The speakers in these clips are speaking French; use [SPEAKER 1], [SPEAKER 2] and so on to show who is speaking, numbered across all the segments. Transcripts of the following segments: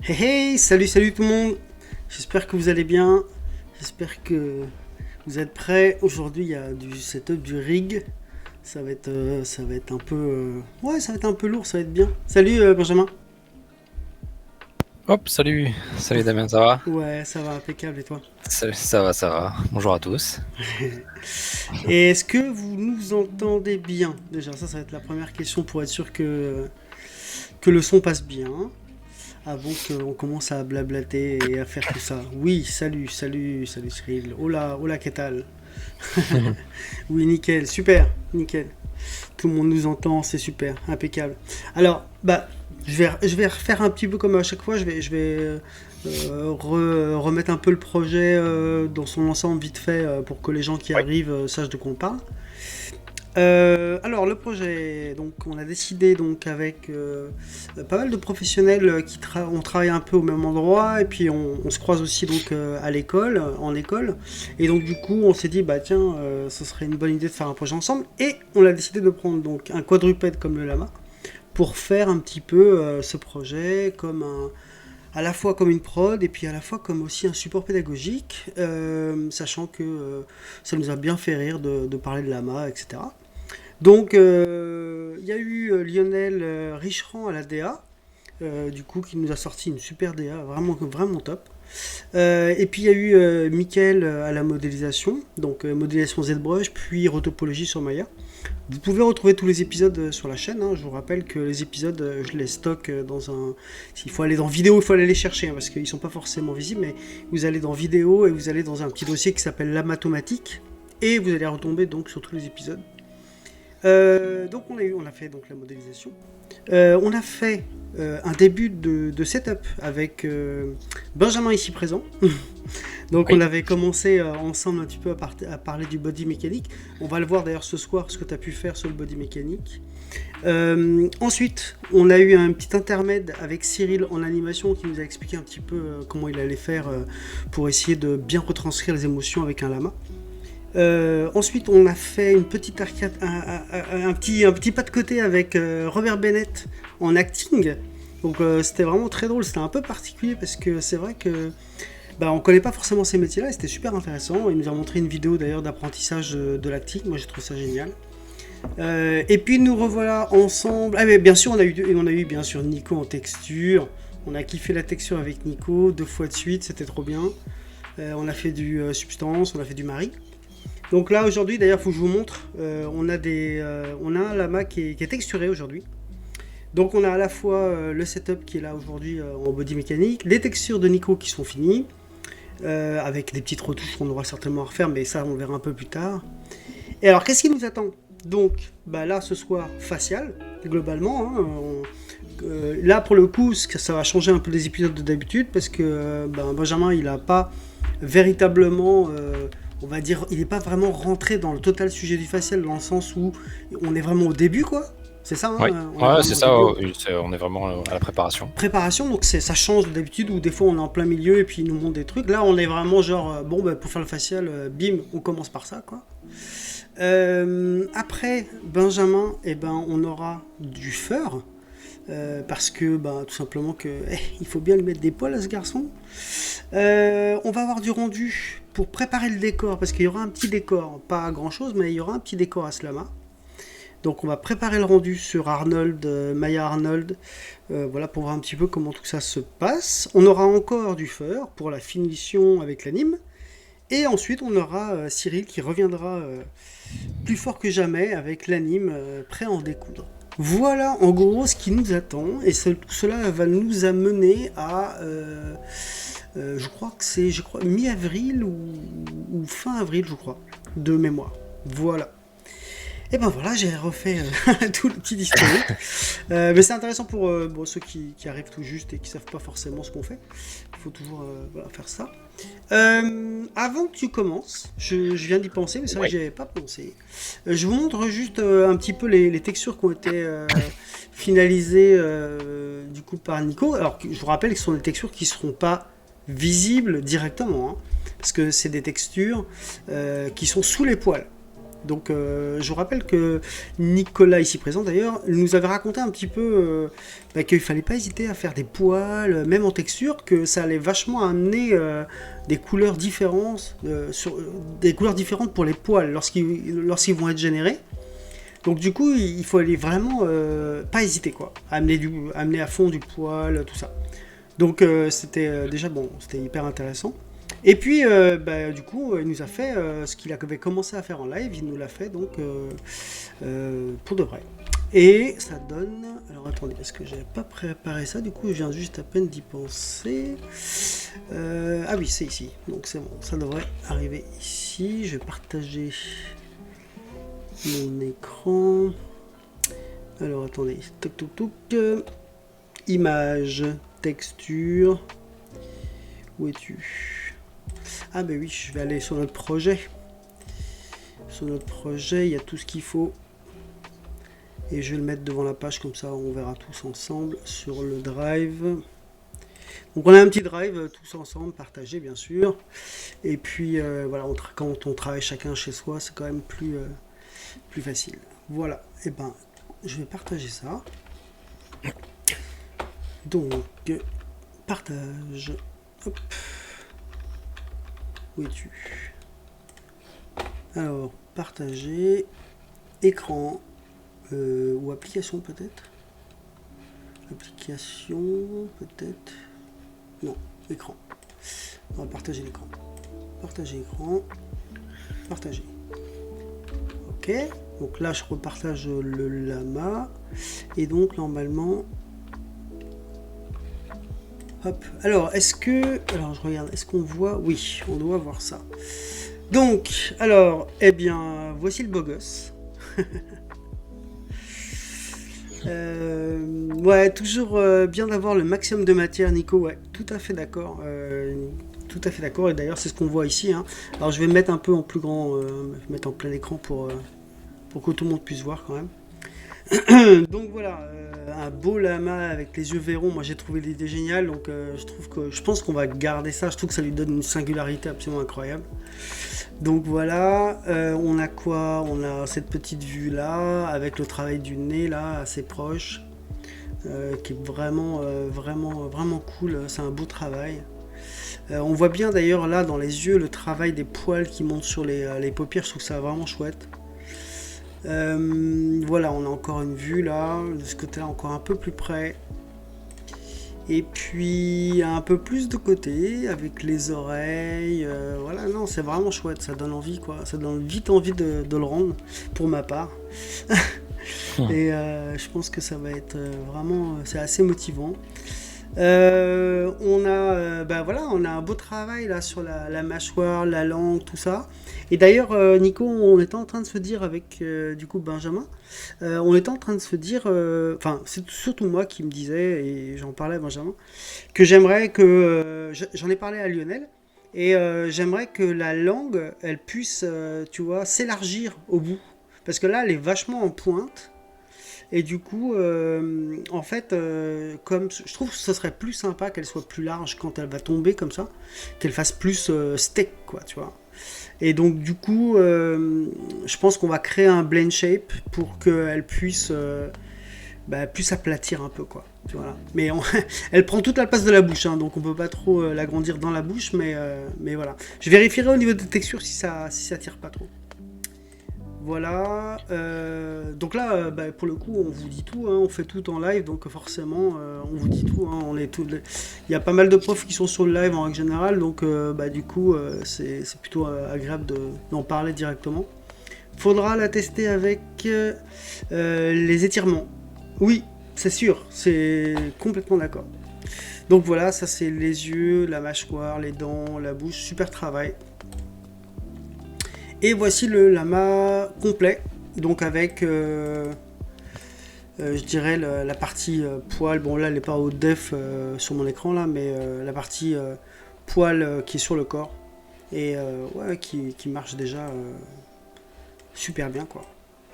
[SPEAKER 1] Hey hey, salut tout le monde. J'espère que vous allez bien. J'espère que vous êtes prêts. Aujourd'hui, il y a du setup, du rig. Ça va être un peu, ouais, ça va être un peu lourd. Ça va être bien. Salut Benjamin.
[SPEAKER 2] Hop, salut, salut Damien, ça va?
[SPEAKER 1] Ouais, ça va impeccable et toi?
[SPEAKER 2] Salut, ça va, ça va. Bonjour à tous.
[SPEAKER 1] Et est-ce que vous nous entendez bien? Déjà, ça va être la première question pour être sûr que le son passe bien. Avant qu'on commence à blablater et à faire tout ça. Oui, salut Cyril. Hola, hola, qu'est-ce que Oui, nickel, super, nickel. Tout le monde nous entend, c'est super, impeccable. Alors, bah, je vais refaire un petit peu comme à chaque fois. Je vais remettre un peu le projet dans son ensemble vite fait pour que les gens qui
[SPEAKER 2] Oui.
[SPEAKER 1] arrivent sachent de quoi on parle. Alors le projet, donc on a décidé donc avec pas mal de professionnels on travaille un peu au même endroit et puis on se croise aussi donc à l'école, en école. Et donc du coup on s'est dit bah tiens ce serait une bonne idée de faire un projet ensemble et on a décidé de prendre donc un quadrupède comme le lama pour faire un petit peu ce projet comme à la fois comme une prod et puis à la fois comme aussi un support pédagogique, sachant que ça nous a bien fait rire de parler de lama, etc. Donc, il y a eu Lionel Richerand à la DA, du coup, qui nous a sorti une super DA, vraiment top. Et puis, il y a eu Mickaël à la modélisation, donc modélisation ZBrush, puis rotopologie sur Maya. Vous pouvez retrouver tous les épisodes sur la chaîne, hein. Je vous rappelle que les épisodes, je les stocke dans un... S'il faut aller dans vidéo, il faut aller les chercher, hein, parce qu'ils ne sont pas forcément visibles, mais vous allez dans vidéo et vous allez dans un petit dossier qui s'appelle l'amatomatique, et vous allez retomber donc sur tous les épisodes. Donc on a fait donc la modélisation. On a fait un début de setup avec Benjamin ici présent. Donc on
[SPEAKER 2] Oui.
[SPEAKER 1] avait commencé ensemble un petit peu à parler du body mécanique. On va le voir d'ailleurs ce soir ce que tu as pu faire sur le body mécanique. Ensuite, on a eu un petit intermède avec Cyril en animation qui nous a expliqué un petit peu comment il allait faire pour essayer de bien retranscrire les émotions avec un lama. Ensuite, on a fait une petite arcade, un petit pas de côté avec Robert Bennett en acting. Donc c'était vraiment très drôle, c'était un peu particulier parce que c'est vrai que bah, on connaît pas forcément ces métiers-là et c'était super intéressant. Il nous a montré une vidéo d'ailleurs d'apprentissage de l'acting, moi j'ai trouvé ça génial. Et puis nous revoilà ensemble. Ah mais bien sûr on a eu bien sûr Nico en texture. On a kiffé la texture avec Nico 2 fois de suite, c'était trop bien. On a fait du substance, on a fait du mari. Donc là aujourd'hui d'ailleurs il faut que je vous montre, on a un lama qui est texturé aujourd'hui. Donc on a à la fois le setup qui est là aujourd'hui en body mécanique, les textures de Nico qui sont finies, avec des petites retouches qu'on aura certainement à refaire, mais ça on verra un peu plus tard. Et alors qu'est-ce qui nous attend? Donc bah là ce soir facial, globalement, hein, là pour le coup ça va changer un peu des épisodes de d'habitude parce que Benjamin il a pas véritablement on va dire, il n'est pas vraiment rentré dans le total sujet du facial dans le sens où on est vraiment au début, quoi. C'est ça,
[SPEAKER 2] Oui.
[SPEAKER 1] hein, on est
[SPEAKER 2] Ouais,
[SPEAKER 1] vraiment
[SPEAKER 2] c'est
[SPEAKER 1] au
[SPEAKER 2] ça,
[SPEAKER 1] début.
[SPEAKER 2] on est vraiment à la préparation.
[SPEAKER 1] Préparation, donc ça change d'habitude où des fois on est en plein milieu et puis il nous montre des trucs. Là, on est vraiment genre, bon, bah, pour faire le facial, bim, on commence par ça, quoi. Après Benjamin, eh ben, on aura du fur. Parce que bah, tout simplement que il faut bien lui mettre des poils à ce garçon. On va avoir du rendu pour préparer le décor parce qu'il y aura un petit décor, pas grand chose, mais il y aura un petit décor à ce lama. Donc on va préparer le rendu sur Arnold, Maya Arnold, voilà pour voir un petit peu comment tout ça se passe. On aura encore du fur pour la finition avec l'anime. Et ensuite on aura Cyril qui reviendra plus fort que jamais avec l'anime prêt à en découdre. Voilà en gros ce qui nous attend et tout cela va nous amener à je crois que c'est mi-avril ou fin avril je crois de mémoire. Voilà. Et ben voilà, j'ai refait tout le petit historique. Mais c'est intéressant pour bon, ceux qui arrivent tout juste et qui savent pas forcément ce qu'on fait. Il faut toujours voilà, faire ça. Avant que tu commences, je viens d'y penser, mais c'est vrai
[SPEAKER 2] Oui.
[SPEAKER 1] que j'y avais pas pensé. Je vous montre juste un petit peu les textures qui ont été finalisées du coup par Nico. Alors je vous rappelle que ce sont des textures qui seront pas visibles directement, hein, parce que c'est des textures qui sont sous les poils. Donc je vous rappelle que Nicolas, ici présent d'ailleurs, nous avait raconté un petit peu qu'il fallait pas hésiter à faire des poils, même en texture, que ça allait vachement amener des couleurs différentes, des couleurs différentes pour les poils lorsqu'ils vont être générés. Donc du coup, il faut aller vraiment pas hésiter quoi, amener à fond du poil, tout ça. Donc c'était déjà bon, c'était hyper intéressant. Et puis du coup, il nous a fait ce qu'il avait commencé à faire en live, il nous l'a fait donc pour de vrai. Et ça donne. Alors attendez, parce que j'avais pas préparé ça, du coup je viens juste à peine d'y penser. Ah oui, c'est ici, donc c'est bon, ça devrait arriver ici. Je vais partager mon écran. Alors attendez, toc toc toc. Image, texture. Où es-tu? Ah ben oui, je vais aller sur notre projet. Sur notre projet, il y a tout ce qu'il faut. Et je vais le mettre devant la page, comme ça on verra tous ensemble sur le drive. Donc on a un petit drive tous ensemble, partagé bien sûr. Et puis voilà, quand on travaille chacun chez soi, c'est quand même plus facile. Voilà, et ben je vais partager ça. Donc, partage. Hop. Où es-tu? Alors, partager. Écran. Ou application peut-être. Application peut-être. Non, écran. On va partager l'écran. Partager écran. Partager. Ok. Donc là, je repartage le lama. Et donc, normalement... Hop. Alors, alors, je regarde. Est-ce qu'on voit? Oui, on doit voir ça. Donc, alors, eh bien, voici le beau gosse. Ouais, toujours bien d'avoir le maximum de matière, Nico. Ouais, tout à fait d'accord. Tout à fait d'accord. Et d'ailleurs, c'est ce qu'on voit ici. Hein. Alors, je vais me mettre un peu en plus grand, mettre en plein écran pour que tout le monde puisse voir quand même. Donc voilà, un beau lama avec les yeux verrons. Moi, j'ai trouvé l'idée géniale. Donc, je pense qu'on va garder ça. Je trouve que ça lui donne une singularité absolument incroyable. Donc voilà, on a quoi? On a cette petite vue là, avec le travail du nez là, assez proche, qui est vraiment cool. C'est un beau travail. On voit bien d'ailleurs là dans les yeux le travail des poils qui montent sur les paupières. Je trouve ça vraiment chouette. Voilà, on a encore une vue là, de ce côté-là encore un peu plus près. Et puis un peu plus de côté avec les oreilles. Voilà, non, c'est vraiment chouette, ça donne envie quoi. Ça donne vite envie de le rendre pour ma part. Et je pense que ça va être vraiment, c'est assez motivant. On a, voilà, on a un beau travail là sur la mâchoire, la langue, tout ça. Et d'ailleurs, Nico, on était en train de se dire avec du coup Benjamin, on était en train de se dire, enfin, c'est surtout moi qui me disais, et j'en parlais à Benjamin, que j'aimerais que, j'en ai parlé à Lionel, et j'aimerais que la langue, elle puisse, tu vois, s'élargir au bout. Parce que là, elle est vachement en pointe. Et du coup, en fait, comme je trouve que ce serait plus sympa qu'elle soit plus large quand elle va tomber comme ça, qu'elle fasse plus steak, quoi, tu vois. Et donc, du coup, je pense qu'on va créer un blend shape pour qu'elle puisse plus s'aplatir un peu, quoi. Tu vois, mais elle prend toute la place de la bouche, hein, donc on peut pas trop l'agrandir dans la bouche, mais voilà. Je vérifierai au niveau des textures si ça tire pas trop. Voilà, donc là, pour le coup, on vous dit tout, hein, on fait tout en live, donc forcément, on vous dit tout. Hein, il y a pas mal de profs qui sont sur le live en règle générale, donc du coup, c'est plutôt agréable d'en parler directement. Faudra la tester avec les étirements. Oui, c'est sûr, c'est complètement d'accord. Donc voilà, ça c'est les yeux, la mâchoire, les dents, la bouche, super travail. Et voici le lama complet, donc avec, je dirais, la partie poil. Bon, là, elle n'est pas au def sur mon écran, là, mais la partie poil qui est sur le corps. Et ouais, qui marche déjà super bien, quoi.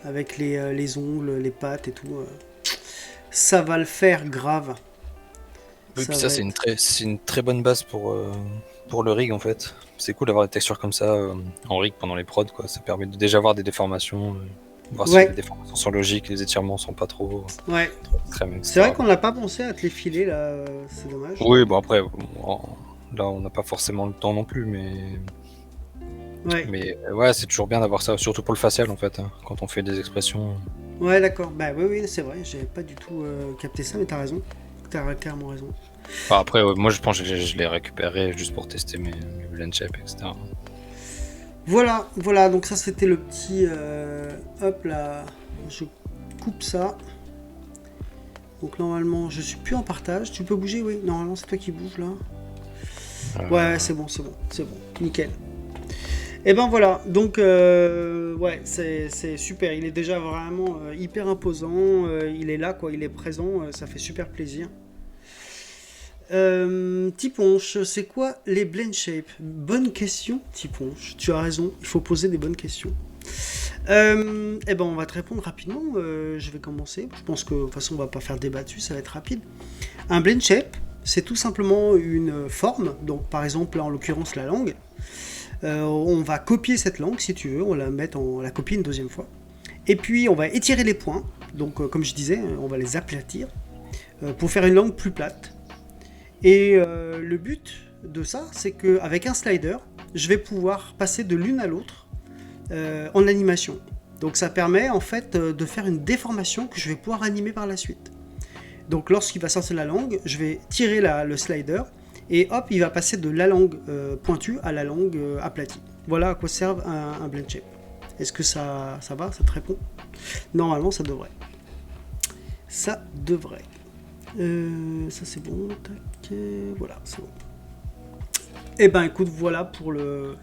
[SPEAKER 1] Avec les ongles, les pattes et tout. Ça va le faire grave.
[SPEAKER 2] Oui, puis ça, c'est une très bonne base pour le rig en fait. C'est cool d'avoir des textures comme ça en rig pendant les prods, quoi. Ça permet de déjà voir des déformations, voir si
[SPEAKER 1] Ouais,
[SPEAKER 2] les déformations sont logiques, les étirements sont pas
[SPEAKER 1] ouais.
[SPEAKER 2] trop extrêmes,
[SPEAKER 1] C'est vrai
[SPEAKER 2] etc.
[SPEAKER 1] qu'on n'a pas pensé à te les filer là, c'est dommage.
[SPEAKER 2] Oui, bon après, là on n'a pas forcément le temps non plus,
[SPEAKER 1] Ouais,
[SPEAKER 2] ouais, c'est toujours bien d'avoir ça, surtout pour le facial en fait, hein, quand on fait des expressions.
[SPEAKER 1] ouais, d'accord. Bah oui, oui, c'est vrai, j'avais pas du tout capté ça, mais t'as raison. T'as clairement raison.
[SPEAKER 2] Enfin, après, ouais, moi je pense que je l'ai récupéré juste pour tester mes blend shapes, etc.
[SPEAKER 1] Voilà, voilà, donc ça c'était le petit... hop là, je coupe ça. Donc normalement, je suis plus en partage. Tu peux bouger, oui. Normalement, c'est toi qui bouges là. Ouais, c'est bon, c'est bon, c'est bon. Nickel. Et ben voilà, donc ouais, c'est super. Il est déjà vraiment hyper imposant. Il est là, quoi. Il est présent. Ça fait super plaisir. Tiponche, c'est quoi les blend shapes? Bonne question, Tiponche. Tu as raison, il faut poser des bonnes questions. Eh ben on va te répondre rapidement. Je vais commencer. Je pense que de toute façon on va pas faire débat dessus, ça va être rapide. Un blend shape, c'est tout simplement une forme. Donc par exemple là en l'occurrence la langue. On va copier cette langue si tu veux. On la copier une deuxième fois. Et puis on va étirer les points. Donc comme je disais, on va les aplatir pour faire une langue plus plate. Et le but de ça, c'est qu'avec un slider, je vais pouvoir passer de l'une à l'autre en animation. Donc ça permet en fait de faire une déformation que je vais pouvoir animer par la suite. Donc lorsqu'il va sortir la langue, je vais tirer le slider et hop, il va passer de la langue pointue à la langue aplatie. Voilà à quoi sert un blend shape. Est-ce que ça va, ça te répond? Normalement, ça devrait. Ça devrait. Ça c'est bon, tac, voilà, c'est bon. Et ben écoute, voilà pour le...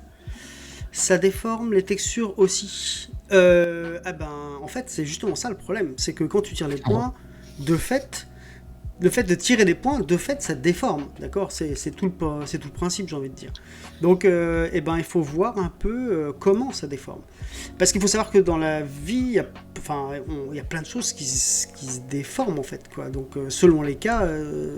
[SPEAKER 1] Ça déforme les textures aussi. Ah ben, en fait, c'est justement ça le problème. C'est que quand tu tires les points, de fait, le fait de tirer des points, de fait, ça déforme. D'accord, c'est tout le principe, j'ai envie de dire. Donc, eh ben, il faut voir un peu comment ça déforme. Parce qu'il faut savoir que dans la vie, il y a plein de choses qui se déforment, en fait, quoi. Donc, selon les cas,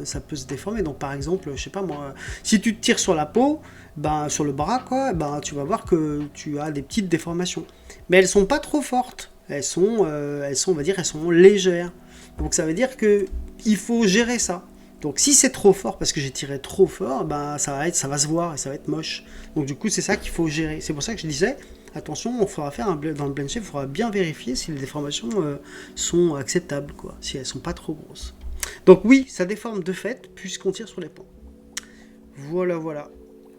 [SPEAKER 1] ça peut se déformer. Donc, par exemple, je sais pas moi, si tu te tires sur la peau, ben, sur le bras, quoi, ben, tu vas voir que tu as des petites déformations. Mais elles sont pas trop fortes. Elles sont, on va dire, elles sont légères. Donc, ça veut dire que il faut gérer ça. Donc si c'est trop fort parce que j'ai tiré trop fort, ben ça va se voir et ça va être moche. Donc du coup c'est ça qu'il faut gérer. C'est pour ça que je disais, attention, on faudra faire dans le blend shape, il faudra bien vérifier si les déformations sont acceptables, quoi, si elles sont pas trop grosses. Donc oui, ça déforme de fait puisqu'on tire sur les points. Voilà, voilà.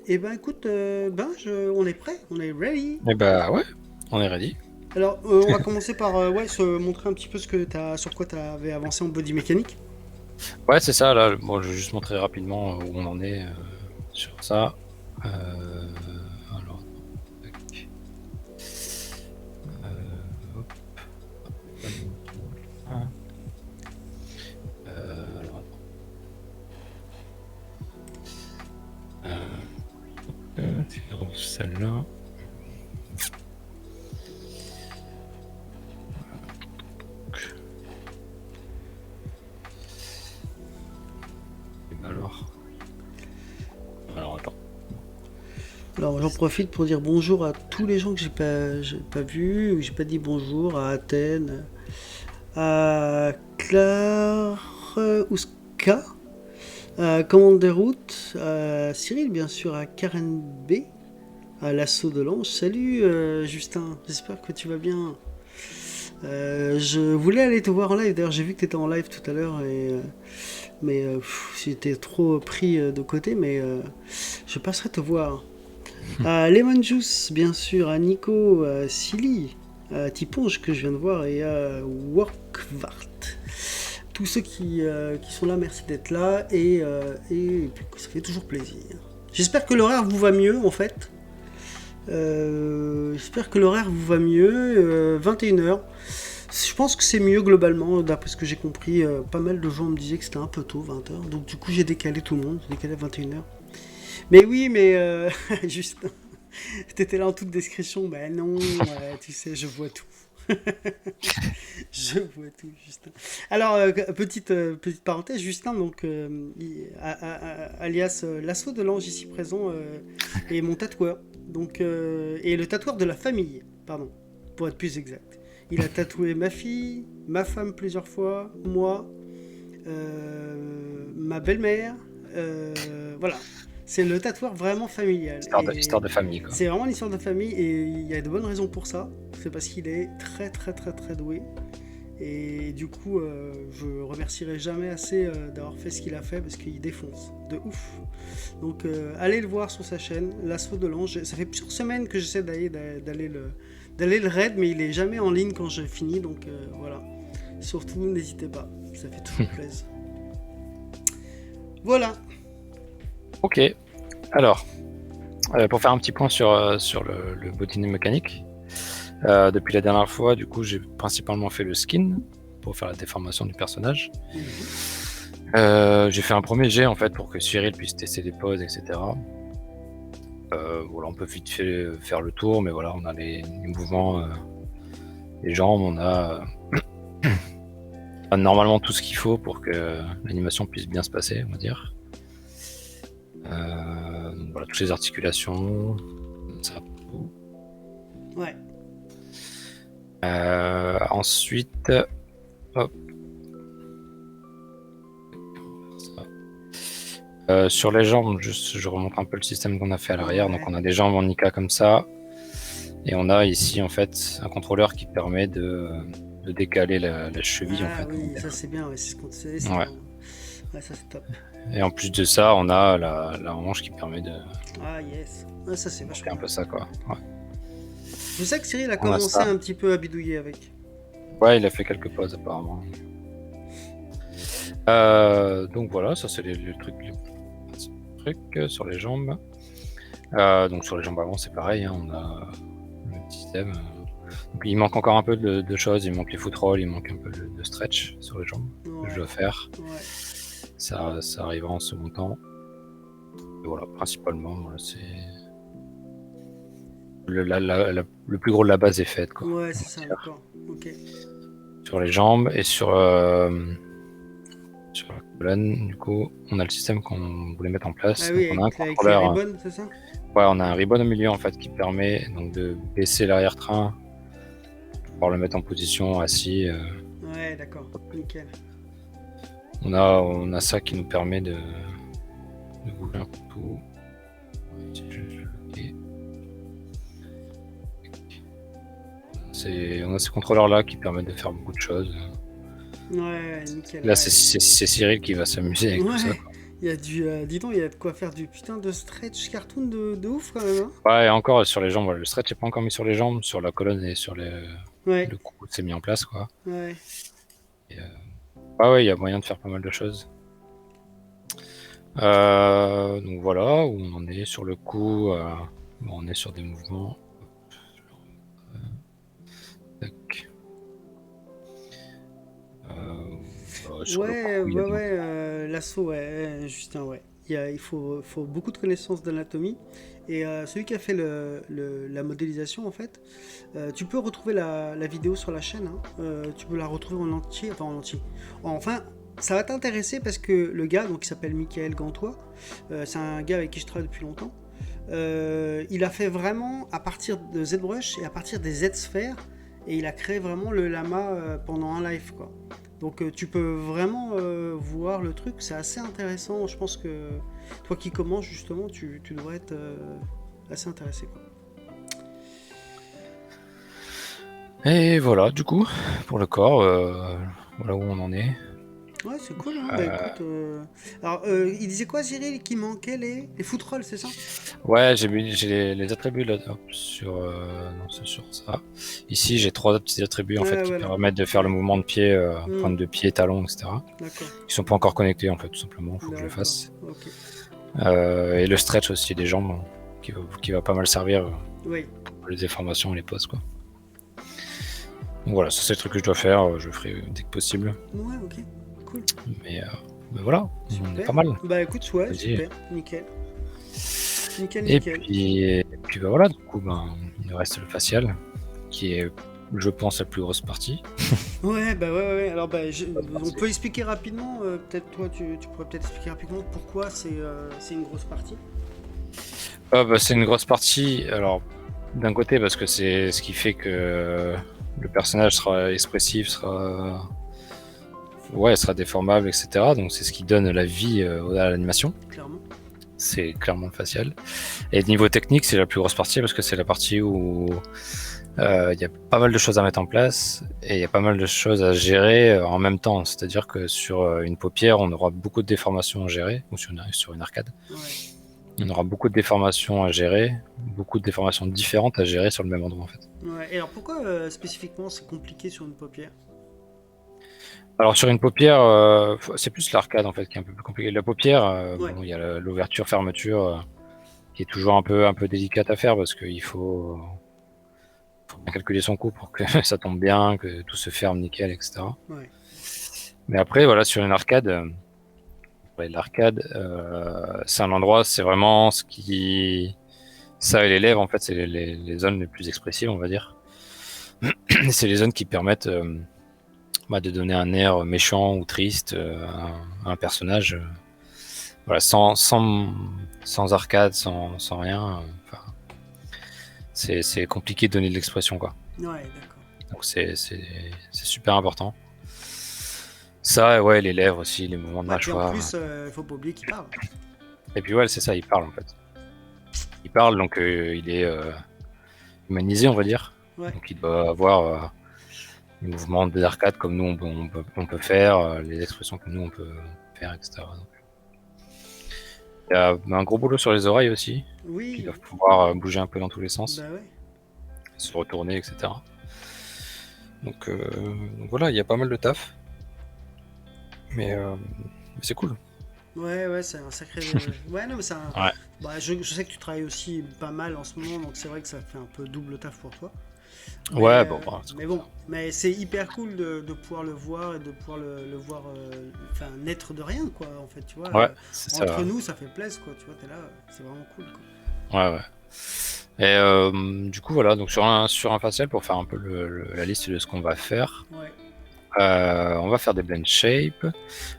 [SPEAKER 1] Et ben écoute, on est prêt, on est ready.
[SPEAKER 2] Et bah ouais, on est ready.
[SPEAKER 1] Alors on va commencer par se montrer un petit peu sur quoi tu avais avancé en body mécanique.
[SPEAKER 2] Ouais, c'est ça, là, bon, je vais juste montrer rapidement où on en est sur ça. Alors, tac. Hop. Alors, attends. Celle-là. Alors, attends.
[SPEAKER 1] Alors j'en profite pour dire bonjour à tous les gens que j'ai pas vus, j'ai pas dit bonjour, à Athènes, à Claire Ouska, à Commande des routes, à Cyril bien sûr, à Karen B, à l'assaut de l'ange. Salut Justin, j'espère que tu vas bien. Je voulais aller te voir en live, d'ailleurs j'ai vu que tu étais en live tout à l'heure, mais j'étais trop pris de côté, mais je passerai te voir. À Lemon Juice, bien sûr, à Nico, à Silly, à Tiponge que je viens de voir, et à Workwart. Tous ceux qui sont là, merci d'être là, et ça fait toujours plaisir. J'espère que l'horaire vous va mieux, en fait. J'espère que l'horaire vous va mieux. 21h. Je pense que c'est mieux globalement, d'après ce que j'ai compris. Pas mal de gens me disaient que c'était un peu tôt, 20h. Donc du coup, j'ai décalé tout le monde. J'ai décalé à 21h. Mais oui, juste, t'étais là en toute discrétion. Ben non, tu sais, je vois tout. Je vois tout, Justin. Alors, petite parenthèse, Justin, donc, alias l'assaut de l'ange ici présent, est mon tatoueur. Donc, et le tatoueur de la famille, pardon, pour être plus exact. Il a tatoué ma fille, ma femme plusieurs fois, moi, ma belle-mère. Voilà. C'est le tatoueur vraiment familial.
[SPEAKER 2] Histoire de famille, quoi.
[SPEAKER 1] C'est vraiment l'histoire de famille et il y a de bonnes raisons pour ça. C'est parce qu'il est très très très très doué. Et du coup, je remercierai jamais assez d'avoir fait ce qu'il a fait parce qu'il défonce de ouf. Donc, allez le voir sur sa chaîne, l'assaut de l'ange. Ça fait plusieurs semaines que j'essaie d'aller le raid, mais il est jamais en ligne quand je finis. Donc, voilà. Surtout, n'hésitez pas. Ça fait toujours plaisir. Voilà.
[SPEAKER 2] Ok. Alors, pour faire un petit point sur le body mécanique, depuis la dernière fois, du coup, j'ai principalement fait le skin pour faire la déformation du personnage. J'ai fait un premier jet en fait pour que Cyril puisse tester les poses, etc. Voilà, on peut vite fait faire le tour, mais voilà, on a les mouvements, les jambes, on a normalement tout ce qu'il faut pour que l'animation puisse bien se passer, on va dire. Donc voilà, toutes les articulations, ça.
[SPEAKER 1] Ouais.
[SPEAKER 2] Ensuite, hop. Sur les jambes, je remonte un peu le système qu'on a fait à l'arrière. Ouais. Donc on a des jambes en Nika comme ça, et on a ici en fait un contrôleur qui permet de décaler la cheville en fait.
[SPEAKER 1] Oui, ça c'est bien, ouais, c'est ce qu'on sait.
[SPEAKER 2] Ouais.
[SPEAKER 1] Ouais, ça c'est top.
[SPEAKER 2] Et en plus de ça, on a la hanche qui permet de.
[SPEAKER 1] Ah yes. Ah, ça c'est vachement.
[SPEAKER 2] Un peu ça quoi. Ouais.
[SPEAKER 1] Je sais que Cyril a commencé un petit peu à bidouiller avec.
[SPEAKER 2] Ouais, il a fait quelques pauses apparemment. Donc voilà, ça c'est les trucs sur les jambes. Donc sur les jambes avant c'est pareil, hein, on a le système. Donc, il manque encore un peu de choses, il manque les foot rolls, il manque un peu de stretch sur les jambes que je dois faire. Ouais. Ça arrivera en second temps. Et voilà, principalement, voilà, c'est le plus gros de la base est fait, quoi.
[SPEAKER 1] Ouais, c'est ça, d'accord. Ok.
[SPEAKER 2] Sur les jambes et sur la colonne, du coup, on a le système qu'on voulait mettre en place.
[SPEAKER 1] Ah oui,
[SPEAKER 2] donc, on a un
[SPEAKER 1] contrôleur. Avec les ribbons, c'est ça ?
[SPEAKER 2] Ouais, on a un ribbon au milieu en fait qui permet donc de baisser l'arrière-train pour pouvoir le mettre en position assis.
[SPEAKER 1] Ouais, d'accord, nickel.
[SPEAKER 2] On a ça qui nous permet de bouger un peu tout. On a ce contrôleur là qui permet de faire beaucoup de choses.
[SPEAKER 1] Ouais, nickel.
[SPEAKER 2] Là, c'est Cyril qui va s'amuser avec tout ça. Quoi.
[SPEAKER 1] Il y a dis donc, il y a de quoi faire du putain de stretch cartoon de ouf quand même. Hein.
[SPEAKER 2] Ouais, et encore sur les jambes, le stretch n'est pas encore mis sur les jambes, sur la colonne et sur le cou, c'est mis en place quoi.
[SPEAKER 1] Ouais.
[SPEAKER 2] Et, ouais, il y a moyen de faire pas mal de choses. Donc voilà, où on en est sur le cou, on est sur des mouvements. Tac.
[SPEAKER 1] L'assaut, Justin, ouais. Il faut beaucoup de connaissances d'anatomie. Et celui qui a fait la modélisation, en fait, tu peux retrouver la vidéo sur la chaîne. Hein. Tu peux la retrouver en entier. Enfin, ça va t'intéresser parce que le gars, donc, qui s'appelle Michael Gantois, c'est un gars avec qui je travaille depuis longtemps. Il a fait vraiment à partir de ZBrush et à partir des Z-sphères. Et il a créé vraiment le lama pendant un live, quoi. Donc tu peux vraiment voir le truc, c'est assez intéressant. Je pense que toi qui commences justement, tu devrais être assez intéressé, quoi.
[SPEAKER 2] Et voilà, du coup, pour le corps, voilà où on en est.
[SPEAKER 1] Ouais, c'est cool, hein. Écoute, alors, il disait quoi, Cyril, qui manquait les foot rolls, c'est ça ?
[SPEAKER 2] Ouais, j'ai les attributs là, sur ça. Ici, j'ai 3 petits attributs en fait qui permettent de faire le mouvement de pied, pointe de pied, talon, etc.
[SPEAKER 1] D'accord.
[SPEAKER 2] Qui sont pas encore connectés en fait, tout simplement. Faut que je le fasse.
[SPEAKER 1] Okay.
[SPEAKER 2] Et le stretch aussi des jambes, qui va pas mal servir pour les déformations et les poses, quoi. Donc voilà, ça c'est le truc que je dois faire. Je le ferai dès que possible.
[SPEAKER 1] Ouais, ok. Cool.
[SPEAKER 2] Mais voilà, on est pas mal.
[SPEAKER 1] Bah écoute, ouais, super, nickel.
[SPEAKER 2] Et puis voilà, du coup, il nous reste le facial, qui est je pense, la plus grosse partie.
[SPEAKER 1] Ouais, bah ouais. Alors, on
[SPEAKER 2] C'est
[SPEAKER 1] peut expliquer rapidement, peut-être toi, tu pourrais peut-être expliquer rapidement pourquoi c'est une grosse partie.
[SPEAKER 2] c'est une grosse partie. Alors, d'un côté, parce que c'est ce qui fait que le personnage sera expressif, sera déformable, etc. Donc, c'est ce qui donne la vie à l'animation.
[SPEAKER 1] Clairement.
[SPEAKER 2] C'est clairement le facial. Et niveau technique, c'est la plus grosse partie parce que c'est la partie où il y a pas mal de choses à mettre en place et il y a pas mal de choses à gérer en même temps. C'est-à-dire que sur une paupière, on aura beaucoup de déformations à gérer, ou sur une arcade.
[SPEAKER 1] Ouais.
[SPEAKER 2] On aura beaucoup de déformations à gérer, beaucoup de déformations différentes à gérer sur le même endroit en fait.
[SPEAKER 1] Ouais. Et alors, pourquoi spécifiquement c'est compliqué sur une paupière?
[SPEAKER 2] Alors sur une paupière, c'est plus l'arcade en fait qui est un peu plus compliqué. La paupière,
[SPEAKER 1] Ouais.
[SPEAKER 2] il y a l'ouverture-fermeture qui est toujours un peu délicate à faire parce qu'il faut bien calculer son coup pour que ça tombe bien, que tout se ferme nickel, etc.
[SPEAKER 1] Ouais.
[SPEAKER 2] Mais après, voilà, sur une arcade, l'arcade, c'est un endroit, c'est vraiment ce qui. Ça et les lèvres, en fait, c'est les zones les plus expressives, on va dire. C'est les zones qui permettent de donner un air méchant ou triste à un personnage. Voilà, sans arcade, sans rien. C'est compliqué de donner de l'expression, quoi.
[SPEAKER 1] Ouais, d'accord.
[SPEAKER 2] Donc c'est super important. Ça, ouais, les lèvres aussi, les mouvements de
[SPEAKER 1] Ouais, puis en
[SPEAKER 2] mâchoire.
[SPEAKER 1] plus, faut pas oublier qu'il parle.
[SPEAKER 2] Et puis ouais, c'est ça, il parle en fait. Il parle, donc il est humanisé, on va dire.
[SPEAKER 1] Ouais.
[SPEAKER 2] Donc il doit avoir les mouvements des arcades comme nous on peut faire, les expressions comme nous on peut faire, etc. Donc, il y a un gros boulot sur les oreilles aussi, qui
[SPEAKER 1] Oui.
[SPEAKER 2] doivent pouvoir bouger un peu dans tous les sens,
[SPEAKER 1] Bah ouais.
[SPEAKER 2] se retourner, etc. Donc voilà, il y a pas mal de taf. Mais c'est cool.
[SPEAKER 1] Ouais, c'est un sacré. Ouais, non, mais c'est un.
[SPEAKER 2] Ouais.
[SPEAKER 1] Bah, je sais que tu travailles aussi pas mal en ce moment, donc c'est vrai que ça fait un peu double taf pour toi.
[SPEAKER 2] Ouais,
[SPEAKER 1] Mais bon, mais c'est hyper cool de pouvoir le voir et de pouvoir le voir enfin, naître de rien, quoi, en fait, tu vois.
[SPEAKER 2] Ouais, c'est ça.
[SPEAKER 1] Entre nous, ça fait plaisir, quoi, tu vois, t'es là, c'est vraiment cool, quoi.
[SPEAKER 2] Ouais. Et du coup, voilà, donc sur un facial, pour faire un peu la liste de ce qu'on va faire,
[SPEAKER 1] Ouais.
[SPEAKER 2] on va faire des blend shape.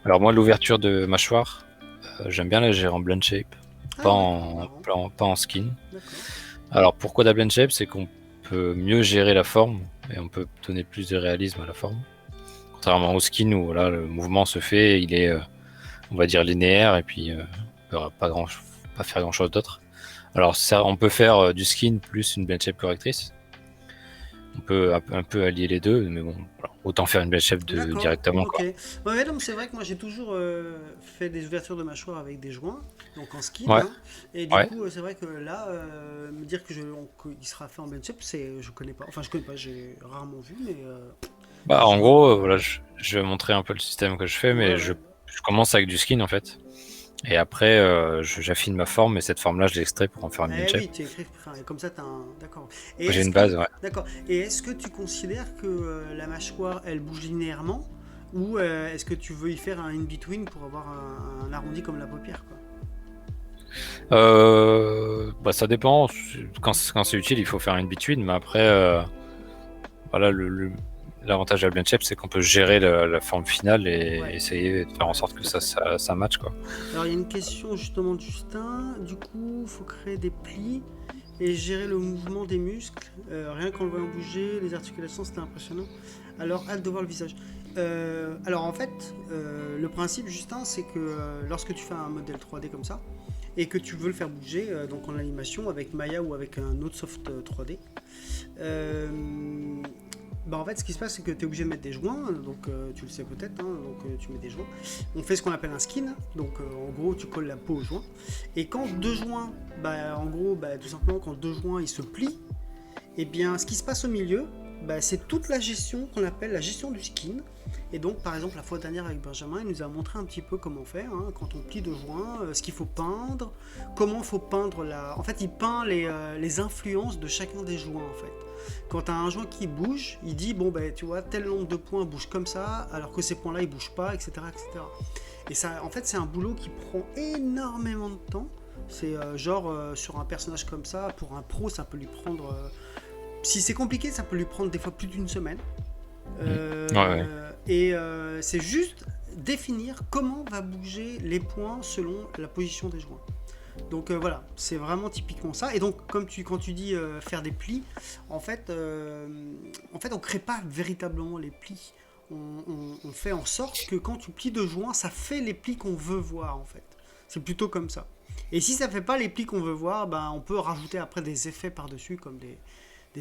[SPEAKER 2] Alors moi, l'ouverture de mâchoire, j'aime bien la gérer en blend shape, pas en skin.
[SPEAKER 1] D'accord.
[SPEAKER 2] Alors pourquoi la blend shape? C'est qu'on peut mieux gérer la forme et on peut donner plus de réalisme à la forme. Contrairement au skin où là, le mouvement se fait, il est, on va dire, linéaire et puis on ne peut pas faire grand chose d'autre. Alors on peut faire du skin plus une blend shape correctrice. On peut un peu allier les deux, mais bon, voilà, autant faire une blend shape directement.
[SPEAKER 1] Ok.
[SPEAKER 2] Quoi.
[SPEAKER 1] Ouais, non, mais c'est vrai que moi j'ai toujours fait des ouvertures de mâchoire avec des joints, donc en skin.
[SPEAKER 2] Ouais.
[SPEAKER 1] Hein, et du coup, c'est vrai que là, me dire qu'il sera fait en blend shape, je connais pas. Enfin, je connais pas, j'ai rarement vu, mais.
[SPEAKER 2] En gros, voilà, je vais montrer un peu le système que je fais, mais
[SPEAKER 1] Ouais.
[SPEAKER 2] je commence avec du skin en fait. Et après, j'affine ma forme, et cette forme-là, je l'extrais pour en faire une blend shape.
[SPEAKER 1] Oui, tu écris, comme ça, t'as un. D'accord.
[SPEAKER 2] J'ai une base, ouais.
[SPEAKER 1] D'accord. Et est-ce que tu considères que la mâchoire, elle bouge linéairement ou est-ce que tu veux y faire un in-between pour avoir un arrondi comme la paupière, quoi?
[SPEAKER 2] Ça dépend. Quand c'est utile, il faut faire une between, mais après, voilà, l'avantage de la blend shape, c'est qu'on peut gérer la forme finale et essayer de faire en sorte que ça match, quoi.
[SPEAKER 1] Alors, il y a une question justement de Justin. Du coup, il faut créer des plis et gérer le mouvement des muscles. Rien qu'en le voyant bouger, les articulations, c'était impressionnant. Alors, hâte de voir le visage. Alors, en fait, le principe, Justin, c'est que lorsque tu fais un modèle 3D comme ça, et que tu veux le faire bouger, donc en animation, avec Maya ou avec un autre soft 3D, en fait, ce qui se passe, c'est que tu es obligé de mettre des joints, donc tu le sais peut-être, hein, donc tu mets des joints. On fait ce qu'on appelle un skin, donc en gros, tu colles la peau aux joints. Et quand deux joints, en gros, tout simplement, quand deux joints ils se plient, et bien, ce qui se passe au milieu, c'est toute la gestion qu'on appelle la gestion du skin. Et donc, par exemple, la fois dernière avec Benjamin, il nous a montré un petit peu comment faire, hein, quand on plie deux joints, ce qu'il faut peindre, comment il faut peindre En fait, il peint les influences de chacun des joints, en fait. Quand tu as un joint qui bouge, il dit, tu vois, tel nombre de points bouge comme ça, alors que ces points-là, ils bougent pas, etc., etc. Et ça, en fait, c'est un boulot qui prend énormément de temps. C'est sur un personnage comme ça, pour un pro, ça peut lui prendre si c'est compliqué, ça peut lui prendre des fois plus d'une semaine.
[SPEAKER 2] Ouais.
[SPEAKER 1] Et c'est juste définir comment va bouger les points selon la position des joints. Donc voilà, c'est vraiment typiquement ça. Et donc, quand tu dis faire des plis, en fait, on crée pas véritablement les plis. On fait en sorte que quand tu plies deux joints, ça fait les plis qu'on veut voir, en fait. C'est plutôt comme ça. Et si ça fait pas les plis qu'on veut voir, ben, on peut rajouter après des effets par-dessus, comme des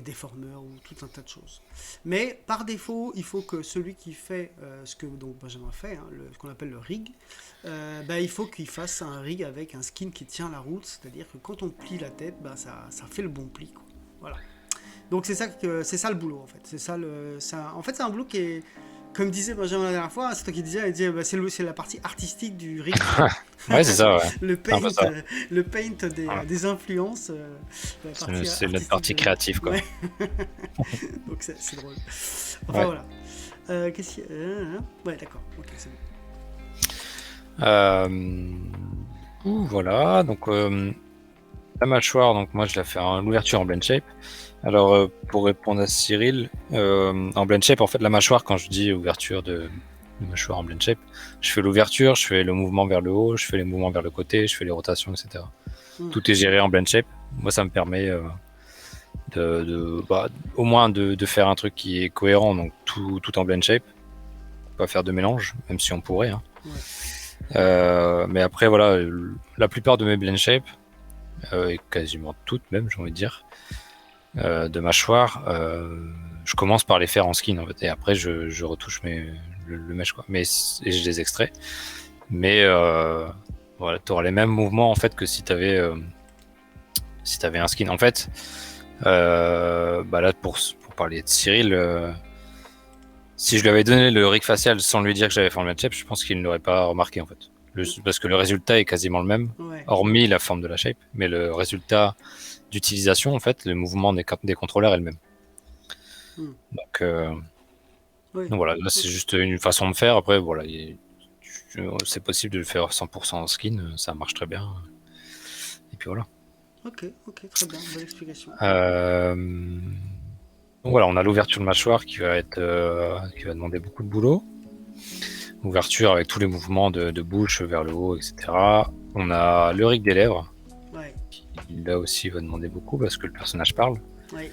[SPEAKER 1] déformeurs ou tout un tas de choses. Mais par défaut, il faut que celui qui fait ce que donc Benjamin fait, hein, ce qu'on appelle le rig, il faut qu'il fasse un rig avec un skin qui tient la route, c'est-à-dire que quand on plie la tête, ça fait le bon pli, quoi. Voilà. Donc c'est ça le boulot en fait. En fait c'est un boulot qui est, comme disait Benjamin la dernière fois, c'est toi qui disais, il disait, c'est la partie artistique du rig.
[SPEAKER 2] Ouais, c'est ça, ouais.
[SPEAKER 1] le
[SPEAKER 2] C'est un peu ça.
[SPEAKER 1] paint
[SPEAKER 2] Voilà.
[SPEAKER 1] des influences.
[SPEAKER 2] C'est notre partie créative, quoi.
[SPEAKER 1] Ouais. Donc c'est drôle. Enfin
[SPEAKER 2] Ouais.
[SPEAKER 1] voilà. Qu'est-ce qu'il y a Ouais, d'accord. Ok, c'est bon.
[SPEAKER 2] Voilà, donc la mâchoire, donc moi je la fais en l'ouverture en blend shape. Alors pour répondre à Cyril, en blend shape, en fait la mâchoire, quand je dis ouverture de mâchoire en blend shape, je fais l'ouverture, je fais le mouvement vers le haut, je fais les mouvements vers le côté, je fais les rotations, etc. Tout est géré en blend shape. Moi ça me permet au moins de faire un truc qui est cohérent, donc tout en blend shape, pas faire de mélange, même si on pourrait, hein.
[SPEAKER 1] Ouais.
[SPEAKER 2] Mais après voilà, la plupart de mes blend shape, et quasiment toutes même, j'ai envie de dire, de mâchoire, je commence par les faire en skin en fait, et après je retouche le mesh, quoi. Et je les extrais. Mais voilà, tu auras les mêmes mouvements en fait que si t'avais un skin. En fait, là pour parler de Cyril, si je lui avais donné le rig facial sans lui dire que j'avais fait le match-up, je pense qu'il ne l'aurait pas remarqué en fait. Parce que le résultat est quasiment le même,
[SPEAKER 1] Ouais.
[SPEAKER 2] hormis la forme de la shape, mais le résultat d'utilisation, en fait, le mouvement des contrôleurs est le même. Donc voilà, là c'est juste une façon de faire. Après, voilà, c'est possible de le faire 100% en skin, ça marche très bien. Et puis voilà.
[SPEAKER 1] Ok, très bien, bonne explication.
[SPEAKER 2] Donc voilà, on a l'ouverture de mâchoire qui va demander beaucoup de boulot. Ouverture avec tous les mouvements de bouche vers le haut, etc. On a le rig des lèvres, qui là aussi va demander beaucoup parce que le personnage parle.
[SPEAKER 1] Ouais.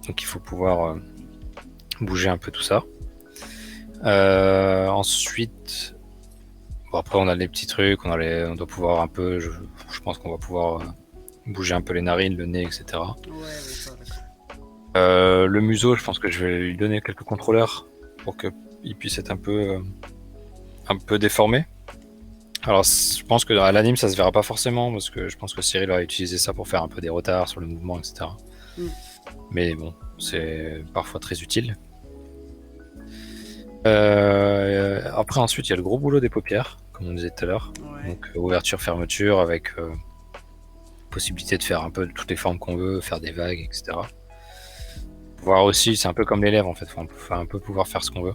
[SPEAKER 2] Donc il faut pouvoir bouger un peu tout ça. Ensuite, après on a les petits trucs, on doit pouvoir un peu, je pense qu'on va pouvoir bouger un peu les narines, le nez, etc.
[SPEAKER 1] Ouais, ça, d'accord.
[SPEAKER 2] Le museau, je pense que je vais lui donner quelques contrôleurs pour qu'il puisse être un peu déformé. Alors je pense que à l'anime ça se verra pas forcément parce que je pense que Cyril va utiliser ça pour faire un peu des retards sur le mouvement, etc. Mais bon, c'est parfois très utile. Après ensuite il y a le gros boulot des paupières, comme on disait tout à l'heure.
[SPEAKER 1] Ouais.
[SPEAKER 2] Donc ouverture, fermeture avec possibilité de faire un peu toutes les formes qu'on veut, faire des vagues, etc. Voir aussi, c'est un peu comme les lèvres en fait, faut un peu pouvoir faire ce qu'on veut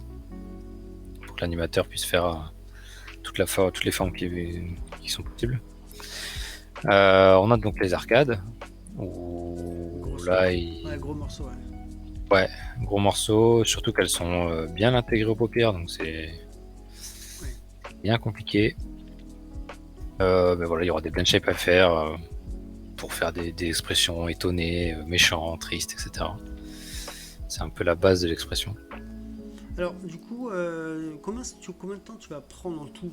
[SPEAKER 2] pour que l'animateur puisse faire toutes les formes qui sont possibles. On a donc les arcades où là
[SPEAKER 1] gros morceau,
[SPEAKER 2] ouais, gros morceaux, surtout qu'elles sont bien intégrées aux paupières, donc c'est bien compliqué. Mais voilà, il y aura des blend shapes à faire pour faire des expressions étonnées, méchantes, tristes, etc. C'est un peu la base de l'expression.
[SPEAKER 1] Alors, du coup, combien de temps tu vas prendre en tout,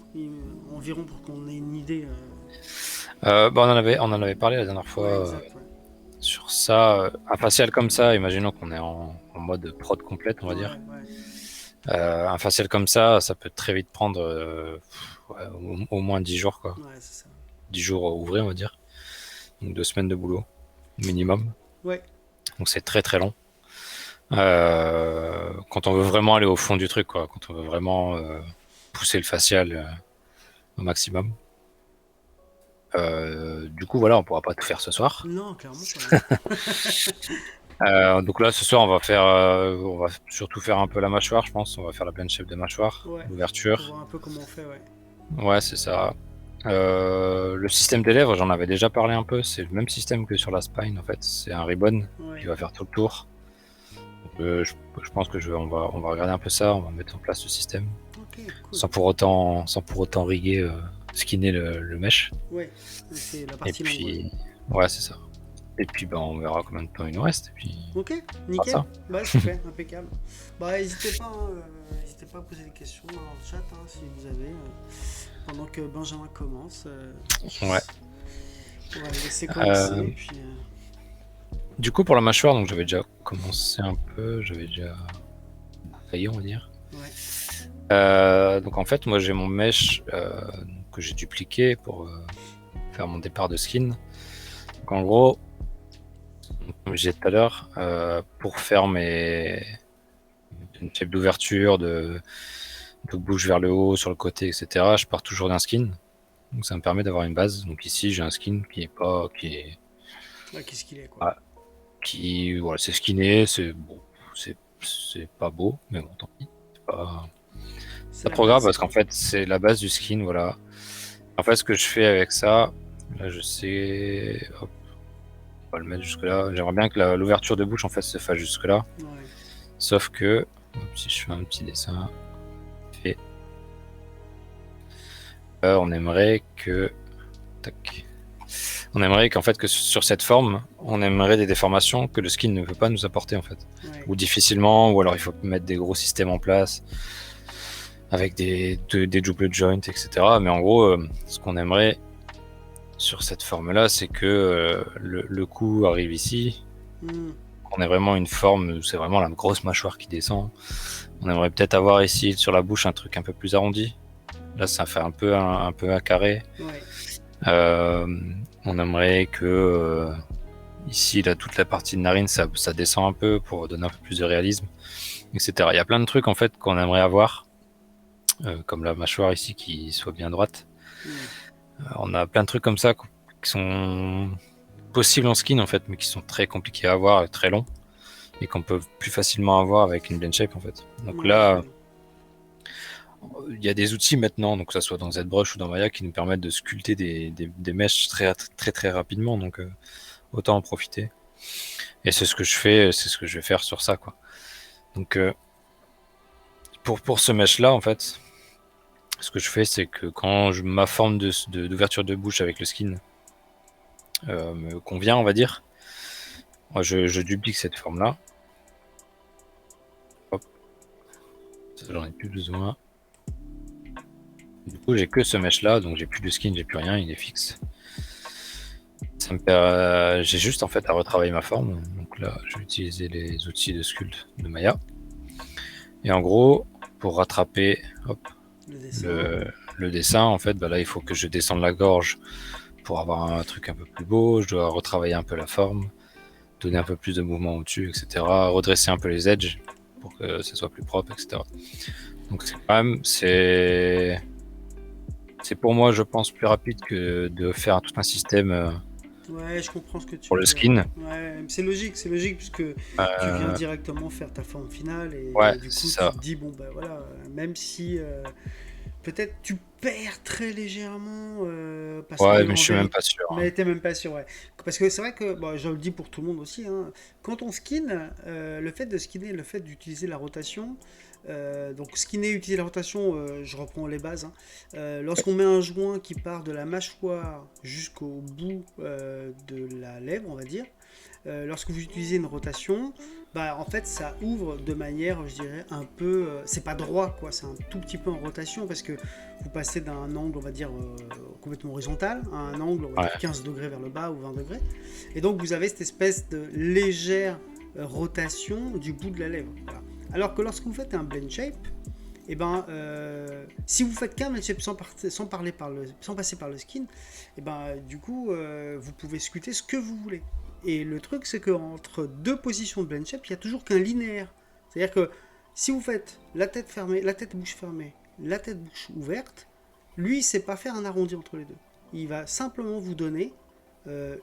[SPEAKER 1] environ, pour qu'on ait une idée
[SPEAKER 2] on en avait parlé la dernière fois.
[SPEAKER 1] Exact,
[SPEAKER 2] sur ça. Un facial comme ça, imaginons qu'on est en mode prod complète, on va dire. Un facial comme ça peut très vite prendre au moins 10 jours, quoi.
[SPEAKER 1] Ouais, c'est ça.
[SPEAKER 2] 10 jours ouvrés, on va dire. Donc 2 semaines de boulot, minimum.
[SPEAKER 1] Ouais.
[SPEAKER 2] Donc c'est très très long. Quand on veut vraiment aller au fond du truc, quoi. Quand on veut vraiment pousser le facial au maximum. Du coup, voilà, on pourra pas tout faire ce soir.
[SPEAKER 1] Non, clairement pas.
[SPEAKER 2] Donc là, ce soir, on va surtout faire un peu la mâchoire, je pense. On va faire la blend shape de mâchoire, l'ouverture.
[SPEAKER 1] Pour voir un peu comment on fait,
[SPEAKER 2] Ouais, c'est ça. Le système des lèvres, j'en avais déjà parlé un peu. C'est le même système que sur la spine en fait. C'est un ribbon qui
[SPEAKER 1] Ouais.
[SPEAKER 2] va faire tout le tour. Donc, je pense que on va regarder un peu ça. On va mettre en place ce système
[SPEAKER 1] Ok, cool.
[SPEAKER 2] sans pour autant riguer, skinner le mesh.
[SPEAKER 1] Ouais, c'est la
[SPEAKER 2] Et
[SPEAKER 1] partie longue. Ouais.
[SPEAKER 2] puis, ouais, c'est ça. Et puis, ben, on verra combien de temps il nous reste. Et puis,
[SPEAKER 1] Ok,
[SPEAKER 2] on fera
[SPEAKER 1] nickel.
[SPEAKER 2] ça.
[SPEAKER 1] Bah super, impeccable. Bah n'hésitez pas, hein, n'hésitez pas à poser des questions dans le chat hein, si vous avez. Pendant que Benjamin commence,
[SPEAKER 2] Ouais.
[SPEAKER 1] on va le laisser commencer.
[SPEAKER 2] Euh,
[SPEAKER 1] Et puis,
[SPEAKER 2] Du coup, pour la mâchoire, donc j'avais déjà commencé un peu. J'avais déjà failli, on va dire.
[SPEAKER 1] ouais.
[SPEAKER 2] Donc en fait, moi j'ai mon mesh que j'ai dupliqué pour faire mon départ de skin. Donc en gros, comme je disais tout à l'heure, pour faire une shape d'ouverture, de bouche vers le haut, sur le côté, etc., je pars toujours d'un skin. Donc ça me permet d'avoir une base. Donc ici, j'ai un skin qui est pas,
[SPEAKER 1] Ouais, qu'est-ce qu'il est quoi.
[SPEAKER 2] ah, voilà, c'est skinné, c'est bon, c'est pas beau, mais bon, tant pis.
[SPEAKER 1] C'est
[SPEAKER 2] Pas
[SPEAKER 1] la
[SPEAKER 2] trop grave
[SPEAKER 1] base
[SPEAKER 2] parce
[SPEAKER 1] quoi.
[SPEAKER 2] qu'en fait, c'est la base du skin, voilà. En fait, ce que je fais avec ça, là, je sais, hop, on va le mettre jusque là. J'aimerais bien que l'ouverture de bouche en fait se fasse jusque là.
[SPEAKER 1] Ouais.
[SPEAKER 2] Sauf que, hop, si je fais un petit dessin, fait, on aimerait que, tac, on aimerait qu'en fait que sur cette forme, on aimerait des déformations que le skin ne peut pas nous apporter en fait,
[SPEAKER 1] Ouais.
[SPEAKER 2] ou difficilement, ou alors il faut mettre des gros systèmes en place avec des double joints, etc. Mais en gros, ce qu'on aimerait sur cette forme-là, c'est que le cou arrive ici.
[SPEAKER 1] Hmm.
[SPEAKER 2] On ait vraiment une forme où c'est vraiment la grosse mâchoire qui descend. On aimerait peut-être avoir ici sur la bouche un truc un peu plus arrondi. Là, ça fait un peu un carré.
[SPEAKER 1] Ouais.
[SPEAKER 2] On aimerait que ici, là, toute la partie de narine, ça descend un peu pour donner un peu plus de réalisme, etc. Il y a plein de trucs en fait qu'on aimerait avoir, comme la mâchoire ici qui soit bien droite.
[SPEAKER 1] Hmm.
[SPEAKER 2] On a plein de trucs comme ça qui sont possibles en skin en fait, mais qui sont très compliqués à avoir, très longs, et qu'on peut plus facilement avoir avec une blend shape en fait. Donc là,
[SPEAKER 1] Ouais.
[SPEAKER 2] il y a des outils maintenant, donc que ça soit dans ZBrush ou dans Maya, qui nous permettent de sculpter des meshes très rapidement, donc autant en profiter. Et c'est ce que je fais, c'est ce que je vais faire sur ça, quoi. Donc pour ce mesh là en fait, ce que je fais, c'est que quand ma forme d'ouverture de bouche avec le skin me convient, on va dire, moi je duplique cette forme là. Hop, ça j'en ai plus besoin. Du coup, j'ai que ce mesh là, donc j'ai plus de skin, j'ai plus rien, il est fixe. J'ai juste en fait à retravailler ma forme. Donc là, je vais utiliser les outils de sculpt de Maya. Et en gros, pour rattraper hop, le dessin, en fait, bah là, il faut que je descende la gorge pour avoir un truc un peu plus beau. Je dois retravailler un peu la forme, donner un peu plus de mouvement au-dessus, etc. Redresser un peu les edges pour que ça soit plus propre, etc. Donc c'est quand même, c'est pour moi, je pense, plus rapide que de faire tout un système
[SPEAKER 1] Ouais, je comprends ce que tu
[SPEAKER 2] pour
[SPEAKER 1] veux
[SPEAKER 2] le
[SPEAKER 1] dire.
[SPEAKER 2] skin.
[SPEAKER 1] Ouais, c'est logique puisque tu viens
[SPEAKER 2] Euh,
[SPEAKER 1] directement faire ta forme finale
[SPEAKER 2] ouais,
[SPEAKER 1] et du
[SPEAKER 2] c'est
[SPEAKER 1] coup tu
[SPEAKER 2] ça.
[SPEAKER 1] te dis bon bah voilà, même si peut-être tu perds très légèrement parce
[SPEAKER 2] Ouais,
[SPEAKER 1] que
[SPEAKER 2] mais je
[SPEAKER 1] en
[SPEAKER 2] suis même
[SPEAKER 1] vérité,
[SPEAKER 2] pas sûr, hein.
[SPEAKER 1] mais t'es même pas sûr, ouais. Parce que c'est vrai que bon, je le dis pour tout le monde aussi, hein, quand on skin, le fait de skinner, le fait d'utiliser la rotation. Donc skinner, utiliser la rotation, je reprends les bases, hein. Lorsqu'on met un joint qui part de la mâchoire jusqu'au bout de la lèvre, on va dire, lorsque vous utilisez une rotation, bah en fait ça ouvre de manière, je dirais, un peu, c'est pas droit quoi, c'est un tout petit peu en rotation parce que vous passez d'un angle, on va dire, complètement horizontal à un angle, on va
[SPEAKER 2] Ouais,
[SPEAKER 1] dire 15 degrés vers le bas ou 20 degrés, et donc vous avez cette espèce de légère rotation du bout de la lèvre. Voilà. Alors que lorsque vous faites un blend shape, et ben, si vous faites qu'un blend shape sans passer par le skin, et ben, du coup, vous pouvez sculpter ce que vous voulez. Et le truc, c'est qu'entre deux positions de blend shape, il n'y a toujours qu'un linéaire. C'est-à-dire que si vous faites la tête fermée, la tête bouche fermée, la tête bouche ouverte, lui, il ne sait pas faire un arrondi entre les deux. Il va simplement vous donner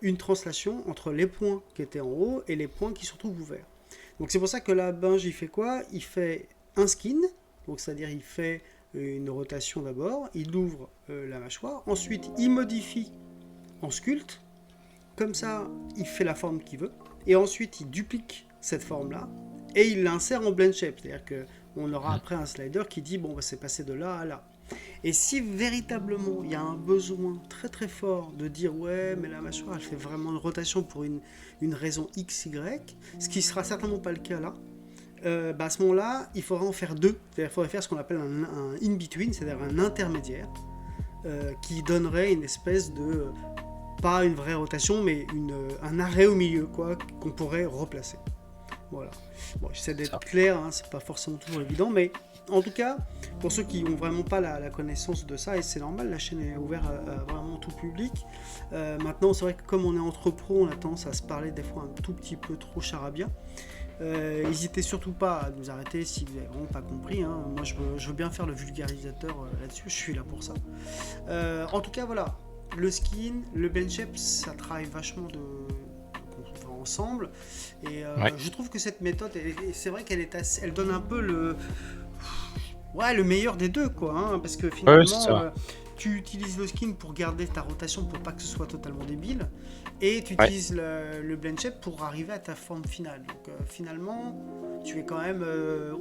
[SPEAKER 1] une translation entre les points qui étaient en haut et les points qui se retrouvent ouverts. Donc c'est pour ça que là, Binge, il fait quoi? Il fait un skin, donc c'est-à-dire il fait une rotation d'abord, il ouvre la mâchoire, ensuite il modifie en sculpte, comme ça il fait la forme qu'il veut, et ensuite il duplique cette forme-là, et il l'insère en blend shape, c'est-à-dire qu'on aura après un slider qui dit bon, bah, c'est passé de là à là. Et si véritablement il y a un besoin très très fort de dire ouais mais la mâchoire elle fait vraiment une rotation pour une raison XY, ce qui sera certainement pas le cas là, bah à ce moment-là il faudra en faire deux, c'est-à-dire il faudrait faire ce qu'on appelle un in-between, c'est-à-dire un intermédiaire qui donnerait une espèce de, pas une vraie rotation mais un arrêt au milieu quoi, qu'on pourrait replacer. Voilà. Bon, j'essaie d'être clair, hein, c'est pas forcément toujours évident, mais en tout cas, pour ceux qui n'ont vraiment pas la connaissance de ça, et c'est normal, la chaîne est ouverte à vraiment tout public. Maintenant, c'est vrai que comme on est entre pros, on a tendance à se parler des fois un tout petit peu trop charabia. N'hésitez surtout pas à nous arrêter si vous n'avez vraiment pas compris. Hein. Moi, je veux bien faire le vulgarisateur là-dessus, je suis là pour ça. En tout cas, voilà, le skin, le blend shape, ça travaille vachement ensemble, et je trouve que cette méthode, c'est vrai qu'elle elle donne un peu le meilleur des deux quoi, hein, parce que finalement tu utilises le skin pour garder ta rotation pour pas que ce soit totalement débile, et tu utilises le blend shape pour arriver à ta forme finale, donc finalement tu es quand même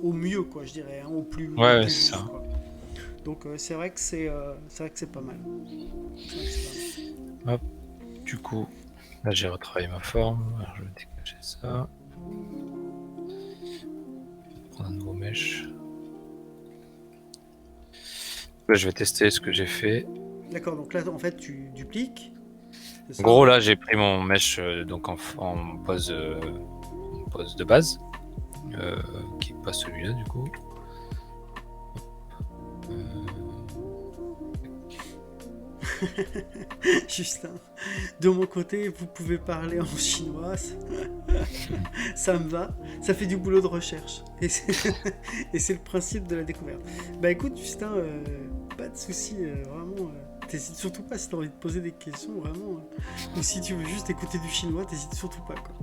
[SPEAKER 1] au mieux quoi, je dirais, hein, au plus
[SPEAKER 2] c'est
[SPEAKER 1] juste,
[SPEAKER 2] ça.
[SPEAKER 1] quoi. Donc c'est vrai que c'est pas mal.
[SPEAKER 2] Hop, du coup là j'ai retravaillé ma forme, alors je vais dégager ça, prendre un nouveau mesh. Là je vais tester ce que j'ai fait.
[SPEAKER 1] D'accord, donc là en fait tu dupliques.
[SPEAKER 2] En gros là j'ai pris mon mesh donc en pose de base, qui est pas celui-là du coup.
[SPEAKER 1] Justin, de mon côté, vous pouvez parler en chinois, ça me va, ça fait du boulot de recherche, et c'est le principe de la découverte. Bah écoute Justin, pas de soucis, vraiment, t'hésites surtout pas si t'as envie de poser des questions, vraiment, ou si tu veux juste écouter du chinois, t'hésites surtout pas quoi.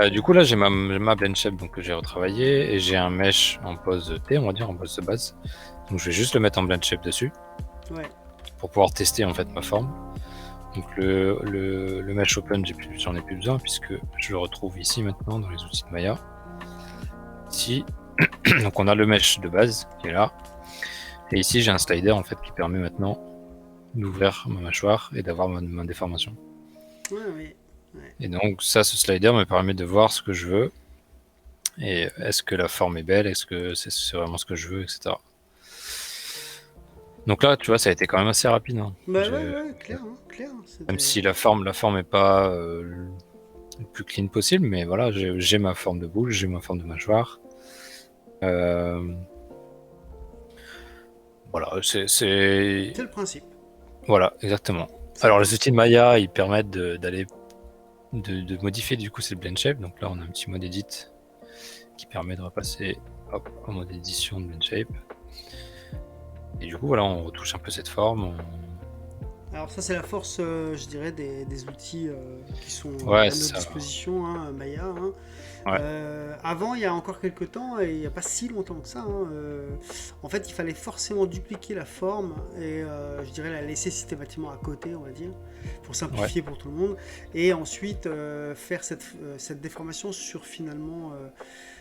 [SPEAKER 2] Du coup là j'ai ma blend shape donc, que j'ai retravaillé, et j'ai un mesh en pose T, on va dire, en pose de base, donc je vais juste le mettre en blend shape dessus.
[SPEAKER 1] Ouais.
[SPEAKER 2] Pour pouvoir tester en fait ma forme. Donc le mesh open, j'en ai plus besoin puisque je le retrouve ici maintenant dans les outils de Maya. Ici, donc on a le mesh de base qui est là, et ici j'ai un slider en fait qui permet maintenant d'ouvrir ma mâchoire et d'avoir ma déformation.
[SPEAKER 1] Ouais.
[SPEAKER 2] Et donc ça, ce slider me permet de voir ce que je veux, et est-ce que la forme est belle, est-ce que c'est vraiment ce que je veux, etc. Donc là, tu vois, ça a été quand même assez rapide. Hein.
[SPEAKER 1] Bah ouais, clair.
[SPEAKER 2] Même si la forme est pas le plus clean possible, mais voilà, j'ai ma forme de boule, j'ai ma forme de mâchoire. Voilà, c'est
[SPEAKER 1] le principe.
[SPEAKER 2] Voilà, exactement. Alors les outils de Maya, ils permettent de modifier du coup cette blend shape. Donc là, on a un petit mode edit qui permet de repasser en mode édition de blend shape. Et du coup, voilà, on retouche un peu cette forme.
[SPEAKER 1] Alors ça, c'est la force, je dirais, des outils qui sont
[SPEAKER 2] à
[SPEAKER 1] notre disposition, hein, Maya. Hein.
[SPEAKER 2] Ouais.
[SPEAKER 1] Avant, il y a encore quelques temps, et il n'y a pas si longtemps que ça, hein, en fait, il fallait forcément dupliquer la forme et je dirais la laisser systématiquement à côté, on va dire, pour simplifier pour tout le monde. Et ensuite, faire cette déformation sur finalement...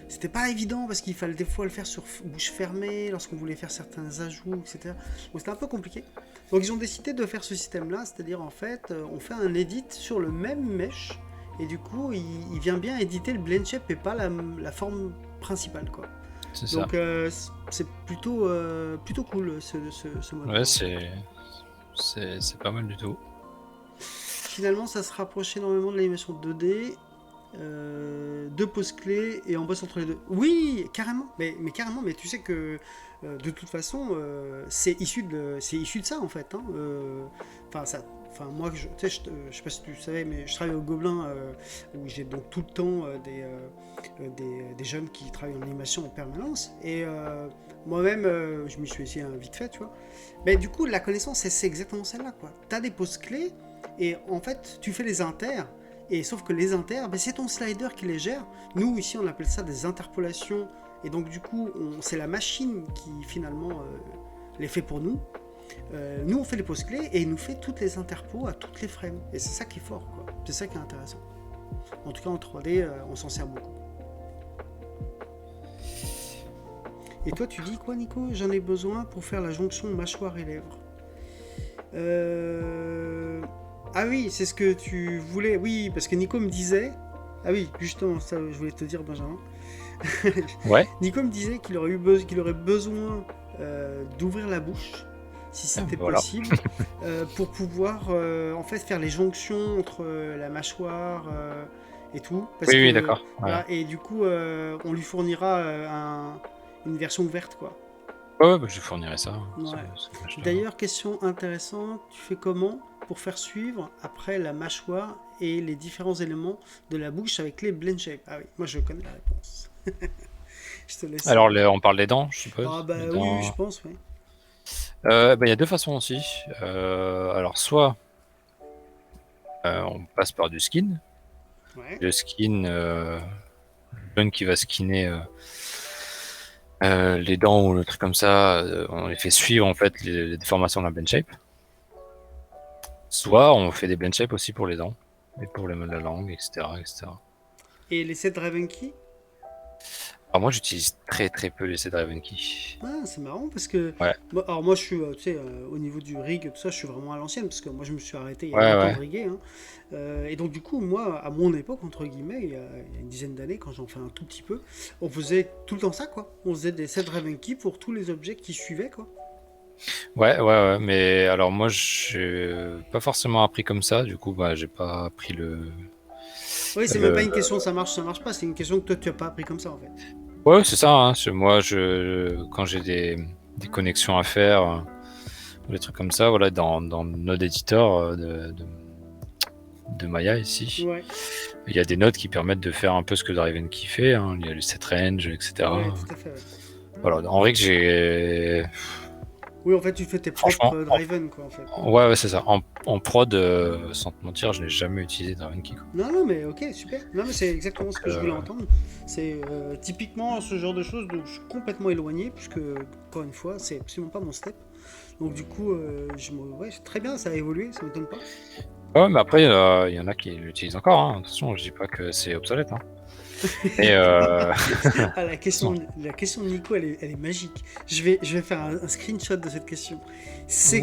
[SPEAKER 1] c'était pas évident parce qu'il fallait des fois le faire sur bouche fermée lorsqu'on voulait faire certains ajouts, etc. Donc c'était un peu compliqué. Donc ils ont décidé de faire ce système-là, c'est-à-dire en fait, on fait un edit sur le même mesh, et du coup, il vient bien éditer le blend shape et pas la forme principale, quoi.
[SPEAKER 2] C'est
[SPEAKER 1] donc
[SPEAKER 2] c'est
[SPEAKER 1] plutôt cool ce mode.
[SPEAKER 2] Ouais, c'est pas mal du tout.
[SPEAKER 1] Finalement, ça se rapproche énormément de l'animation 2D. Deux poses clés et on bosse entre les deux. Oui, carrément. Mais carrément. Mais tu sais que de toute façon, c'est issu de ça en fait. Enfin, moi, je sais pas si tu savais, mais je travaille au Gobelin où j'ai donc tout le temps des jeunes qui travaillent en animation en permanence. Et moi-même, je m'y suis essayé vite fait, tu vois. Mais du coup, la connaissance, c'est exactement celle-là, quoi. T'as des poses clés et en fait, tu fais les inters. Et sauf que les inters, c'est ton slider qui les gère. Nous, ici, on appelle ça des interpolations Et donc du coup, c'est la machine qui finalement les fait pour nous. Nous on fait les poses clés et il nous fait toutes les interpos à toutes les frames. Et c'est ça qui est fort, quoi. C'est ça qui est intéressant. En tout cas en 3D, on s'en sert beaucoup. Et toi tu dis quoi, Nico? J'en ai besoin pour faire la jonction mâchoire et lèvres. Ah oui, c'est ce que tu voulais. Oui, parce que Nico me disait. Ah oui, justement, ça je voulais te dire, Benjamin.
[SPEAKER 2] Ouais.
[SPEAKER 1] Nico me disait qu'il aurait besoin d'ouvrir la bouche, si c'était
[SPEAKER 2] Voilà.
[SPEAKER 1] possible, pour pouvoir en fait faire les jonctions entre la mâchoire et tout. Parce
[SPEAKER 2] Oui,
[SPEAKER 1] que,
[SPEAKER 2] d'accord. Ouais.
[SPEAKER 1] voilà, et du coup, on lui fournira une version ouverte, quoi.
[SPEAKER 2] Ouais, bah, je fournirai ça.
[SPEAKER 1] Ouais.
[SPEAKER 2] C'est vachement-
[SPEAKER 1] D'ailleurs, question intéressante, tu fais comment pour faire suivre après la mâchoire et les différents éléments de la bouche avec les blend shapes? Ah oui, moi je connais la réponse. Je te laisse.
[SPEAKER 2] Alors, on parle des dents, je suppose.
[SPEAKER 1] Ah bah
[SPEAKER 2] Les
[SPEAKER 1] oui,
[SPEAKER 2] dents.
[SPEAKER 1] je pense, oui.
[SPEAKER 2] Bah, il y a deux façons aussi. Alors, soit on passe par du skin.
[SPEAKER 1] Ouais.
[SPEAKER 2] Le skin, le qui va skinner les dents ou le truc comme ça, on les fait suivre en fait les déformations de la blend shape. Soit on fait des blend shape aussi pour les dents et pour la langue, etc., etc.
[SPEAKER 1] Et les 7 Driven Key?
[SPEAKER 2] Alors moi j'utilise très très peu les Driven Key.
[SPEAKER 1] Ah, c'est marrant parce que.
[SPEAKER 2] Ouais.
[SPEAKER 1] Alors moi je suis, tu sais, au niveau du rig, tout ça, je suis vraiment à l'ancienne parce que moi je me suis arrêté il y a
[SPEAKER 2] Ouais,
[SPEAKER 1] longtemps
[SPEAKER 2] ouais.
[SPEAKER 1] de riguer. Hein. Et donc du coup, moi, à mon époque, entre guillemets, il y a une dizaine d'années, quand j'en fais un tout petit peu, on faisait tout le temps ça, quoi. On faisait des 7 Driven Key pour tous les objets qui suivaient, quoi.
[SPEAKER 2] Ouais, mais alors moi j'ai pas forcément appris comme ça, du coup bah j'ai pas appris le.
[SPEAKER 1] Oui, c'est même pas une question de ça marche pas, c'est une question que toi tu as pas appris comme ça en fait.
[SPEAKER 2] Ouais, c'est ça, hein. Moi quand j'ai des connexions à faire, ou des trucs comme ça, voilà, dans Node Editor de Maya ici,
[SPEAKER 1] Ouais,
[SPEAKER 2] il y a des nodes qui permettent de faire un peu ce que Driven Key fait, hein. Il y a le set range, etc.
[SPEAKER 1] ouais, tout à fait. Ouais.
[SPEAKER 2] Voilà, en rig j'ai.
[SPEAKER 1] Oui, en fait, tu fais tes
[SPEAKER 2] Franchement,
[SPEAKER 1] propres Driven, quoi, en fait.
[SPEAKER 2] Ouais, c'est ça. En prod, sans te mentir, je n'ai jamais utilisé Driven Key, quoi.
[SPEAKER 1] Non, mais ok, super. Non, mais c'est exactement ce que je voulais
[SPEAKER 2] Euh,
[SPEAKER 1] entendre. C'est typiquement ce genre de choses dont je suis complètement éloigné, puisque, encore une fois, c'est absolument pas mon step. Donc, du coup, ouais, très bien, ça a évolué, ça m'étonne pas.
[SPEAKER 2] Ouais, mais après, il y en a qui l'utilisent encore, hein. Attention, je dis pas que c'est obsolète, hein. Et
[SPEAKER 1] Ah, la question de Nico, elle est magique. Je vais faire un screenshot de cette question. C'est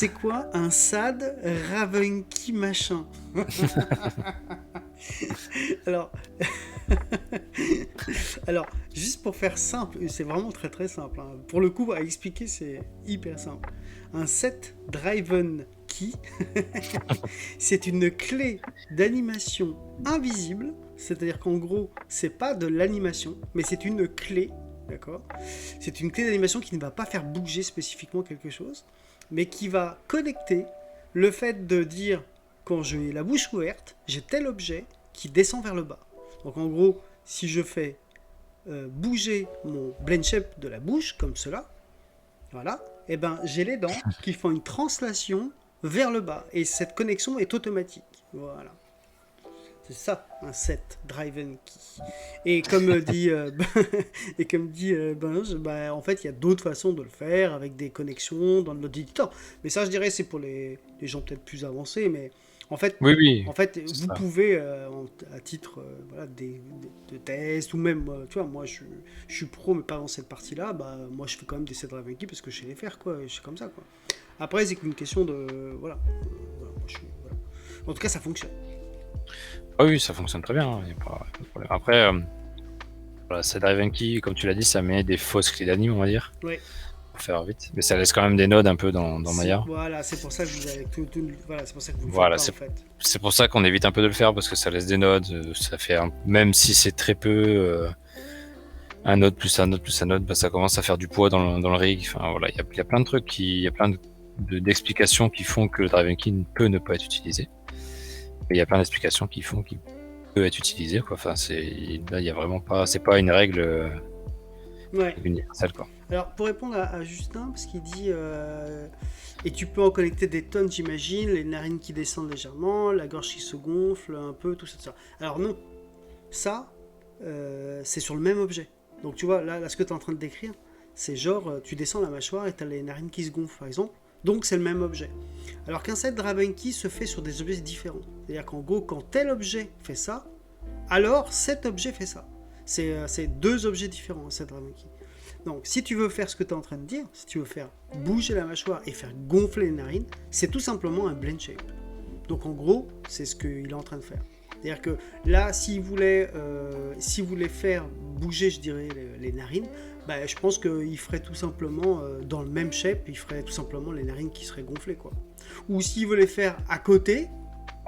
[SPEAKER 1] quoi un SAD Ravenki machin? Alors, alors, juste pour faire simple, c'est vraiment très très simple. Hein. Pour le coup, à expliquer, c'est hyper simple. Un set Driven Key, c'est une clé d'animation invisible, c'est-à-dire qu'en gros, c'est pas de l'animation, mais c'est une clé, d'accord? C'est une clé d'animation qui ne va pas faire bouger spécifiquement quelque chose, mais qui va connecter le fait de dire, quand j'ai la bouche ouverte, j'ai tel objet qui descend vers le bas. Donc en gros, si je fais bouger mon blend shape de la bouche, comme cela, voilà, et ben j'ai les dents qui font une translation vers le bas. Et cette connexion est automatique. Voilà. C'est ça, un set Driven Key. Et comme dit, Benj, bah, en fait, il y a d'autres façons de le faire, avec des connexions dans notre éditeur. Mais ça, je dirais, c'est pour les gens peut-être plus avancés, mais en fait,
[SPEAKER 2] oui,
[SPEAKER 1] vous
[SPEAKER 2] ça.
[SPEAKER 1] pouvez, à titre voilà, de test, ou même, tu vois, moi, je suis pro, mais pas dans cette partie-là, bah, moi, je fais quand même des set Driven Key parce que je sais les faire, quoi, je suis comme ça, quoi. Après, c'est qu'une question de... voilà. Voilà, voilà. En tout cas, ça fonctionne.
[SPEAKER 2] Ah oui, ça fonctionne très bien, hein, y a pas de problème. Après, voilà, c'est Driven Key, comme tu l'as dit, ça met des fausses clés d'anime, on va dire,
[SPEAKER 1] Ouais.
[SPEAKER 2] pour faire vite. Mais ça laisse quand même des nodes un peu dans Maya.
[SPEAKER 1] Voilà, c'est pour ça que vous avez voilà, c'est pour ça que vous le
[SPEAKER 2] Voilà,
[SPEAKER 1] faites pas, en fait.
[SPEAKER 2] c'est pour ça qu'on évite un peu de le faire, parce que ça laisse des nodes, ça fait même si c'est très peu, un node plus un node plus un node, bah, ça commence à faire du poids dans le rig. Enfin voilà, il y a plein de trucs, il y a plein d'explications qui font que le Driven Key peut ne pas être utilisé. Et il y a plein d'explications qui font qu'il peut être utilisé, quoi. Enfin, là, il y a vraiment pas, c'est pas une règle
[SPEAKER 1] Ouais.
[SPEAKER 2] universelle, quoi.
[SPEAKER 1] Alors, pour répondre à Justin, parce qu'il dit et tu peux en connecter des tonnes, j'imagine, les narines qui descendent légèrement, la gorge qui se gonfle un peu, tout ça, tout ça. Alors non, ça, c'est sur le même objet. Donc tu vois, là ce que tu es en train de décrire, c'est genre, tu descends la mâchoire et tu as les narines qui se gonflent, par exemple. Donc c'est le même objet. Alors qu'un set Dravenki se fait sur des objets différents. C'est-à-dire qu'en gros, quand tel objet fait ça, alors cet objet fait ça. C'est deux objets différents, un set Dravenki. Donc si tu veux faire ce que tu es en train de dire, si tu veux faire bouger la mâchoire et faire gonfler les narines, c'est tout simplement un blend shape. Donc en gros, c'est ce qu'il est en train de faire. C'est-à-dire que là, s'il voulait faire bouger, je dirais, les narines, bah, je pense qu'il ferait tout simplement, dans le même shape, il ferait tout simplement les narines qui seraient gonflées, quoi. Ou s'il veut les faire à côté,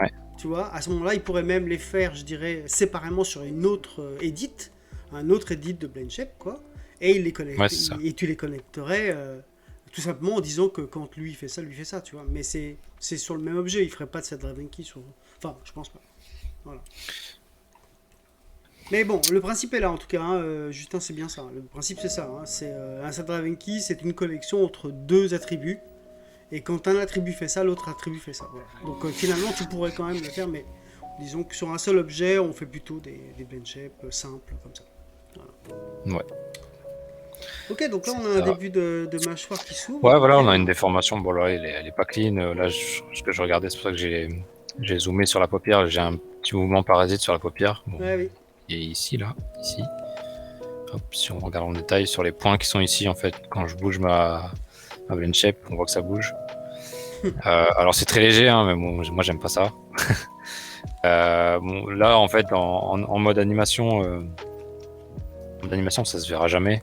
[SPEAKER 2] Ouais.
[SPEAKER 1] tu vois, à ce moment-là, il pourrait même les faire, je dirais, séparément sur une autre edit, un autre edit de blend shape, quoi. Et, et tu les connecterais tout simplement en disant que quand lui fait ça, tu vois. Mais c'est sur le même objet, il ferait pas de cette Dravenki sur... Enfin, je pense pas. Voilà. Mais bon, le principe est là en tout cas, hein, Justin, c'est bien ça. Le principe c'est ça, hein, c'est un set Dravenki, c'est une collection entre deux attributs. Et quand un attribut fait ça, l'autre attribut fait ça. Voilà. Donc finalement, tu pourrais quand même le faire, mais disons que sur un seul objet, on fait plutôt des blend shapes simples comme ça.
[SPEAKER 2] Voilà. Ouais.
[SPEAKER 1] Ok, donc là on a un début de mâchoire qui s'ouvre.
[SPEAKER 2] Ouais, voilà, on a une déformation. Bon, là, elle est pas clean. Là, ce que je regardais, c'est pour ça que j'ai zoomé sur la paupière. J'ai un petit mouvement parasite sur la paupière. Bon,
[SPEAKER 1] ouais, oui.
[SPEAKER 2] Et ici, là, ici. Hop, si on regarde en détail sur les points qui sont ici, en fait, quand je bouge ma blend shape, on voit que ça bouge. Alors c'est très léger, hein, mais bon, moi j'aime pas ça. Bon, là, en fait, en mode animation, ça se verra jamais.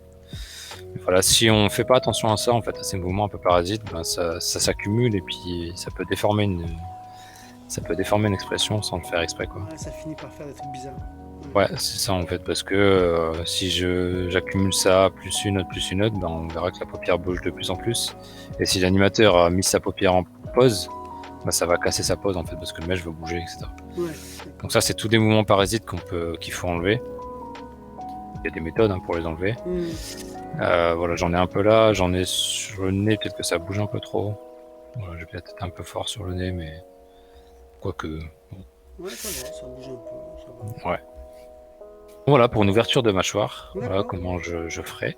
[SPEAKER 2] Mais voilà, si on fait pas attention à ça, en fait, à ces mouvements un peu parasites, ben ça s'accumule et puis ça peut déformer une expression sans le faire exprès, quoi.
[SPEAKER 1] Ouais, ça finit par faire des trucs bizarres.
[SPEAKER 2] Ouais, c'est ça en fait, parce que si j'accumule ça plus une autre, ben on verra que la paupière bouge de plus en plus. Et si l'animateur a mis sa paupière en pause, ben ça va casser sa pause en fait, parce que le mesh veut bouger, etc.
[SPEAKER 1] Ouais.
[SPEAKER 2] Donc ça, c'est tous des mouvements parasites qu'il faut enlever. Il y a des méthodes pour les enlever. Voilà, j'en ai un peu là, j'en ai sur le nez, peut-être que ça bouge un peu trop. Voilà, j'ai peut-être été un peu fort sur le nez, mais quoique. Bon.
[SPEAKER 1] Ouais, ça va, ça bouge un peu. Ça va.
[SPEAKER 2] Ouais. Voilà pour une ouverture de mâchoire.
[SPEAKER 1] D'accord.
[SPEAKER 2] Voilà comment je ferai.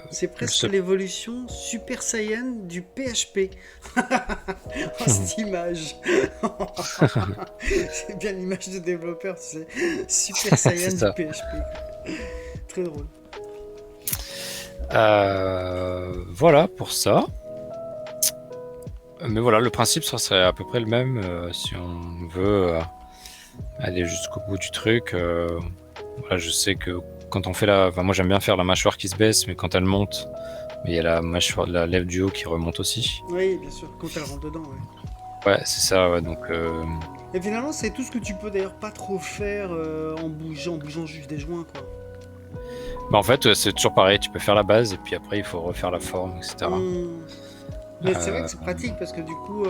[SPEAKER 1] C'est presque l'évolution Super Saiyan du PHP. Cette image. C'est bien l'image de développeur, tu sais. Super Saiyan du PHP. Très drôle.
[SPEAKER 2] Voilà pour ça. Mais voilà, le principe, ça serait à peu près le même si on veut aller jusqu'au bout du truc. Voilà, je sais que quand on fait moi j'aime bien faire la mâchoire qui se baisse, mais quand elle monte, il y a la mâchoire de la lèvre du haut qui remonte aussi.
[SPEAKER 1] Oui, bien sûr, quand elle rentre dedans, ouais.
[SPEAKER 2] Ouais, c'est ça, ouais, donc...
[SPEAKER 1] Et finalement, c'est tout ce que tu peux d'ailleurs pas trop faire en bougeant juste des joints, quoi.
[SPEAKER 2] Bah en fait, c'est toujours pareil, tu peux faire la base, et puis après, il faut refaire la forme, etc.
[SPEAKER 1] Mais c'est vrai que c'est pratique, parce que du coup...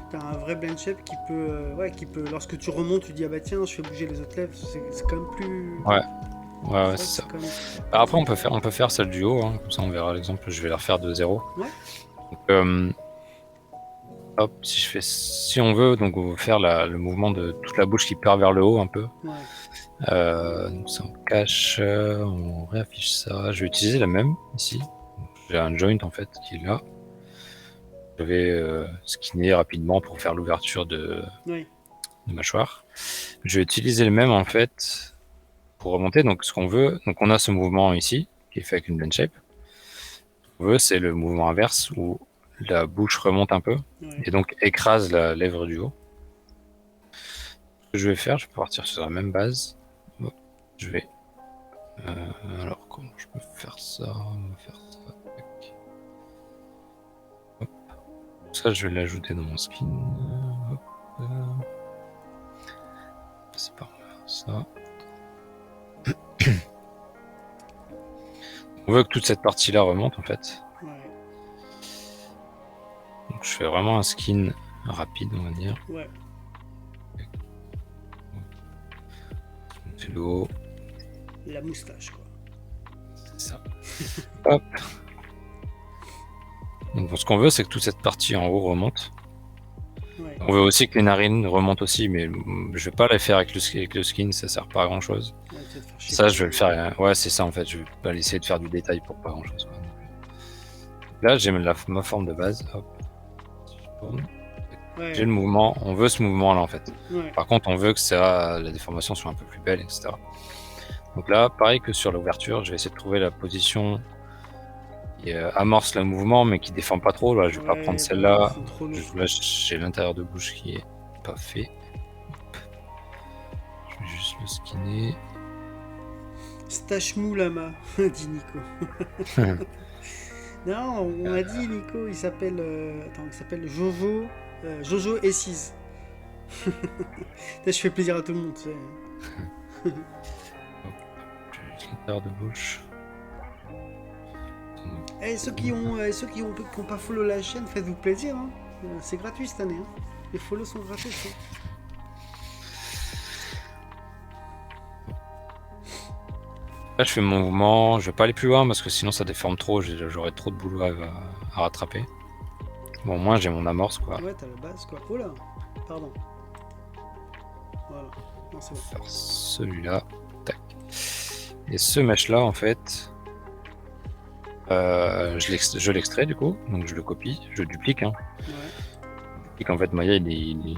[SPEAKER 1] T'as un vrai blend shape qui peut, lorsque tu remontes, tu dis ah bah tiens, je fais bouger les autres lèvres, c'est quand même plus.
[SPEAKER 2] Ouais, c'est ça. Alors après, on peut faire celle du haut, hein, comme ça on verra l'exemple. Je vais la refaire de zéro.
[SPEAKER 1] Ouais.
[SPEAKER 2] Donc, hop, si on veut, donc on veut faire le mouvement de toute la bouche qui part vers le haut un peu.
[SPEAKER 1] Ouais.
[SPEAKER 2] Donc ça on cache, on réaffiche ça. Je vais utiliser la même ici. J'ai un joint en fait qui est là. Je vais skinner rapidement pour faire l'ouverture de mâchoire. Je vais utiliser le même en fait pour remonter. Donc ce qu'on veut, donc on a ce mouvement ici qui est fait avec une blend shape. Ce qu'on veut, c'est le mouvement inverse où la bouche remonte un peu et donc écrase la lèvre du haut. Ce que je vais faire, je vais partir sur la même base. Je vais. Alors comment je peux faire ça? On va faire ça. Ça, je vais l'ajouter dans mon skin. Hop. C'est par ça. On veut que toute cette partie-là remonte en fait.
[SPEAKER 1] Ouais.
[SPEAKER 2] Donc je fais vraiment un skin rapide, on va dire.
[SPEAKER 1] Ouais.
[SPEAKER 2] C'est le haut.
[SPEAKER 1] La moustache, quoi.
[SPEAKER 2] C'est ça. Hop. Donc ce qu'on veut, c'est que toute cette partie en haut remonte.
[SPEAKER 1] Ouais.
[SPEAKER 2] On veut aussi que les narines remontent aussi, mais je vais pas les faire avec le skin, ça sert pas à grand chose.
[SPEAKER 1] Ouais, tu vas te faire chier
[SPEAKER 2] Ça,
[SPEAKER 1] quand
[SPEAKER 2] je vais le
[SPEAKER 1] même.
[SPEAKER 2] faire. Ouais, c'est ça en fait. Je vais pas essayer de faire du détail pour pas grand chose. Là, j'ai ma forme de base. Hop. Si je tourne. J'ai
[SPEAKER 1] Ouais,
[SPEAKER 2] le mouvement. On veut ce mouvement là en fait.
[SPEAKER 1] ouais.
[SPEAKER 2] Par contre, on veut que la déformation soit un peu plus belle, etc. Donc là, pareil que sur l'ouverture, je vais essayer de trouver la position qui amorce le mouvement, mais qui déforme pas trop. Là, je vais pas prendre
[SPEAKER 1] Ouais, bah non,
[SPEAKER 2] celle-là.
[SPEAKER 1] c'est trop lourd.
[SPEAKER 2] Là, j'ai l'intérieur de bouche qui est pas fait. Je vais juste le skinner.
[SPEAKER 1] Stache mou lama, dit Nico. Non, on a dit Nico, il s'appelle. Attends, il s'appelle Jojo. Jojo Essis. Je fais plaisir à tout le monde, tu sais.
[SPEAKER 2] J'ai juste l'intérieur de bouche.
[SPEAKER 1] Eh, ceux qui ont pas follow la chaîne, faites-vous plaisir. Hein. C'est gratuit cette année. Hein. Les follow sont gratuits. Hein.
[SPEAKER 2] Là, je fais mon mouvement. Je vais pas aller plus loin parce que sinon ça déforme trop. J'aurai trop de boulot à rattraper. Bon, au moins j'ai mon amorce quoi.
[SPEAKER 1] Ouais, t'as la base quoi. Oh là, pardon. Voilà. Non, c'est bon.
[SPEAKER 2] Faire celui-là. Tac. Et ce mesh là en fait, je l'extrais du coup. Donc je le copie, je duplique. Hein.
[SPEAKER 1] Ouais.
[SPEAKER 2] Et qu'en fait Maya il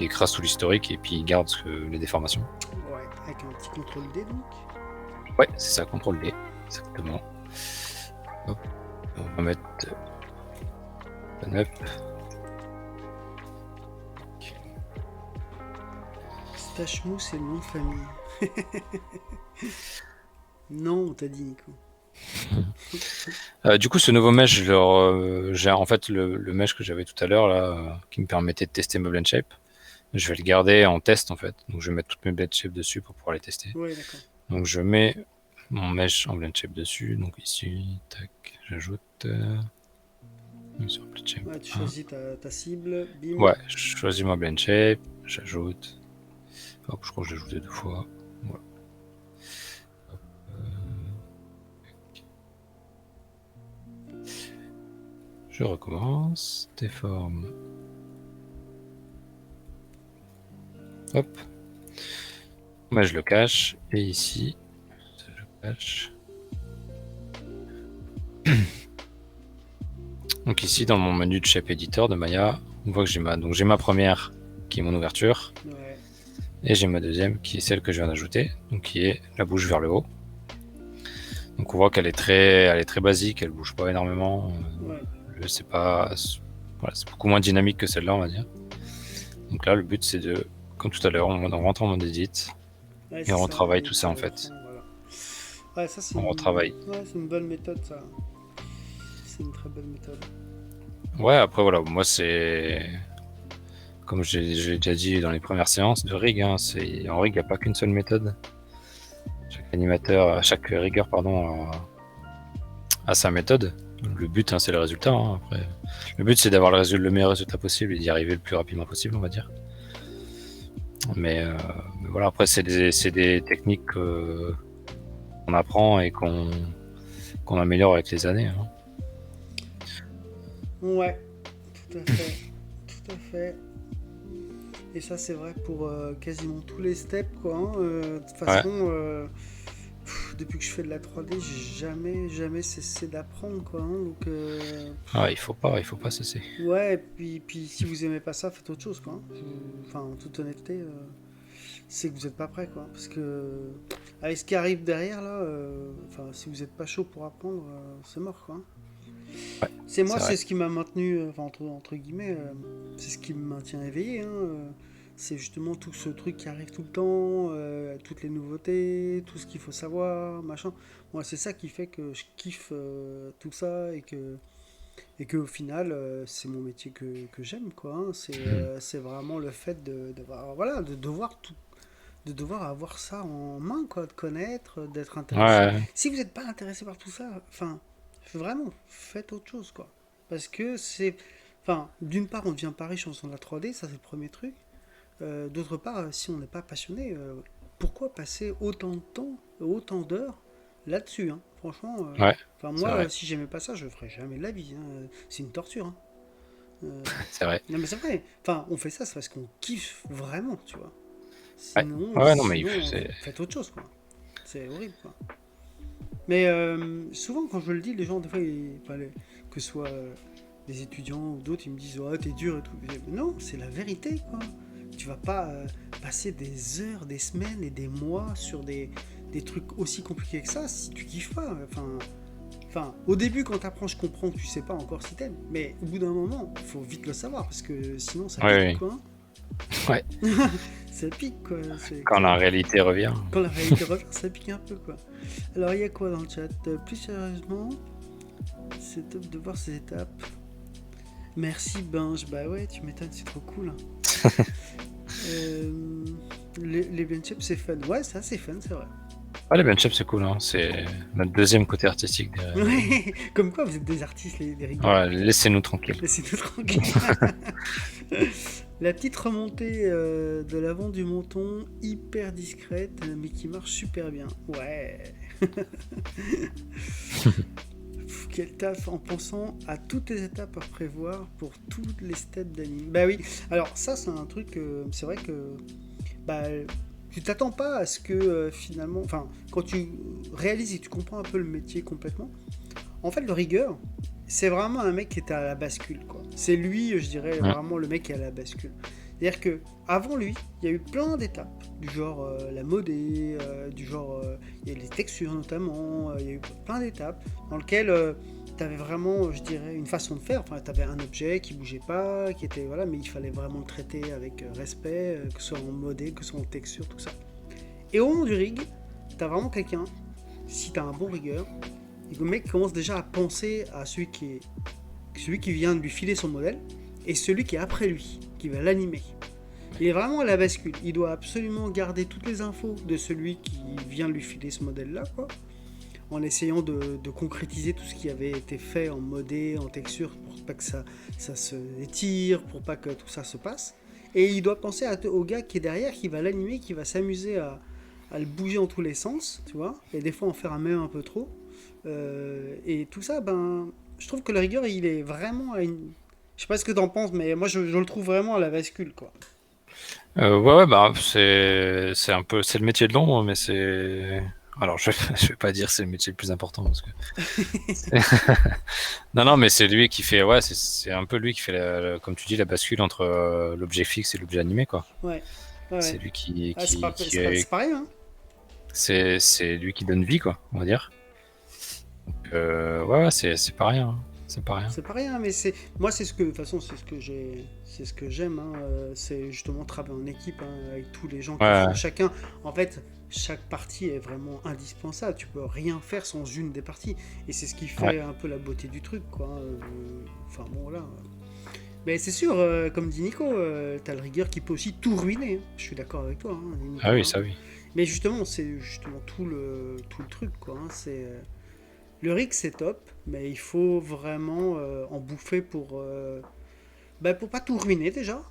[SPEAKER 2] écrase tout l'historique et puis il garde les déformations.
[SPEAKER 1] Ouais, avec un petit contrôle D donc.
[SPEAKER 2] Ouais, c'est ça, contrôle D, exactement. Hop. On va mettre up.
[SPEAKER 1] Stache mou, c'est le nom de famille. Non, on t'a dit Nico.
[SPEAKER 2] Du coup, ce nouveau mesh, j'ai en fait le mesh que j'avais tout à l'heure là, qui me permettait de tester ma blend shape. Je vais le garder en test en fait. Donc je vais mettre toutes mes blend shapes dessus pour pouvoir les tester.
[SPEAKER 1] Ouais, d'accord.
[SPEAKER 2] Donc je mets mon mesh en blend shape dessus. Donc ici, tac, j'ajoute sur blend shape.
[SPEAKER 1] Ouais, tu choisis ta cible, bim.
[SPEAKER 2] Ouais, je choisis ma blend shape, j'ajoute. Hop, je crois que j'ai ajouté 2 fois. Voilà. Hop, je recommence, déforme. Hop. Moi je le cache. Et ici, je le cache. Donc ici dans mon menu de shape editor de Maya, on voit que j'ai ma première qui est mon ouverture.
[SPEAKER 1] Ouais.
[SPEAKER 2] Et j'ai ma deuxième qui est celle que je viens d'ajouter, donc qui est la bouche vers le haut. Donc on voit qu'elle est très basique, elle bouge pas énormément.
[SPEAKER 1] Ouais.
[SPEAKER 2] C'est beaucoup moins dynamique que celle-là, on va dire. Donc là, le but c'est de, comme tout à l'heure, on rentre en mode edit
[SPEAKER 1] Ouais,
[SPEAKER 2] et on
[SPEAKER 1] ça,
[SPEAKER 2] retravaille tout ça en fait.
[SPEAKER 1] Voilà. Ouais, ça c'est
[SPEAKER 2] On retravaille.
[SPEAKER 1] Ouais, c'est une bonne méthode ça. C'est une très bonne méthode.
[SPEAKER 2] Ouais, après voilà, moi c'est comme j'ai déjà dit dans les premières séances de rig, hein, en rig il n'y a pas qu'une seule méthode. Chaque rigueur pardon a sa méthode. Le but c'est le résultat. Hein, après, le but c'est d'avoir le meilleur résultat possible et d'y arriver le plus rapidement possible, on va dire. Mais voilà, après c'est des techniques qu'on apprend et qu'on améliore avec les années. Hein.
[SPEAKER 1] Ouais, tout à fait. Tout à fait. Et ça c'est vrai pour quasiment tous les steps quoi. Hein. De toute façon, depuis que je fais de la 3D, j'ai jamais cessé d'apprendre quoi. Hein. Donc
[SPEAKER 2] il faut pas cesser.
[SPEAKER 1] ouais, puis si vous aimez pas ça, faites autre chose quoi. Hein. Enfin, en toute honnêteté, c'est que vous êtes pas prêt quoi. Parce que avec ce qui arrive derrière là, enfin, si vous êtes pas chaud pour apprendre, c'est mort quoi.
[SPEAKER 2] Ouais,
[SPEAKER 1] C'est ce qui m'a maintenu, enfin, entre guillemets, c'est ce qui me maintient éveillé. Hein, c'est justement tout ce truc qui arrive tout le temps, toutes les nouveautés, tout ce qu'il faut savoir, machin. Moi, c'est ça qui fait que je kiffe tout ça et que au final, c'est mon métier que j'aime, quoi. Hein. C'est vraiment le fait voilà, de devoir tout, de devoir avoir ça en main, quoi, de connaître, d'être intéressé.
[SPEAKER 2] Ouais,
[SPEAKER 1] Si vous n'êtes pas intéressé par tout ça, enfin, vraiment, faites autre chose, quoi. Parce que c'est. Enfin, d'une part, on ne devient pas riche en faisant de la 3D, ça c'est le premier truc. D'autre part, si on n'est pas passionné, pourquoi passer autant de temps, autant d'heures là-dessus hein. Franchement,
[SPEAKER 2] ouais,
[SPEAKER 1] enfin,
[SPEAKER 2] c'est
[SPEAKER 1] moi,
[SPEAKER 2] vrai.
[SPEAKER 1] si j'aimais pas ça, je le ferais jamais de la vie. Hein. C'est une torture. Hein. Euh,
[SPEAKER 2] C'est vrai.
[SPEAKER 1] non mais c'est vrai. Enfin, on fait ça, c'est parce qu'on kiffe vraiment, tu vois.
[SPEAKER 2] Ouais.
[SPEAKER 1] Sinon,
[SPEAKER 2] Ouais, non, mais
[SPEAKER 1] sinon,
[SPEAKER 2] c'est.
[SPEAKER 1] faites autre chose, quoi. C'est horrible, quoi. Mais souvent, quand je le dis, les gens, des fois, que ce soit des étudiants ou d'autres, ils me disent ouais, t'es dur et tout. Mais non, c'est la vérité, quoi. Tu vas pas passer des heures, des semaines et des mois sur des trucs aussi compliqués que ça si tu kiffes pas. Enfin, au début, quand t'apprends, je comprends que tu sais pas encore si t'aimes. Mais au bout d'un moment, faut vite le savoir parce que sinon, ça
[SPEAKER 2] Ouais,
[SPEAKER 1] pique,
[SPEAKER 2] ouais.
[SPEAKER 1] quoi.
[SPEAKER 2] Ouais.
[SPEAKER 1] Ça pique, quoi. C'est
[SPEAKER 2] Quand la réalité revient.
[SPEAKER 1] quand la réalité revient, ça pique un peu, quoi. Alors, il y a quoi dans le chat? Plus sérieusement, c'est top de voir ces étapes. Merci Binge, bah ouais, tu m'étonnes, c'est trop cool. Euh, les bench-ups, c'est fun. Ouais, ça, c'est fun, c'est vrai.
[SPEAKER 2] Ah, les bench-ups, c'est cool, hein. C'est notre deuxième côté artistique derrière.
[SPEAKER 1] Ouais, comme quoi vous êtes des artistes, les rigueurs.
[SPEAKER 2] Ouais, laissez-nous tranquille.
[SPEAKER 1] Laissez-nous tranquille. La petite remontée de l'avant du menton, hyper discrète, mais qui marche super bien. Ouais. Quel taf en pensant à toutes les étapes à prévoir pour toutes les steps d'anime. Bah oui, alors ça c'est un truc, c'est vrai que bah, tu t'attends pas à ce que finalement, enfin quand tu réalises et tu comprends un peu le métier complètement, en fait le rigueur, c'est vraiment un mec qui est à la bascule quoi. C'est lui, je dirais
[SPEAKER 2] Mm.
[SPEAKER 1] vraiment le mec qui est à la bascule. C'est-à-dire que avant lui, il y a eu plein d'étapes, du genre la modée, du genre il y a les textures notamment, il y a eu plein d'étapes dans lesquelles tu avais vraiment, je dirais, une façon de faire. Enfin, tu avais un objet qui bougeait pas, qui était voilà, mais il fallait vraiment le traiter avec respect, que ce soit en modé, que ce soit en texture, tout ça. Et au moment du rig, tu as vraiment quelqu'un, si tu as un bon rigueur, et le mec commence déjà à penser à celui qui vient de lui filer son modèle et celui qui est après lui, qui va l'animer. Il est vraiment à la bascule. Il doit absolument garder toutes les infos de celui qui vient de lui filer ce modèle-là, quoi. En essayant de concrétiser tout ce qui avait été fait en modé, en texture, pour pas que ça se étire, pour pas que tout ça se passe. Et il doit penser au gars qui est derrière, qui va l'animer, qui va s'amuser à le bouger en tous les sens, tu vois, et des fois en faire même un peu trop. Et tout ça, ben, je trouve que le rigueur, il est vraiment à une... Je sais pas ce que t'en penses, mais moi je le trouve vraiment à la bascule, quoi.
[SPEAKER 2] Ouais, ouais, bah c'est un peu c'est le métier de l'ombre, mais c'est alors je vais pas dire c'est le métier le plus important parce que non non mais c'est lui qui fait ouais c'est un peu lui qui fait comme tu dis la bascule entre l'objet fixe et l'objet animé quoi.
[SPEAKER 1] Ouais, ouais,
[SPEAKER 2] C'est
[SPEAKER 1] ouais.
[SPEAKER 2] lui qui
[SPEAKER 1] Ah,
[SPEAKER 2] qui qui
[SPEAKER 1] c'est
[SPEAKER 2] est
[SPEAKER 1] pareil, hein.
[SPEAKER 2] c'est lui qui donne vie quoi on va dire. Donc, ouais ouais c'est pas rien hein. C'est pas rien.
[SPEAKER 1] C'est pas rien, mais c'est moi c'est ce que de toute façon c'est ce que j'aime, hein, c'est justement travailler en équipe hein, avec tous les gens qui
[SPEAKER 2] Ouais
[SPEAKER 1] font
[SPEAKER 2] ouais.
[SPEAKER 1] chacun. En fait, chaque partie est vraiment indispensable. Tu peux rien faire sans une des parties, et c'est ce qui
[SPEAKER 2] Ouais.
[SPEAKER 1] fait un peu la beauté du truc, quoi. Enfin bon voilà. Mais c'est sûr, comme dit Nico, t'as le rigueur qui peut aussi tout ruiner, hein. Je suis d'accord avec toi, hein,
[SPEAKER 2] Ah
[SPEAKER 1] Nico,
[SPEAKER 2] oui
[SPEAKER 1] hein.
[SPEAKER 2] ça oui.
[SPEAKER 1] Mais justement, c'est justement tout le truc, quoi, hein. C'est le rig, c'est top, mais il faut vraiment en bouffer pour pas tout ruiner déjà,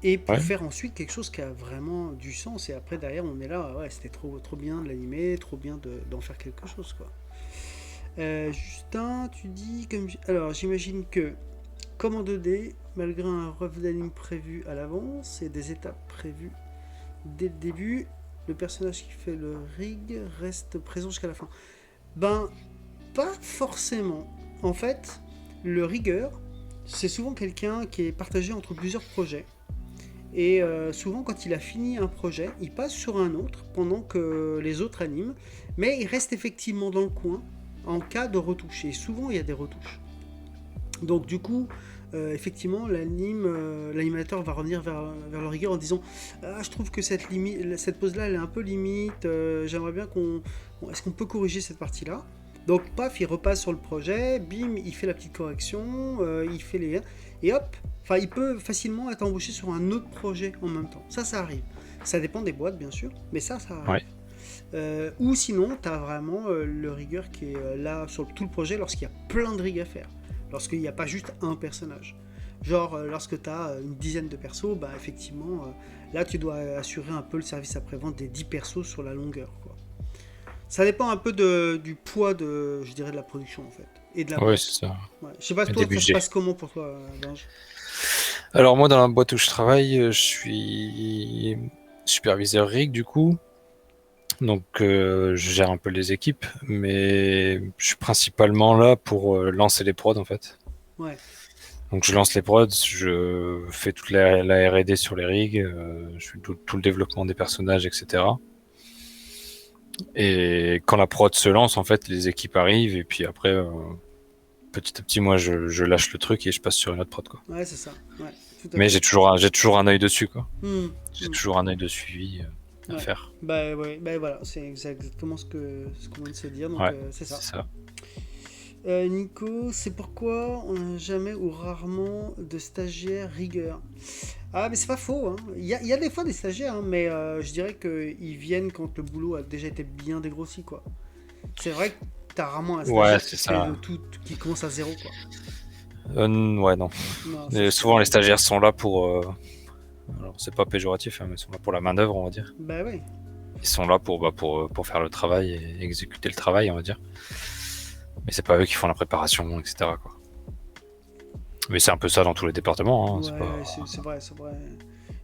[SPEAKER 1] et pour
[SPEAKER 2] Ouais.
[SPEAKER 1] faire ensuite quelque chose qui a vraiment du sens. Et après, derrière, on est là, ouais, c'était trop bien de l'animer, trop bien d'en faire quelque chose, quoi. Justin, tu dis comme. Alors, j'imagine que, comme en 2D, malgré un ref d'anime prévu à l'avance et des étapes prévues dès le début, le personnage qui fait le rig reste présent jusqu'à la fin. Ben, pas forcément. En fait, le rigueur, c'est souvent quelqu'un qui est partagé entre plusieurs projets. Et souvent, quand il a fini un projet, il passe sur un autre pendant que les autres animent. Mais il reste effectivement dans le coin en cas de retouche. Et souvent, il y a des retouches. Donc, du coup, effectivement, l'animateur va revenir vers le rigueur en disant ah, je trouve que cette pose-là, elle est un peu limite. J'aimerais bien qu'on. Est-ce qu'on peut corriger cette partie-là? Donc, paf, il repasse sur le projet, bim, il fait la petite correction, il fait les. Et hop, enfin, il peut facilement être embauché sur un autre projet en même temps. Ça arrive. Ça dépend des boîtes, bien sûr, mais ça arrive.
[SPEAKER 2] Ouais.
[SPEAKER 1] Ou sinon, tu as vraiment le rigueur qui est là sur tout le projet lorsqu'il y a plein de rigs à faire. Lorsqu'il n'y a pas juste un personnage. Genre, lorsque tu as une dizaine de persos, bah effectivement, là tu dois assurer un peu le service après-vente des 10 persos sur la longueur, quoi. Ça dépend un peu du poids je dirais, de la production en fait. Et de la
[SPEAKER 2] Ouais
[SPEAKER 1] boîte.
[SPEAKER 2] c'est ça.
[SPEAKER 1] Ouais. Je sais pas
[SPEAKER 2] Et
[SPEAKER 1] toi,
[SPEAKER 2] des
[SPEAKER 1] ça se
[SPEAKER 2] budgets.
[SPEAKER 1] passe comment pour toi, Binge?
[SPEAKER 2] Alors moi, dans la boîte où je travaille, je suis superviseur rig du coup. Donc je gère un peu les équipes, mais je suis principalement là pour lancer les prods en fait.
[SPEAKER 1] Ouais.
[SPEAKER 2] Donc je lance les prods, je fais toute la R&D sur les rigs, je fais tout le développement des personnages, etc. Et quand la prod se lance, en fait, les équipes arrivent et puis après, petit à petit, moi, je lâche le truc et je passe sur une autre prod, quoi.
[SPEAKER 1] Ouais, c'est ça. Ouais, tout à
[SPEAKER 2] Mais
[SPEAKER 1] fait.
[SPEAKER 2] j'ai toujours un œil dessus, quoi.
[SPEAKER 1] Hmm,
[SPEAKER 2] J'ai
[SPEAKER 1] hmm.
[SPEAKER 2] toujours un œil de suivi à
[SPEAKER 1] Ouais.
[SPEAKER 2] faire.
[SPEAKER 1] Bah ouais, bah voilà, c'est exactement ce qu'on vient de se dire, donc
[SPEAKER 2] Ouais,
[SPEAKER 1] c'est ça.
[SPEAKER 2] c'est ça.
[SPEAKER 1] Nico, c'est pourquoi on n'a jamais ou rarement de stagiaires rigueur. Ah, mais c'est pas faux, hein. Il y a des fois des stagiaires, hein, mais je dirais qu'ils viennent quand le boulot a déjà été bien dégrossi, quoi. C'est vrai que t'as rarement un
[SPEAKER 2] Ouais,
[SPEAKER 1] stagiaire qui
[SPEAKER 2] c'est
[SPEAKER 1] fait
[SPEAKER 2] ça.
[SPEAKER 1] de tout, qui commence à zéro, quoi.
[SPEAKER 2] Ouais, non.
[SPEAKER 1] Non, ça
[SPEAKER 2] Et souvent, les
[SPEAKER 1] c'est.
[SPEAKER 2] stagiaires sont là pour. Alors, c'est pas péjoratif, hein, mais ils sont là pour la main-d'œuvre, on va dire.
[SPEAKER 1] Bah ouais.
[SPEAKER 2] Ils sont là pour faire le travail et exécuter le travail, on va dire. Mais c'est pas eux qui font la préparation, etc., quoi. Mais c'est un peu ça dans tous les départements, hein. C'est
[SPEAKER 1] Ouais,
[SPEAKER 2] pas.
[SPEAKER 1] c'est vrai, c'est vrai.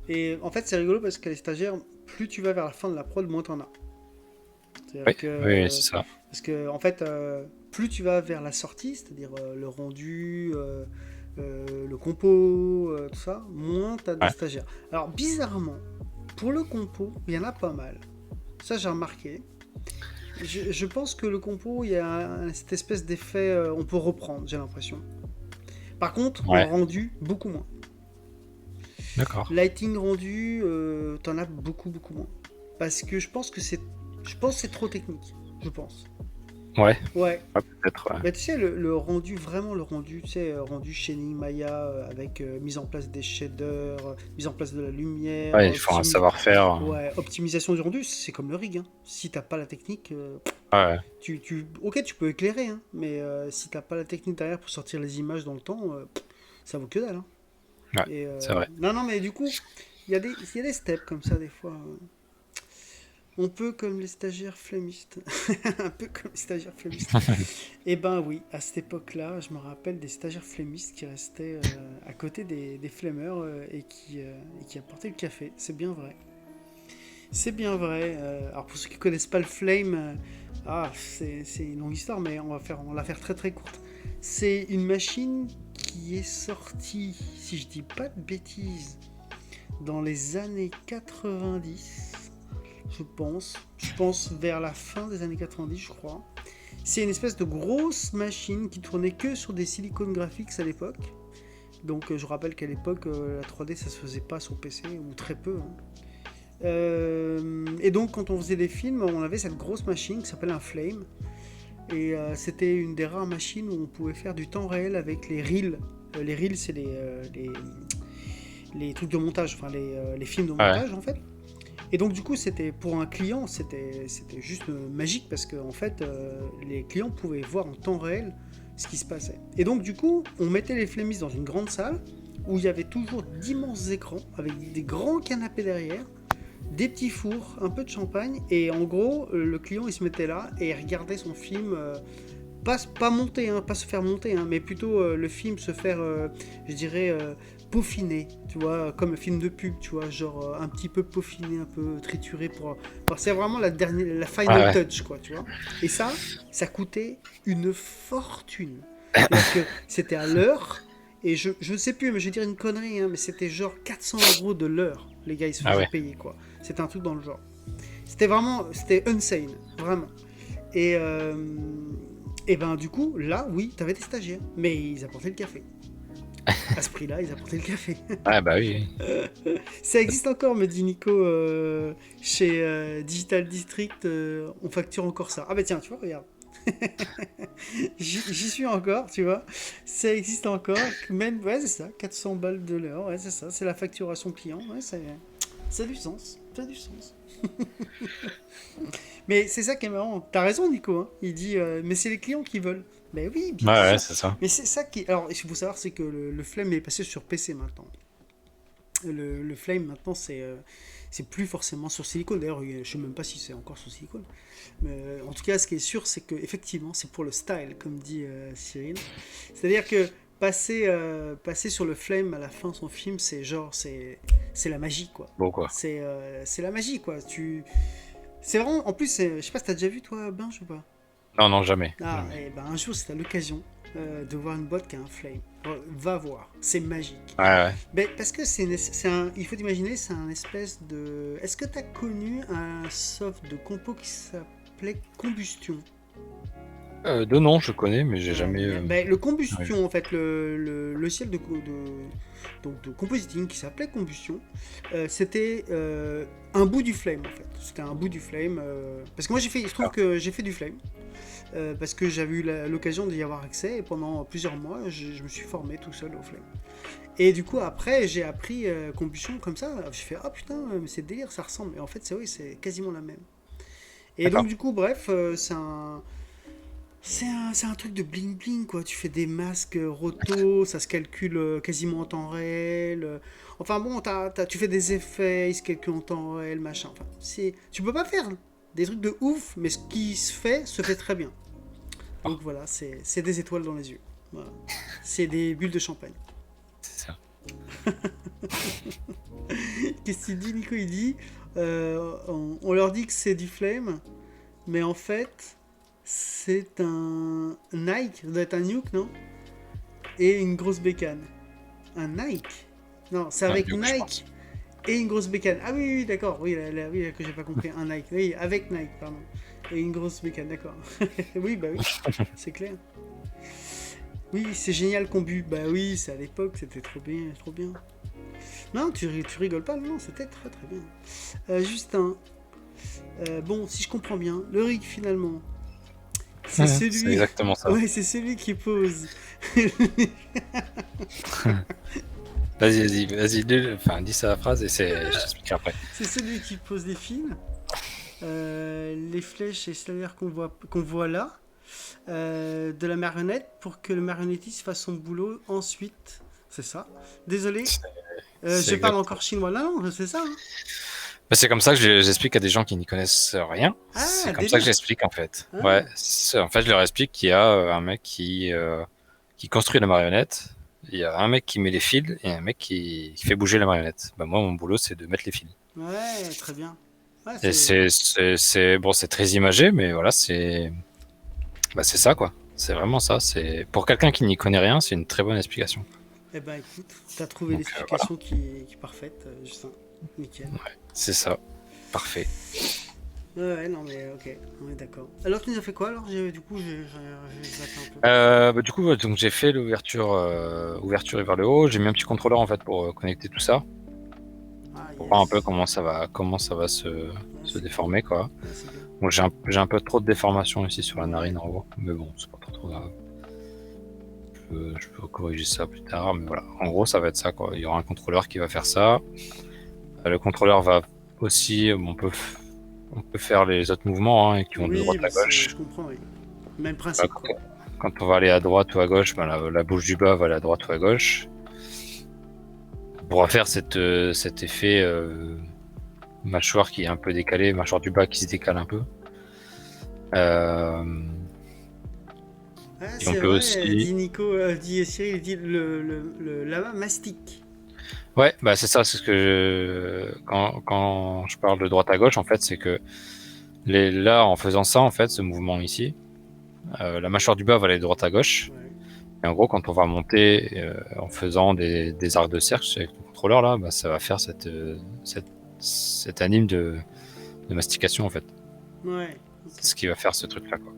[SPEAKER 1] Et en fait, c'est rigolo parce que les stagiaires, plus tu vas vers la fin de la prod, moins t'en as.
[SPEAKER 2] Oui,
[SPEAKER 1] C'est-à-dire
[SPEAKER 2] oui,
[SPEAKER 1] que.
[SPEAKER 2] c'est ça.
[SPEAKER 1] Parce que, en fait, plus tu vas vers la sortie, c'est-à-dire le rendu, le compo, tout ça, moins t'as de
[SPEAKER 2] Ouais.
[SPEAKER 1] stagiaires. Alors, bizarrement, pour le compo, il y en a pas mal. Ça, j'ai remarqué. Je pense que le compo, il y a cette espèce d'effet, on peut reprendre, j'ai l'impression. Par contre, en
[SPEAKER 2] Ouais.
[SPEAKER 1] rendu, beaucoup moins.
[SPEAKER 2] D'accord.
[SPEAKER 1] Lighting rendu, t'en as beaucoup, beaucoup moins. Parce que je pense que c'est trop technique. Je pense.
[SPEAKER 2] Ouais.
[SPEAKER 1] Ouais.
[SPEAKER 2] Ouais, peut-être. Ouais.
[SPEAKER 1] Bah, tu sais, le rendu, vraiment le rendu, tu sais, rendu Shining Maya avec mise en place des shaders, mise en place de la lumière,
[SPEAKER 2] Ouais, il faut un savoir-faire.
[SPEAKER 1] ouais, optimisation du rendu, c'est comme le rig, hein. Si t'as pas la technique,
[SPEAKER 2] Ouais.
[SPEAKER 1] ok, tu peux éclairer, hein, mais si t'as pas la technique derrière pour sortir les images dans le temps, ça vaut que dalle, hein.
[SPEAKER 2] Ouais.
[SPEAKER 1] Et
[SPEAKER 2] C'est vrai.
[SPEAKER 1] non, non, mais du coup, il y a des steps comme ça des fois. On peut comme les stagiaires flemmistes. Un peu comme les stagiaires flemmistes. Eh ben oui, à cette époque-là, je me rappelle des stagiaires flemmistes qui restaient à côté des flemmeurs et qui apportaient le café. C'est bien vrai. C'est bien vrai. Alors pour ceux qui connaissent pas le flame, c'est une longue histoire, mais on va la faire très très courte. C'est une machine qui est sortie, si je dis pas de bêtises, dans les années 90, je pense. Je pense vers la fin des années 90, je crois. C'est une espèce de grosse machine qui tournait que sur des Silicon Graphics à l'époque. Donc je rappelle qu'à l'époque, la 3D ça se faisait pas sur PC, ou très peu, hein. Et donc quand on faisait des films, on avait cette grosse machine qui s'appelle un Flame. Et c'était une des rares machines où on pouvait faire du temps réel avec les reels. Les reels, c'est les trucs de montage, enfin les films de
[SPEAKER 2] Ouais.
[SPEAKER 1] montage en fait. Et donc du coup, c'était pour un client, c'était juste magique parce que en fait, les clients pouvaient voir en temps réel ce qui se passait. Et donc du coup, on mettait les flemmis dans une grande salle où il y avait toujours d'immenses écrans avec des grands canapés derrière, des petits fours, un peu de champagne, et en gros, le client il se mettait là et il regardait son film. Pas monter, hein, pas se faire monter, hein, mais plutôt le film se faire, je dirais, peaufiner, tu vois, comme un film de pub, tu vois, genre un petit peu peaufiné, un peu trituré c'est vraiment la final
[SPEAKER 2] Ouais.
[SPEAKER 1] touch, quoi, tu vois. Et ça coûtait une fortune. C'est-à-dire que c'était à l'heure, et je ne sais plus, mais je vais dire une connerie, hein, mais c'était genre 400 € de l'heure, les gars, ils se
[SPEAKER 2] Ah
[SPEAKER 1] faisaient
[SPEAKER 2] ouais.
[SPEAKER 1] payer, quoi. C'était un truc dans le genre. C'était insane, vraiment. Et, euh, et ben du coup, là, oui, t'avais des stagiaires, mais ils apportaient le café. À ce prix-là, ils apportaient le café.
[SPEAKER 2] Ah bah oui.
[SPEAKER 1] Ça existe encore, me dit Nico, chez Digital District, on facture encore ça. Ah bah tiens, tu vois, regarde. J'y suis encore, tu vois. Ça existe encore, même, ouais, c'est ça, 400 balles de l'heure, ouais, c'est ça, c'est la facturation client, ouais, ça a du sens, ça a du sens. Mais c'est ça qui est marrant. T'as raison, Nico, hein. Il dit, mais c'est les clients qui veulent. Mais oui,
[SPEAKER 2] Ouais,
[SPEAKER 1] bien
[SPEAKER 2] ouais,
[SPEAKER 1] sûr.
[SPEAKER 2] c'est ça.
[SPEAKER 1] Mais c'est ça qui. Alors, ce qu'il faut savoir, c'est que le Flame est passé sur PC maintenant. Le Flame maintenant, c'est plus forcément sur silicone. D'ailleurs, je sais même pas si c'est encore sur silicone. Mais en tout cas, ce qui est sûr, c'est que effectivement, c'est pour le style, comme dit Cyril. C'est-à-dire que passer sur le flame à la fin de son film, c'est genre, c'est la magie, quoi.
[SPEAKER 2] Bon, quoi.
[SPEAKER 1] C'est la magie, quoi. C'est vraiment, en plus, je sais pas si t'as déjà vu, toi, Binge, ou pas?
[SPEAKER 2] Non, non, jamais.
[SPEAKER 1] Ah,
[SPEAKER 2] Jamais.
[SPEAKER 1] et ben un jour, si t'as l'occasion de voir une boîte qui a un flame, va voir, c'est magique.
[SPEAKER 2] Ouais, ouais.
[SPEAKER 1] Ben, parce que il faut t'imaginer, c'est un espèce de... Est-ce que t'as connu un soft de compo qui s'appelait Combustion?
[SPEAKER 2] De nom, je connais, mais j'ai jamais.
[SPEAKER 1] Ben, le
[SPEAKER 2] Ouais.
[SPEAKER 1] Combustion, en fait, le logiciel donc de compositing qui s'appelait Combustion, c'était un bout du flame, en fait. C'était un bout du flame. Parce que moi, il se trouve que j'ai fait du flame. Parce que j'avais eu l'occasion d'y avoir accès et pendant plusieurs mois je me suis formé tout seul au flame. Et du coup après j'ai appris combustion comme ça, j'ai fait ah putain mais c'est délire ça ressemble, et en fait c'est oui c'est quasiment la même. Et
[SPEAKER 2] D'accord.
[SPEAKER 1] donc du coup bref c'est un truc de bling bling quoi, tu fais des masques roto, ça se calcule quasiment en temps réel, enfin bon tu fais des effets, ils se calculent en temps réel machin, enfin tu peux pas faire des trucs de ouf mais ce qui se fait très bien.
[SPEAKER 2] Ah,
[SPEAKER 1] Donc voilà, c'est des étoiles dans les yeux. Voilà. C'est des bulles de champagne.
[SPEAKER 2] c'est ça.
[SPEAKER 1] Qu'est-ce qu'il dit, Nico? Il dit on leur dit que c'est du flame, mais en fait, c'est un Nike, ça doit être un Nuke, non? Et une grosse bécane. Un Nike? Non, c'est
[SPEAKER 2] Un
[SPEAKER 1] avec
[SPEAKER 2] Duke, je pense.
[SPEAKER 1] Nike et une grosse bécane. Ah oui, oui, d'accord, oui, oui, là, que j'ai pas compris. Un Nike, oui, avec Nike, pardon. Et une grosse bécane, d'accord. Oui, bah oui, c'est clair. Oui, c'est génial Combu. Bah oui, c'est à l'époque, c'était trop bien, trop bien. Non, tu rigoles pas, non, c'était très très bien. Justin, bon, si je comprends bien, le rig finalement, c'est
[SPEAKER 2] C'est
[SPEAKER 1] celui.
[SPEAKER 2] exactement ça.
[SPEAKER 1] Ouais, c'est celui qui pose.
[SPEAKER 2] Vas-y, enfin, dis sa phrase et je t'expliquerai après.
[SPEAKER 1] C'est celui qui pose les fils, les flèches et slayer qu'on voit là, de la marionnette pour que le marionnettiste fasse son boulot ensuite. C'est ça. Désolé,
[SPEAKER 2] C'est
[SPEAKER 1] je parle
[SPEAKER 2] exact.
[SPEAKER 1] encore chinois. Non, non, c'est ça. Hein.
[SPEAKER 2] Bah, c'est comme ça que j'explique à des gens qui n'y connaissent rien. C'est
[SPEAKER 1] Ah,
[SPEAKER 2] comme ça que
[SPEAKER 1] délire.
[SPEAKER 2] j'explique en fait.
[SPEAKER 1] Ah,
[SPEAKER 2] Ouais, en fait, je leur explique qu'il y a un mec qui construit la marionnette, il y a un mec qui met les fils et un mec qui fait bouger la marionnette. Bah, moi, mon boulot, c'est de mettre les fils.
[SPEAKER 1] ouais, très bien. Ouais,
[SPEAKER 2] Et
[SPEAKER 1] c'est.
[SPEAKER 2] bon, c'est très imagé, mais voilà, c'est ça quoi. C'est vraiment ça. C'est pour quelqu'un qui n'y connaît rien, c'est une très bonne explication.
[SPEAKER 1] Eh ben écoute, t'as trouvé
[SPEAKER 2] Donc voilà,
[SPEAKER 1] l'explication qui est parfaite, Justin. Nickel.
[SPEAKER 2] c'est ça. Parfait.
[SPEAKER 1] Ouais, non mais ok, on est d'accord. Alors tu nous as fait quoi alors? Du coup, j'ai zappé un peu.
[SPEAKER 2] Bah, du coup, donc j'ai fait ouverture vers le haut. J'ai mis un petit contrôleur en fait pour connecter tout ça,
[SPEAKER 1] Ah
[SPEAKER 2] pour voir un peu
[SPEAKER 1] yes.
[SPEAKER 2] comment ça va se,
[SPEAKER 1] Ouais,
[SPEAKER 2] se
[SPEAKER 1] c'est bien.
[SPEAKER 2] déformer quoi.
[SPEAKER 1] Ouais, c'est bien.
[SPEAKER 2] Donc j'ai un peu trop de déformation ici sur la narine en haut, mais bon, c'est pas trop grave. Je peux corriger ça plus tard, mais voilà. En gros, ça va être ça quoi. Il y aura un contrôleur qui va faire ça. Le contrôleur va aussi, on peut faire les autres mouvements hein, qui vont de
[SPEAKER 1] Oui,
[SPEAKER 2] droite
[SPEAKER 1] mais
[SPEAKER 2] à gauche.
[SPEAKER 1] je comprends, oui. Même
[SPEAKER 2] Bah,
[SPEAKER 1] principe quoi.
[SPEAKER 2] quand on va aller à droite ou à gauche, bah, la bouche du bas va aller à droite ou à gauche. On pourra faire cet effet mâchoire qui est un peu décalé, mâchoire du bas qui se décale un peu. Euh,
[SPEAKER 1] Ah,
[SPEAKER 2] et on
[SPEAKER 1] c'est
[SPEAKER 2] peut
[SPEAKER 1] vrai,
[SPEAKER 2] aussi.
[SPEAKER 1] dit Nico, dit Cyril, il dit le lama mastic.
[SPEAKER 2] Ouais, bah c'est ça, c'est ce que quand je parle de droite à gauche, en fait, c'est que là, en faisant ça, en fait, ce mouvement ici, la mâchoire du bas va aller de droite à gauche.
[SPEAKER 1] Ouais.
[SPEAKER 2] Et en gros, quand on va monter en faisant des arcs de cercle avec le contrôleur, là, bah, ça va faire cette anime de mastication, en fait.
[SPEAKER 1] Ouais,
[SPEAKER 2] C'est
[SPEAKER 1] ok.
[SPEAKER 2] ce qui va faire ce truc-là, quoi.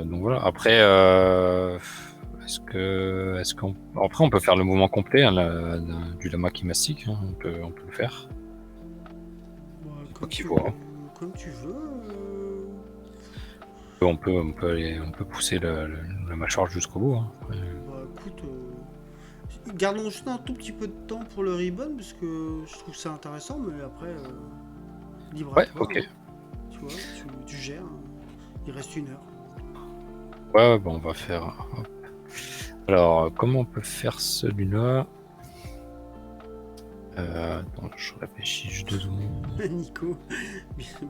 [SPEAKER 2] Donc voilà. Après, après, on peut faire le mouvement complet hein, du lama qui mastique. Hein, on peut le faire.
[SPEAKER 1] Bah,
[SPEAKER 2] C'est toi qui vois.
[SPEAKER 1] comme tu veux.
[SPEAKER 2] On peut pousser la mâchoire jusqu'au bout. Hein. Après,
[SPEAKER 1] Bah écoute, gardons juste un tout petit peu de temps pour le ribbon parce que je trouve ça intéressant, mais après, libre à
[SPEAKER 2] ouais,
[SPEAKER 1] toi,
[SPEAKER 2] ok.
[SPEAKER 1] hein. Tu vois, tu gères. Hein. Il reste 1 heure.
[SPEAKER 2] Ouais, bon, on va faire. Hop. Alors, comment on peut faire celui-là Attends, je réfléchis juste 2 secondes.
[SPEAKER 1] Nico,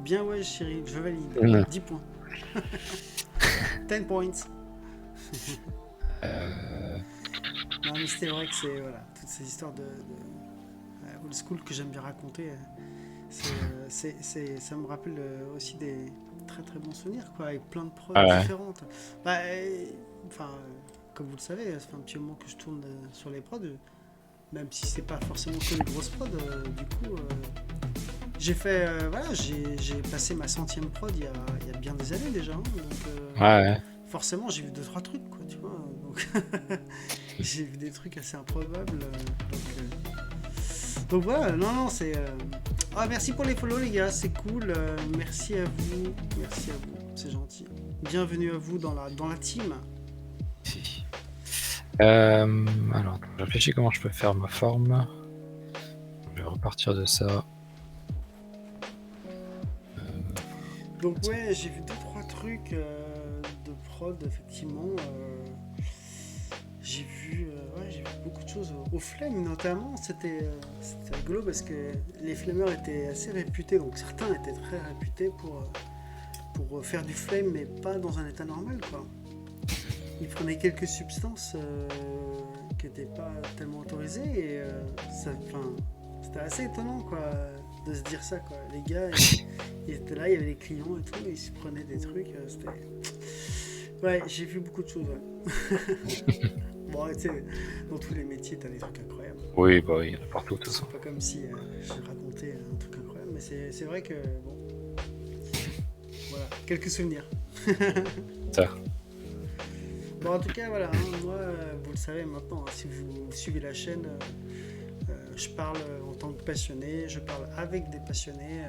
[SPEAKER 1] bien ouais, chérie, je valide.
[SPEAKER 2] Mmh.
[SPEAKER 1] 10 points. 10 points.
[SPEAKER 2] Euh,
[SPEAKER 1] Non, mais c'était vrai que c'est voilà, toutes ces histoires old school que j'aime bien raconter. Ça me rappelle aussi des très très bons souvenirs, quoi, avec plein de prods
[SPEAKER 2] ouais,
[SPEAKER 1] différentes. Bah, enfin, comme vous le savez, ça fait un petit moment que je tourne sur les prods, même si c'est pas forcément que les grosses prods. Du coup, j'ai fait, voilà, j'ai passé ma centième prod il y a bien des années déjà, hein, donc
[SPEAKER 2] ouais,
[SPEAKER 1] forcément j'ai vu deux trois trucs, quoi, tu vois. Donc j'ai vu des trucs assez improbables. Donc voilà, non, non, c'est. Ah, merci pour les follow, les gars, c'est cool. Merci à vous, c'est gentil. Bienvenue à vous dans la team.
[SPEAKER 2] si. Alors, je réfléchis comment je peux faire ma forme. Je vais repartir de ça.
[SPEAKER 1] Donc, ouais, j'ai vu deux, trois trucs de prod, effectivement. J'ai vu beaucoup de choses au Flame, notamment. C'était rigolo parce que les Flameurs étaient assez réputés, donc certains étaient très réputés pour faire du Flame, mais pas dans un état normal, quoi. Il prenait quelques substances qui n'étaient pas tellement autorisées et c'était assez étonnant, quoi, de se dire ça, quoi. Les gars, ils étaient là, il y avait les clients et tout, et ils se prenaient des trucs. Ouais, j'ai vu beaucoup de choses. Ouais. Bon, tu sais, dans tous les métiers, t'as des trucs incroyables.
[SPEAKER 2] Oui, bah oui, il y en a partout de toute façon.
[SPEAKER 1] C'est pas comme si j'ai raconté un truc incroyable, mais c'est vrai que bon, voilà, quelques souvenirs.
[SPEAKER 2] Ça.
[SPEAKER 1] Bon, en tout cas, voilà, hein, moi, vous le savez maintenant, hein, si vous suivez la chaîne, je parle en tant que passionné, je parle avec des passionnés.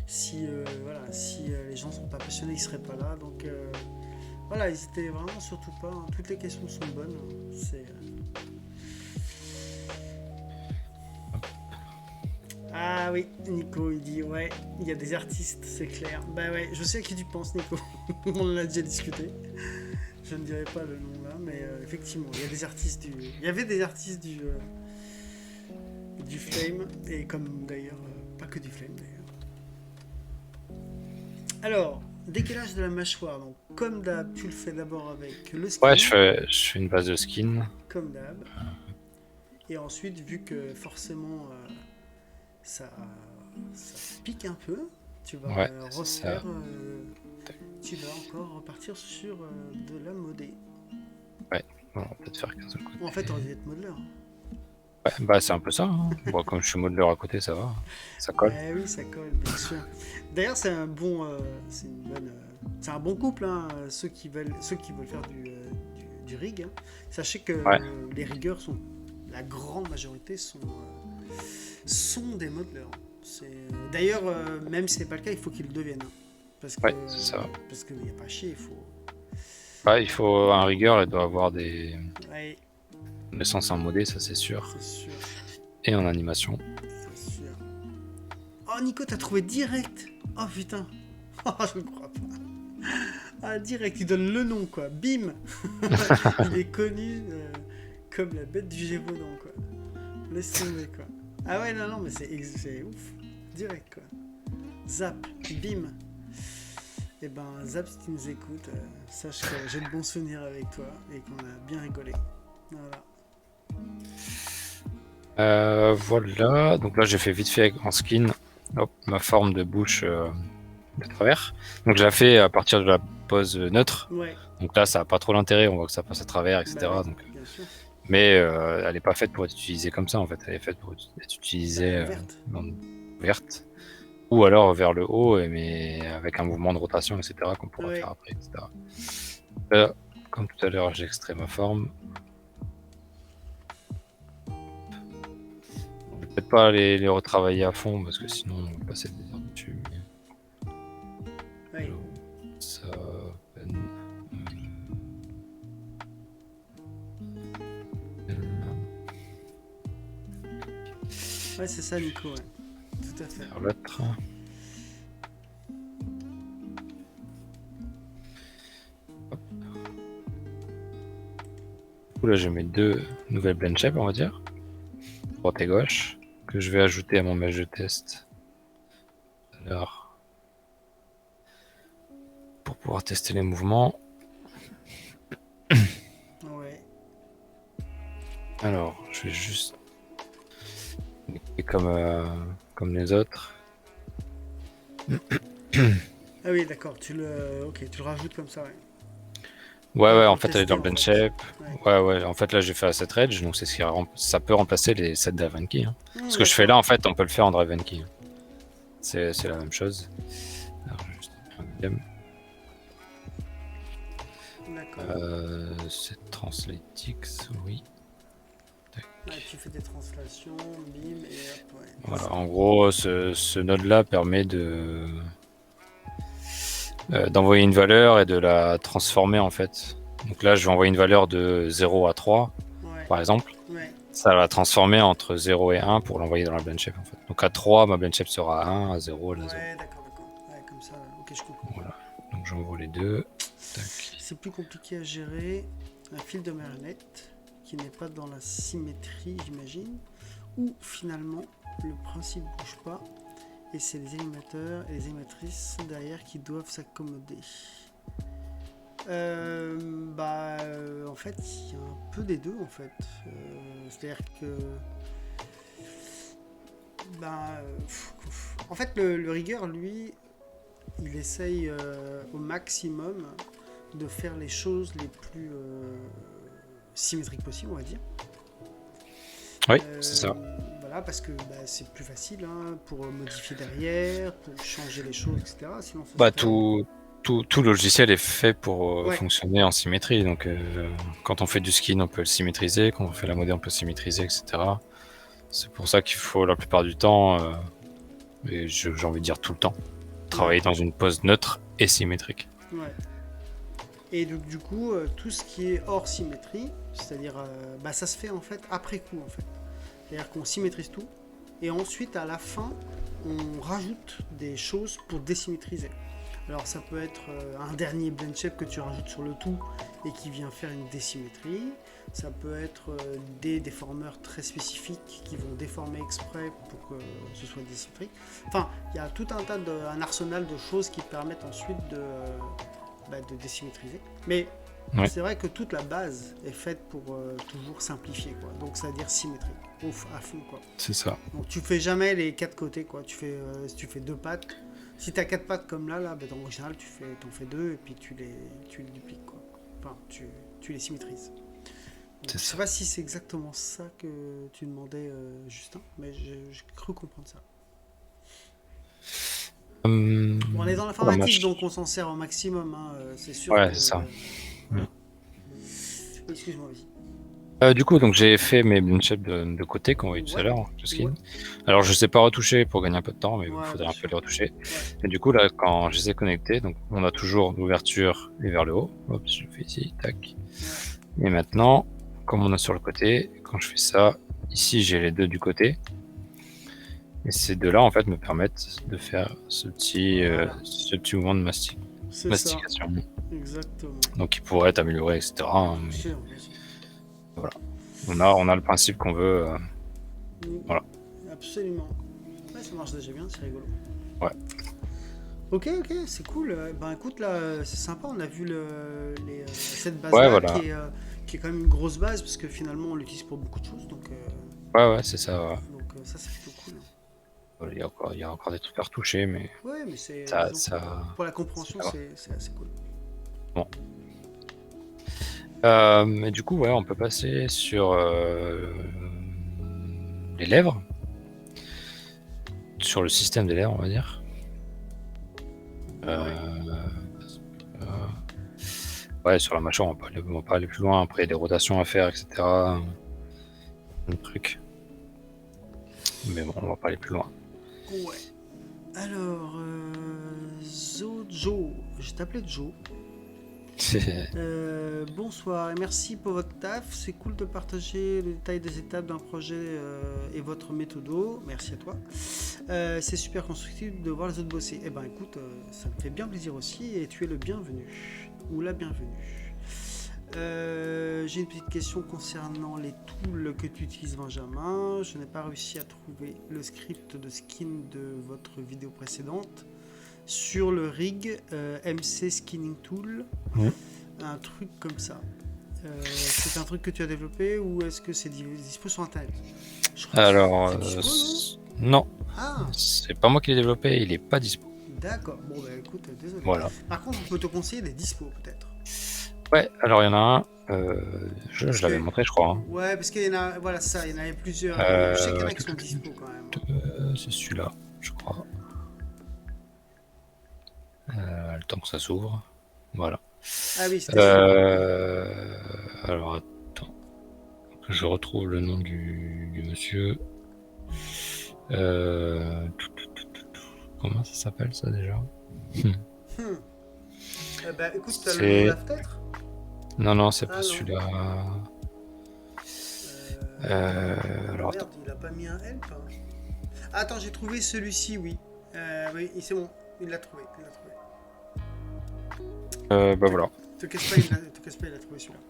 [SPEAKER 1] Si les gens ne sont pas passionnés, ils ne seraient pas là. Donc voilà, n'hésitez vraiment surtout pas. Hein, toutes les questions sont bonnes. Hein, Ah oui, Nico, il dit ouais, il y a des artistes, c'est clair. Bah ouais, je sais à qui tu penses, Nico. On en a déjà discuté. Je ne dirai pas le nom là, mais effectivement, il y a des artistes il y avait des artistes du Flame, et comme d'ailleurs, pas que du Flame d'ailleurs. Alors, décalage de la mâchoire, donc comme d'hab, tu le fais d'abord avec le
[SPEAKER 2] Ouais,
[SPEAKER 1] skin,
[SPEAKER 2] je fais une base de skin.
[SPEAKER 1] comme d'hab, et ensuite, vu que forcément ça, ça pique un peu, tu vas
[SPEAKER 2] Ouais, c'est ça.
[SPEAKER 1] refaire, tu vas encore repartir sur de la modée.
[SPEAKER 2] Ouais, bon, on va peut-être faire qu'un seul côté.
[SPEAKER 1] En fait, on aurait être modeleur.
[SPEAKER 2] Ouais, bah c'est un peu ça. Hein. Bon, comme je suis modeleur à côté, ça va. Ça colle.
[SPEAKER 1] Bah oui, ça colle, bien sûr. D'ailleurs, c'est un bon couple, hein, ceux qui veulent faire du rig. Hein. Sachez que
[SPEAKER 2] Ouais,
[SPEAKER 1] les riggeurs la grande majorité sont des modeleurs. D'ailleurs, même si c'est pas le cas, il faut qu'ils le deviennent. Hein. Parce que,
[SPEAKER 2] ouais, c'est ça.
[SPEAKER 1] parce qu'il n'y a pas à chier, il faut.
[SPEAKER 2] Bah, il faut un rigueur, il doit avoir des
[SPEAKER 1] Ouais,
[SPEAKER 2] naissances en modé, ça c'est sûr.
[SPEAKER 1] c'est sûr,
[SPEAKER 2] Et en animation.
[SPEAKER 1] c'est sûr. Oh, Nico, t'as trouvé direct. Oh putain. Oh, je ne crois pas. Ah, direct, il donne le nom, quoi. Bim. Il est connu comme la bête du Gévaudan, quoi. Laisse tomber, quoi. Ah ouais, non, non, mais c'est ouf. Direct, quoi. Zap, bim. Et ben, Zap, si tu nous écoutes, sache que j'ai de bons souvenirs avec toi et qu'on a bien rigolé. Voilà.
[SPEAKER 2] Voilà, donc là j'ai fait vite fait en skin. Hop, ma forme de bouche de travers. Donc je la fais à partir de la pose neutre.
[SPEAKER 1] Ouais,
[SPEAKER 2] Donc là ça n'a pas trop l'intérêt, on voit que ça passe à travers,
[SPEAKER 1] bah
[SPEAKER 2] etc.
[SPEAKER 1] oui,
[SPEAKER 2] Donc,
[SPEAKER 1] bien sûr.
[SPEAKER 2] mais elle n'est pas faite pour être utilisée comme ça en fait, elle est faite pour être utilisée
[SPEAKER 1] Bah, ouverte.
[SPEAKER 2] verte. Ou alors vers le haut, mais avec un mouvement de rotation, etc. qu'on pourra
[SPEAKER 1] Ouais.
[SPEAKER 2] faire après, etc. Là, comme tout à l'heure, j'ai extrait ma forme. Je vais peut-être pas les retravailler à fond parce que sinon on va passer des heures dessus.
[SPEAKER 1] Ouais.
[SPEAKER 2] Ça
[SPEAKER 1] Ouais, c'est ça, Nico, ouais. Tout à fait.
[SPEAKER 2] vers l'autre. Du coup, là, je mets deux nouvelles blend shapes, on va dire, droite et gauche, que je vais ajouter à mon mesh de test tout à l'heure pour pouvoir tester les mouvements. Alors, je vais juste et comme les autres.
[SPEAKER 1] Ah oui, d'accord, ok, tu le rajoutes comme ça, ouais.
[SPEAKER 2] Ouais,
[SPEAKER 1] Pour
[SPEAKER 2] en
[SPEAKER 1] le
[SPEAKER 2] fait, elle est
[SPEAKER 1] tester,
[SPEAKER 2] dans le
[SPEAKER 1] en
[SPEAKER 2] bench
[SPEAKER 1] fait.
[SPEAKER 2] shape.
[SPEAKER 1] Ouais.
[SPEAKER 2] Ouais, en fait, là, j'ai fait à 7 Rage, donc c'est ce qui ça peut remplacer les 7 Driven Key. Hein. Ce que je fais
[SPEAKER 1] D'accord,
[SPEAKER 2] là, en fait, on peut le faire en Driven Key. Hein. C'est la même chose. Alors, je vais juste prendre un deuxième.
[SPEAKER 1] d'accord.
[SPEAKER 2] C'est Translatix, oui. Tac.
[SPEAKER 1] Ouais, tu fais des translations, bim, et hop, ouais.
[SPEAKER 2] Voilà, en gros, ce node-là permet d'envoyer une valeur et de la transformer en fait. Donc là, je vais envoyer une valeur de 0 à 3,
[SPEAKER 1] Ouais,
[SPEAKER 2] par exemple.
[SPEAKER 1] ouais,
[SPEAKER 2] Ça va la transformer entre 0 et 1 pour l'envoyer dans la blend shape en fait. Donc à 3, ma blend shape sera à 1, à 0, elle a 0.
[SPEAKER 1] ouais, d'accord, d'accord. Ouais, comme ça, ok, je comprends.
[SPEAKER 2] Voilà. Donc j'envoie les deux. Tac.
[SPEAKER 1] C'est plus compliqué à gérer un fil de marionnette qui n'est pas dans la symétrie, j'imagine, où finalement le principe ne bouge pas et c'est les animateurs et les animatrices derrière qui doivent s'accommoder. En fait, il y a un peu des deux en fait. C'est-à-dire que en fait, le rigueur, lui, il essaye au maximum de faire les choses les plus symétriques possibles, on va dire.
[SPEAKER 2] Oui, c'est ça.
[SPEAKER 1] Voilà, parce que c'est plus facile hein, pour modifier derrière, pour changer les choses, etc. Sinon, ça
[SPEAKER 2] Bah,
[SPEAKER 1] serait long.
[SPEAKER 2] tout logiciel est fait pour
[SPEAKER 1] Ouais,
[SPEAKER 2] fonctionner en symétrie. Donc, quand on fait du skin, on peut le symétriser. Quand on fait la modé, on peut symétriser, etc. C'est pour ça qu'il faut la plupart du temps, et j'ai envie de dire tout le temps,
[SPEAKER 1] ouais,
[SPEAKER 2] travailler dans une pose neutre et symétrique.
[SPEAKER 1] ouais. Et donc, du coup, tout ce qui est hors symétrie, c'est-à-dire, ça se fait en fait après coup, en fait. C'est-à-dire qu'on symétrise tout, et ensuite, à la fin, on rajoute des choses pour désymétriser. Alors ça peut être un dernier blend shape que tu rajoutes sur le tout et qui vient faire une désymétrie. Ça peut être des déformeurs très spécifiques qui vont déformer exprès pour que ce soit désymétrique. Enfin, il y a tout un arsenal de choses qui permettent ensuite de désymétriser. Mais
[SPEAKER 2] Ouais.
[SPEAKER 1] c'est vrai que toute la base est faite pour toujours simplifier, quoi. Donc ça veut dire symétrique, à fond, quoi.
[SPEAKER 2] C'est ça.
[SPEAKER 1] Donc tu fais jamais les quatre côtés, quoi. Si tu fais deux pattes, si tu as quatre pattes comme là, en général, t'en fais deux et puis tu les dupliques, quoi. Enfin, tu les symétrises. Donc, je sais pas si c'est exactement ça que tu demandais, Justin, mais j'ai cru comprendre ça. Bon, on est dans l'informatique, donc on s'en sert au maximum, hein, c'est sûr
[SPEAKER 2] Ouais,
[SPEAKER 1] que...
[SPEAKER 2] c'est ça.
[SPEAKER 1] Voilà. Oui, excuse-moi, vas-y.
[SPEAKER 2] Du coup, donc j'ai fait mes blend shapes de côté qu'on voyait tout à
[SPEAKER 1] Ouais,
[SPEAKER 2] l'heure, de skin.
[SPEAKER 1] ouais,
[SPEAKER 2] Alors je sais pas retoucher pour gagner un peu de temps, mais il
[SPEAKER 1] ouais,
[SPEAKER 2] faudrait
[SPEAKER 1] bien
[SPEAKER 2] un peu
[SPEAKER 1] sûr.
[SPEAKER 2] les retoucher.
[SPEAKER 1] Ouais,
[SPEAKER 2] Et du coup, là, quand je les ai connectés, donc on a toujours l'ouverture et vers le haut. Hop, je le fais ici, tac.
[SPEAKER 1] ouais.
[SPEAKER 2] Et maintenant, comme on a sur le côté, quand je fais ça, ici j'ai les deux du côté. Et ces deux-là, en fait, me permettent de faire ce petit mouvement de
[SPEAKER 1] C'est ça,
[SPEAKER 2] mastication.
[SPEAKER 1] exactement.
[SPEAKER 2] Donc il pourrait être amélioré, etc.
[SPEAKER 1] Bien
[SPEAKER 2] Mais
[SPEAKER 1] sûr, bien sûr.
[SPEAKER 2] voilà. On a le principe qu'on veut. Voilà.
[SPEAKER 1] Absolument. Ouais, ça marche déjà bien, c'est rigolo.
[SPEAKER 2] Ouais.
[SPEAKER 1] Ok, c'est cool. Ben écoute, là, c'est sympa, on a vu cette
[SPEAKER 2] Ouais,
[SPEAKER 1] base-là
[SPEAKER 2] voilà.
[SPEAKER 1] qui est quand même une grosse base, parce que finalement, on l'utilise pour beaucoup de choses, donc,
[SPEAKER 2] Ouais, c'est ça. Ouais.
[SPEAKER 1] ça, c'est plutôt cool.
[SPEAKER 2] Il y a encore des trucs à retoucher, mais
[SPEAKER 1] Ouais, mais c'est,
[SPEAKER 2] ça,
[SPEAKER 1] disons que
[SPEAKER 2] ça,
[SPEAKER 1] pour la
[SPEAKER 2] c'est
[SPEAKER 1] compréhension,
[SPEAKER 2] pas grave.
[SPEAKER 1] c'est assez cool.
[SPEAKER 2] Bon. Et du coup, ouais, on peut passer sur les lèvres, sur le système des lèvres, on va dire. Ouais, sur la mâchoire, on va pas aller plus loin. Après, il y a des rotations à faire, etc. Un truc. Mais bon, on va pas aller plus loin.
[SPEAKER 1] Ouais. Alors, Joe, je t'appelais Joe. Bonsoir et merci pour votre taf. C'est cool de partager le détail des étapes d'un projet et votre méthodo. Merci à toi. C'est super constructif de voir les autres bosser. Eh ben écoute, ça me fait bien plaisir aussi et tu es le bienvenu ou la bienvenue. J'ai une petite question concernant les tools que tu utilises, Benjamin. Je n'ai pas réussi à trouver le script de skin de votre vidéo précédente. Sur le rig MC Skinning Tool, un truc comme ça. C'est un truc que tu as développé ou est-ce que c'est dispo sur Internet? Je crois que
[SPEAKER 2] Alors,
[SPEAKER 1] c'est dispo, non?
[SPEAKER 2] non,
[SPEAKER 1] Ah,
[SPEAKER 2] c'est pas moi qui l'ai développé, il est pas dispo.
[SPEAKER 1] d'accord. Bon, bah écoute, désolé.
[SPEAKER 2] Voilà.
[SPEAKER 1] Par contre, on peut te conseiller des dispos, peut-être.
[SPEAKER 2] Ouais, alors il y en a un,
[SPEAKER 1] Parce
[SPEAKER 2] je l'avais
[SPEAKER 1] que,
[SPEAKER 2] montré, je crois. Hein.
[SPEAKER 1] ouais, parce qu'il y en a, voilà, ça, il y en avait plusieurs. Je sais qu'il y en a qui sont dispo quand même.
[SPEAKER 2] C'est celui-là, je crois. Le temps que ça s'ouvre. Voilà.
[SPEAKER 1] Ah oui, c'était celui-là.
[SPEAKER 2] Alors attends, que je retrouve le nom du monsieur. Comment ça s'appelle ça déjà?
[SPEAKER 1] Hmm. Bah écoute, t'as le nom de
[SPEAKER 2] C'est.
[SPEAKER 1] la fenêtre?
[SPEAKER 2] Non, c'est pas
[SPEAKER 1] Ah non.
[SPEAKER 2] celui-là. Alors attends.
[SPEAKER 1] Merde, il a pas mis un help, hein. Ah, attends, j'ai trouvé celui-ci, oui. Oui, c'est bon, il l'a trouvé. Il l'a trouvé.
[SPEAKER 2] Bah voilà.
[SPEAKER 1] Te casse pas, te casse pas, il a trouvé celui-là.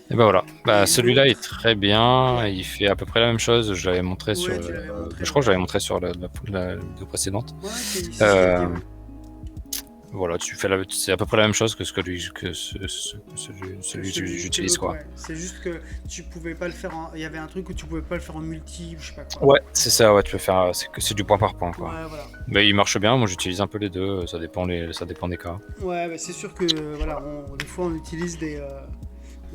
[SPEAKER 2] Et bah voilà. Bah
[SPEAKER 1] Et
[SPEAKER 2] celui-là est
[SPEAKER 1] l'autre,
[SPEAKER 2] très bien.
[SPEAKER 1] ouais,
[SPEAKER 2] Il fait à peu près la même chose. Je l'avais montré sur
[SPEAKER 1] ouais, tu
[SPEAKER 2] le.
[SPEAKER 1] l'avais montré,
[SPEAKER 2] Je crois que
[SPEAKER 1] ouais.
[SPEAKER 2] je l'avais montré sur la vidéo précédente.
[SPEAKER 1] Ouais, c'est ce qu'il me dit,
[SPEAKER 2] Euh,
[SPEAKER 1] ouais.
[SPEAKER 2] Voilà, c'est à peu près la même chose que celui que
[SPEAKER 1] Que
[SPEAKER 2] j'utilise
[SPEAKER 1] l'autre,
[SPEAKER 2] quoi.
[SPEAKER 1] ouais. C'est juste que tu pouvais pas le faire en. Il y avait un truc où tu pouvais pas le faire en multi, ou je sais pas quoi.
[SPEAKER 2] Ouais, c'est ça. Ouais, tu peux faire. C'est du point par point quoi.
[SPEAKER 1] Ouais, voilà.
[SPEAKER 2] Mais il marche bien. Moi, j'utilise un peu les deux. Ça dépend des cas.
[SPEAKER 1] Ouais, bah, c'est sûr que, voilà, des fois on utilise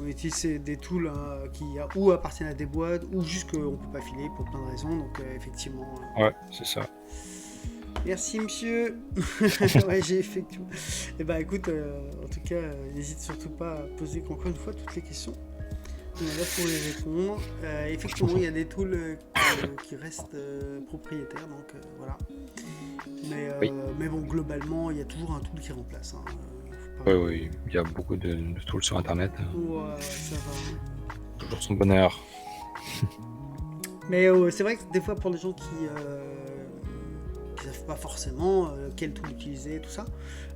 [SPEAKER 1] on utilise des tools hein, qui ou appartiennent à des boîtes, ou juste qu'on peut pas filer pour plein de raisons. Donc, effectivement.
[SPEAKER 2] Ouais, c'est ça.
[SPEAKER 1] Merci monsieur. Ouais, j'ai effectivement. Et bah écoute, en tout cas, n'hésite surtout pas à poser encore une fois toutes les questions. On est là pour y répondre. Effectivement, il y a des tools qui restent propriétaires, donc voilà.
[SPEAKER 2] Oui,
[SPEAKER 1] Mais bon, globalement, il y a toujours un tool qui remplace. Hein. Faut
[SPEAKER 2] oui,
[SPEAKER 1] pas-
[SPEAKER 2] oui. Il y a beaucoup de tools sur Internet.
[SPEAKER 1] Ouais, ça va.
[SPEAKER 2] Toujours son bonheur.
[SPEAKER 1] Mais c'est vrai que des fois, pour les gens qui savent pas forcément quel tool utiliser, tout ça,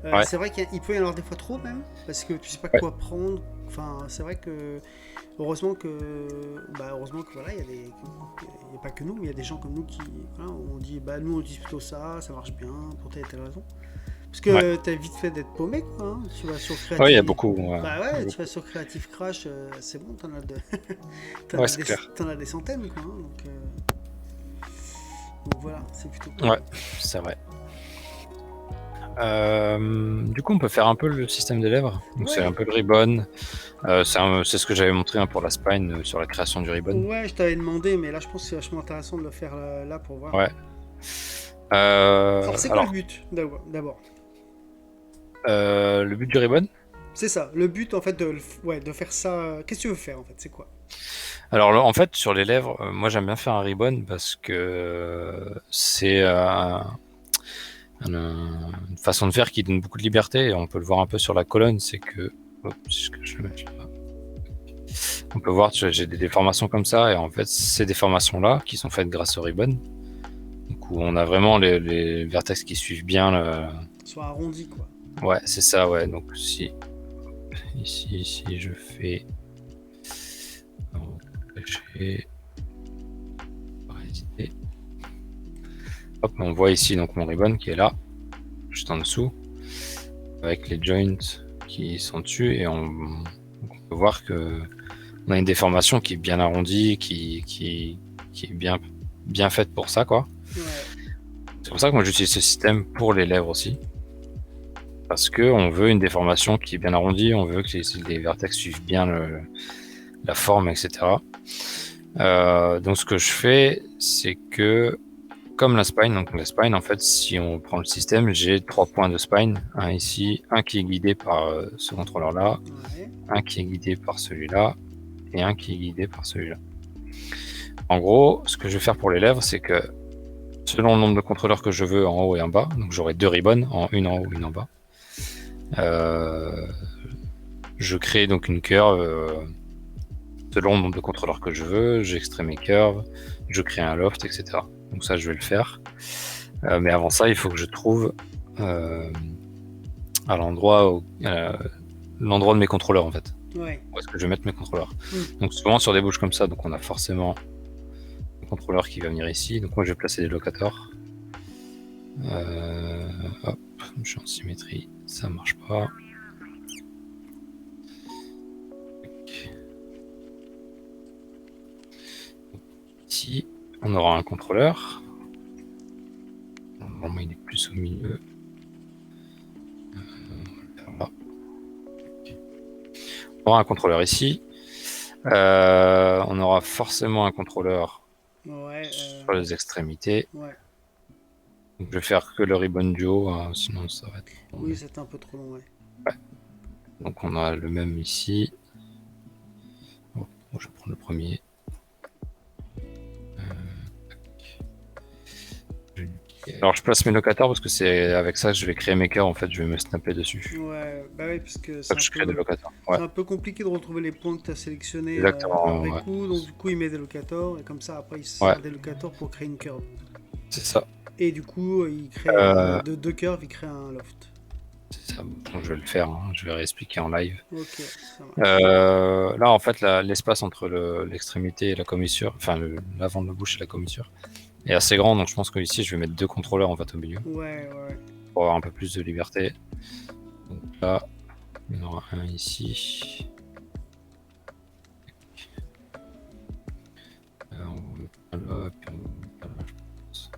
[SPEAKER 2] Ouais,
[SPEAKER 1] c'est vrai qu'il peut y en avoir des fois trop même, parce que tu sais pas
[SPEAKER 2] ouais,
[SPEAKER 1] quoi prendre. Enfin, c'est vrai que heureusement que, voilà, il y a pas que nous, mais il y a des gens comme nous qui, voilà, on dit, bah nous on utilise plutôt ça, ça marche bien pour telle et telle raison. Parce
[SPEAKER 2] ouais.
[SPEAKER 1] que t'as vite fait d'être paumé, quoi. Hein. Tu vas sur
[SPEAKER 2] Ouais, il y a
[SPEAKER 1] Creative.
[SPEAKER 2] beaucoup.
[SPEAKER 1] Bah
[SPEAKER 2] Il y a
[SPEAKER 1] ouais, tu
[SPEAKER 2] beaucoup.
[SPEAKER 1] vas sur Creative Crash, c'est bon,
[SPEAKER 2] Ouais, c'est clair.
[SPEAKER 1] t'en as des centaines, quoi. Hein, donc voilà, c'est plutôt
[SPEAKER 2] Ouais,
[SPEAKER 1] cool.
[SPEAKER 2] c'est vrai. Du coup, on peut faire un peu le système des lèvres. Donc, c'est un
[SPEAKER 1] Ouais,
[SPEAKER 2] peu le ribbon. C'est ce que j'avais montré hein, pour la spine sur la création du ribbon.
[SPEAKER 1] ouais, je t'avais demandé, mais là je pense que c'est vachement intéressant de le faire là pour voir.
[SPEAKER 2] Ouais.
[SPEAKER 1] Alors c'est quoi le
[SPEAKER 2] Alors,
[SPEAKER 1] but d'abord?
[SPEAKER 2] le but du ribbon.
[SPEAKER 1] C'est ça, le but en fait ouais, de faire ça. Qu'est-ce que tu veux faire en fait? C'est quoi?
[SPEAKER 2] Alors, en fait, sur les lèvres, moi j'aime bien faire un ribbon parce que c'est une façon de faire qui donne beaucoup de liberté. Et on peut le voir un peu sur la colonne. C'est que. Hop, je le mets là. On peut voir, j'ai des déformations comme ça. Et en fait, ces déformations-là qui sont faites grâce au ribbon. Donc, où on a vraiment les vertex qui suivent bien le.
[SPEAKER 1] Soit arrondi quoi.
[SPEAKER 2] Ouais, c'est ça, ouais. Donc, si je fais. Empêcher. Hésiter. Hop, on voit ici donc mon ribbon qui est là, juste en dessous, avec les joints qui sont dessus, et on peut voir que on a une déformation qui est bien arrondie, qui est bien faite pour ça, quoi.
[SPEAKER 1] Ouais.
[SPEAKER 2] C'est pour ça que moi j'utilise ce système pour les lèvres aussi, parce que on veut une déformation qui est bien arrondie, on veut que les vertex suivent bien la forme, etc. Donc ce que je fais, c'est que comme la spine, donc la spine, en fait, si on prend le système, j'ai 3 points de spine, un ici, un qui est guidé par ce contrôleur-là,
[SPEAKER 1] Ouais.
[SPEAKER 2] un qui est guidé par celui-là, et un qui est guidé par celui-là. En gros, ce que je vais faire pour les lèvres, c'est que selon le nombre de contrôleurs que je veux en haut et en bas, donc j'aurai 2 ribbons, une en haut, une en bas, je crée donc une curve selon le nombre de contrôleurs que je veux, j'extrais mes curves, je crée un loft, etc. Donc ça, je vais le faire. Mais avant ça, il faut que je trouve à l'endroit de mes contrôleurs, en fait.
[SPEAKER 1] Ouais.
[SPEAKER 2] Où est-ce que je vais mettre mes contrôleurs.
[SPEAKER 1] Mm.
[SPEAKER 2] Donc souvent sur des bouches comme ça, donc on a forcément un contrôleur qui va venir ici. Donc moi, je vais placer des locators. Hop, je suis en symétrie, ça marche pas. ici, on aura un contrôleur. Normalement, il est plus au milieu. Là. On aura un contrôleur ici. On aura forcément un contrôleur
[SPEAKER 1] Ouais,
[SPEAKER 2] sur les extrémités.
[SPEAKER 1] ouais.
[SPEAKER 2] Donc, je vais faire que le ribbon duo, hein, sinon ça va être...
[SPEAKER 1] Oui, c'était un peu trop long, ouais.
[SPEAKER 2] Donc on a le même ici. Bon, je vais prendre le premier. Alors je place mes locateurs parce que c'est avec ça que je vais créer mes cœurs, en fait, je vais me snapper dessus.
[SPEAKER 1] Ouais, bah oui, parce que
[SPEAKER 2] C'est ça que je crée des locateurs. Ouais,
[SPEAKER 1] c'est un peu compliqué de retrouver les points que tu as sélectionnés
[SPEAKER 2] exactement.
[SPEAKER 1] après
[SPEAKER 2] Ouais.
[SPEAKER 1] coup. Donc du coup, il met des locators et comme ça, après, il se
[SPEAKER 2] Ouais.
[SPEAKER 1] sert des locators pour créer une curve.
[SPEAKER 2] C'est ça.
[SPEAKER 1] Et du coup, il crée de deux curves, il crée un loft.
[SPEAKER 2] C'est ça. Bon, je vais le faire, hein. Je vais réexpliquer en live.
[SPEAKER 1] Ok, ça marche.
[SPEAKER 2] Là, en fait, l'espace entre l'extrémité et la commissure, enfin l'avant de la bouche et la commissure, est assez grand, donc je pense que ici, je vais mettre deux contrôleurs en fait au milieu
[SPEAKER 1] Ouais.
[SPEAKER 2] pour avoir un peu plus de liberté. Donc là, il y en aura un ici. On va mettre là, puis on va mettre là, je pense.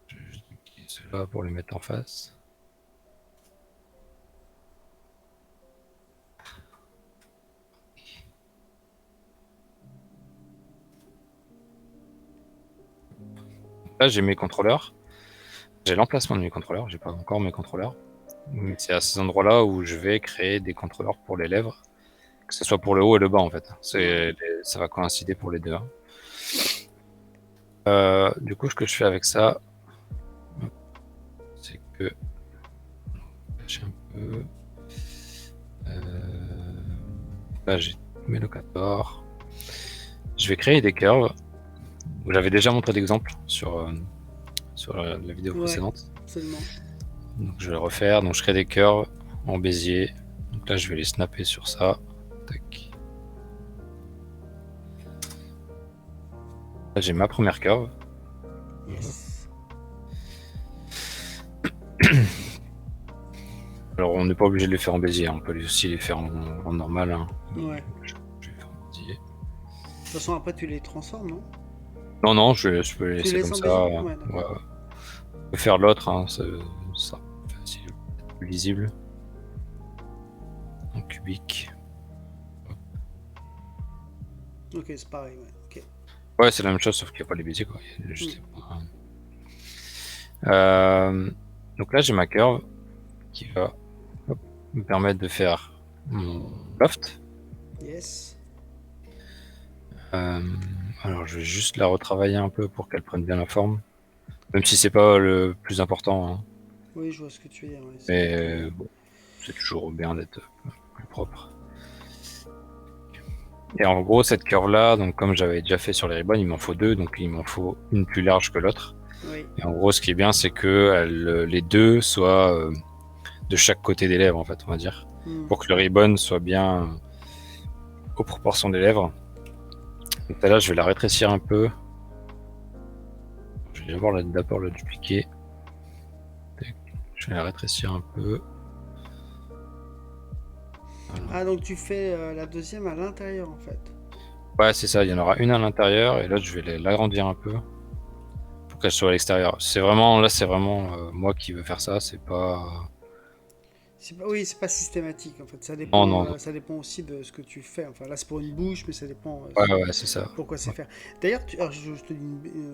[SPEAKER 2] Je vais juste cliquer ceux-là pour les mettre en face. Là, j'ai mes contrôleurs. J'ai l'emplacement de mes contrôleurs. J'ai pas encore mes contrôleurs. Mais c'est à ces endroits-là où je vais créer des contrôleurs pour les lèvres, que ce soit pour le haut et le bas en fait. Ça va coïncider pour les deux. Hein. Du coup, ce que je fais avec ça, c'est que j'ai un peu. Là, j'ai mes locators. Je vais créer des curves. J'avais déjà montré d'exemple sur la vidéo précédente.
[SPEAKER 1] Absolument.
[SPEAKER 2] Donc je vais le refaire. Donc je crée des curves en Bézier. Donc là, je vais les snapper sur ça. Tac. Là, j'ai ma première curve.
[SPEAKER 1] Yes.
[SPEAKER 2] Alors, on n'est pas obligé de les faire en Bézier. On peut aussi les faire en normal. Hein.
[SPEAKER 1] Ouais.
[SPEAKER 2] Je vais faire en Bézier.
[SPEAKER 1] De toute façon, après, tu les transformes, non?
[SPEAKER 2] Non, je peux les laisser comme ça.
[SPEAKER 1] Ouais,
[SPEAKER 2] Je peux faire l'autre. Hein. Ça, c'est plus lisible. En cubique.
[SPEAKER 1] Ok, c'est pareil, ouais. Ok.
[SPEAKER 2] Ouais, c'est la même chose, sauf qu'il n'y a pas les Béziers. Quoi. Il y a juste donc là, j'ai ma curve qui va me permettre de faire mon loft.
[SPEAKER 1] Yes.
[SPEAKER 2] Alors, je vais juste la retravailler un peu pour qu'elle prenne bien la forme. Même si c'est pas le plus important. Hein.
[SPEAKER 1] Oui, je vois ce que tu veux dire. Ouais,
[SPEAKER 2] Mais bon, c'est toujours bien d'être plus propre. Et en gros, cette curve-là, donc comme j'avais déjà fait sur les ribbons, il m'en faut deux, donc il m'en faut une plus large que l'autre.
[SPEAKER 1] Oui.
[SPEAKER 2] Et en gros, ce qui est bien, c'est que les deux soient de chaque côté des lèvres, en fait, on va dire, pour que le ribbon soit bien aux proportions des lèvres. Donc là, je vais la rétrécir un peu. Je vais d'abord le dupliquer. Je vais la rétrécir un peu.
[SPEAKER 1] Voilà. Ah, donc tu fais la deuxième à l'intérieur, en fait.
[SPEAKER 2] Ouais, c'est ça. Il y en aura une à l'intérieur et l'autre, je vais l'agrandir un peu pour qu'elle soit à l'extérieur. C'est vraiment moi qui veux faire ça. C'est pas.
[SPEAKER 1] Oui, c'est pas systématique en fait. Ça dépend,
[SPEAKER 2] Non.
[SPEAKER 1] ça dépend aussi de ce que tu fais. Enfin, là, c'est pour une bouche, mais ça dépend.
[SPEAKER 2] Ouais, c'est ça.
[SPEAKER 1] Pourquoi c'est faire. D'ailleurs, alors, je te dis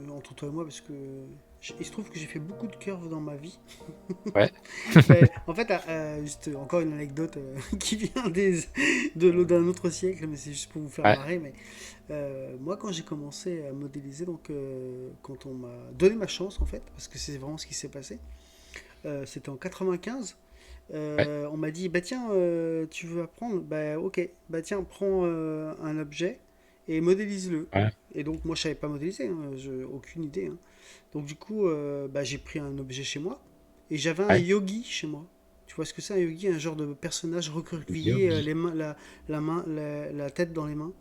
[SPEAKER 1] entre toi et moi parce que il se trouve que j'ai fait beaucoup de curves dans ma vie.
[SPEAKER 2] Ouais.
[SPEAKER 1] En fait, juste encore une anecdote qui vient d'un autre siècle, mais c'est juste pour vous faire marrer. Mais moi, quand j'ai commencé à modéliser, donc quand on m'a donné ma chance en fait, parce que c'est vraiment ce qui s'est passé, c'était en 95. On m'a dit, bah tiens, tu veux apprendre? Bah ok, bah tiens, prends un objet et modélise-le.
[SPEAKER 2] Ouais.
[SPEAKER 1] Et donc moi je savais pas modéliser, hein, aucune idée. Hein. Donc du coup, bah, j'ai pris un objet chez moi et j'avais un yogi chez moi. Tu vois ce que c'est un yogi? Un genre de personnage recroquevillé, les mains, la tête dans les mains.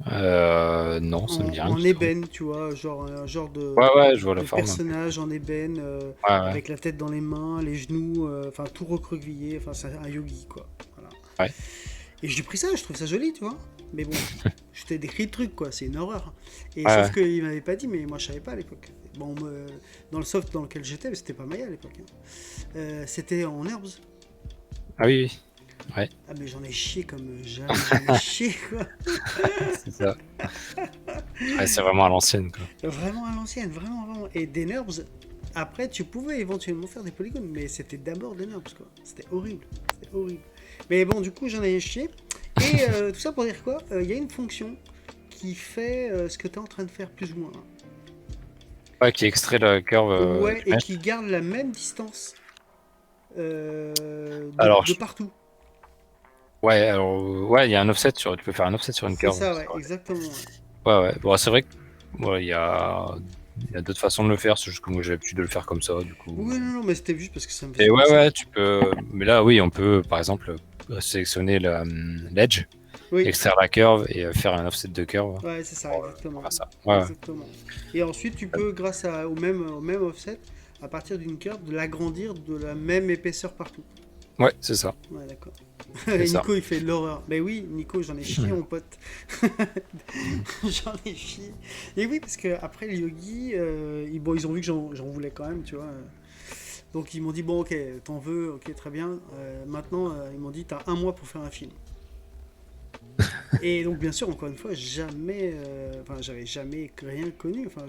[SPEAKER 2] Non, ça me dit rien
[SPEAKER 1] En
[SPEAKER 2] du tout.
[SPEAKER 1] ébène, tu vois, genre un genre
[SPEAKER 2] Ouais, ouais, je vois la
[SPEAKER 1] de
[SPEAKER 2] forme un peu.
[SPEAKER 1] personnage en ébène,
[SPEAKER 2] Ouais, ouais.
[SPEAKER 1] avec la tête dans les mains, les genoux, enfin tout recroquevillé, enfin c'est un yogi quoi. Voilà.
[SPEAKER 2] Ouais,
[SPEAKER 1] Et j'ai pris ça, je trouve ça joli, tu vois. Mais bon, je t'ai décrit le truc quoi, c'est une horreur. Et
[SPEAKER 2] ouais,
[SPEAKER 1] sauf
[SPEAKER 2] ouais.
[SPEAKER 1] qu'il m'avait pas dit, mais moi je savais pas à l'époque. Bon, dans le soft dans lequel j'étais, mais c'était pas Maya à l'époque, hein. C'était en herbs.
[SPEAKER 2] Ah oui, oui. Ouais,
[SPEAKER 1] Ah mais j'en ai chié comme jamais j'en ai chié quoi.
[SPEAKER 2] c'est ça. Ouais, c'est vraiment à l'ancienne, quoi.
[SPEAKER 1] Vraiment à l'ancienne, vraiment, vraiment. Et des NURBS, après, tu pouvais éventuellement faire des polygones, mais c'était d'abord des NURBS, quoi. C'était horrible. C'était horrible. Mais bon, du coup, j'en ai chié. Et tout ça pour dire quoi? Il y a une fonction qui fait ce que tu es en train de faire, plus ou moins.
[SPEAKER 2] Ouais, qui extrait la curve
[SPEAKER 1] Ouais,
[SPEAKER 2] du
[SPEAKER 1] et
[SPEAKER 2] mesh.
[SPEAKER 1] qui garde la même distance
[SPEAKER 2] Alors,
[SPEAKER 1] de partout.
[SPEAKER 2] ouais, alors, ouais, il y a un offset tu peux faire un offset sur une
[SPEAKER 1] C'est
[SPEAKER 2] curve.
[SPEAKER 1] ça,
[SPEAKER 2] C'est
[SPEAKER 1] ouais,
[SPEAKER 2] vrai.
[SPEAKER 1] exactement. Ouais.
[SPEAKER 2] Ouais, ouais. Bon, c'est vrai que, ouais, il y a d'autres façons de le faire. C'est juste que moi, j'ai l'habitude de le faire comme ça, du coup.
[SPEAKER 1] Oui, non, non, mais c'était juste parce que ça me
[SPEAKER 2] Et
[SPEAKER 1] faisait
[SPEAKER 2] ouais,
[SPEAKER 1] penser.
[SPEAKER 2] ouais, tu peux. Mais là, oui, on peut, par exemple, sélectionner l'edge,
[SPEAKER 1] Oui,
[SPEAKER 2] extraire la curve et faire un offset de curve
[SPEAKER 1] ouais, c'est ça,
[SPEAKER 2] pour
[SPEAKER 1] exactement.
[SPEAKER 2] faire ça. Ouais, ouais.
[SPEAKER 1] Exactement. Et ensuite, tu peux, grâce au même offset, à partir d'une curve, de l'agrandir de la même épaisseur partout.
[SPEAKER 2] Ouais, c'est ça.
[SPEAKER 1] Ouais, d'accord.
[SPEAKER 2] C'est
[SPEAKER 1] Et
[SPEAKER 2] ça.
[SPEAKER 1] Nico, il fait l'horreur. Mais oui, Nico, j'en ai chié, mon pote. J'en ai chié. Et oui, parce que après les yogis, bon, ils ont vu que j'en voulais quand même, tu vois. Donc ils m'ont dit, bon, ok, t'en veux, ok, très bien. Maintenant, ils m'ont dit, t'as un mois pour faire un film. Et donc, bien sûr, encore une fois, jamais. Enfin, j'avais jamais rien connu. Enfin,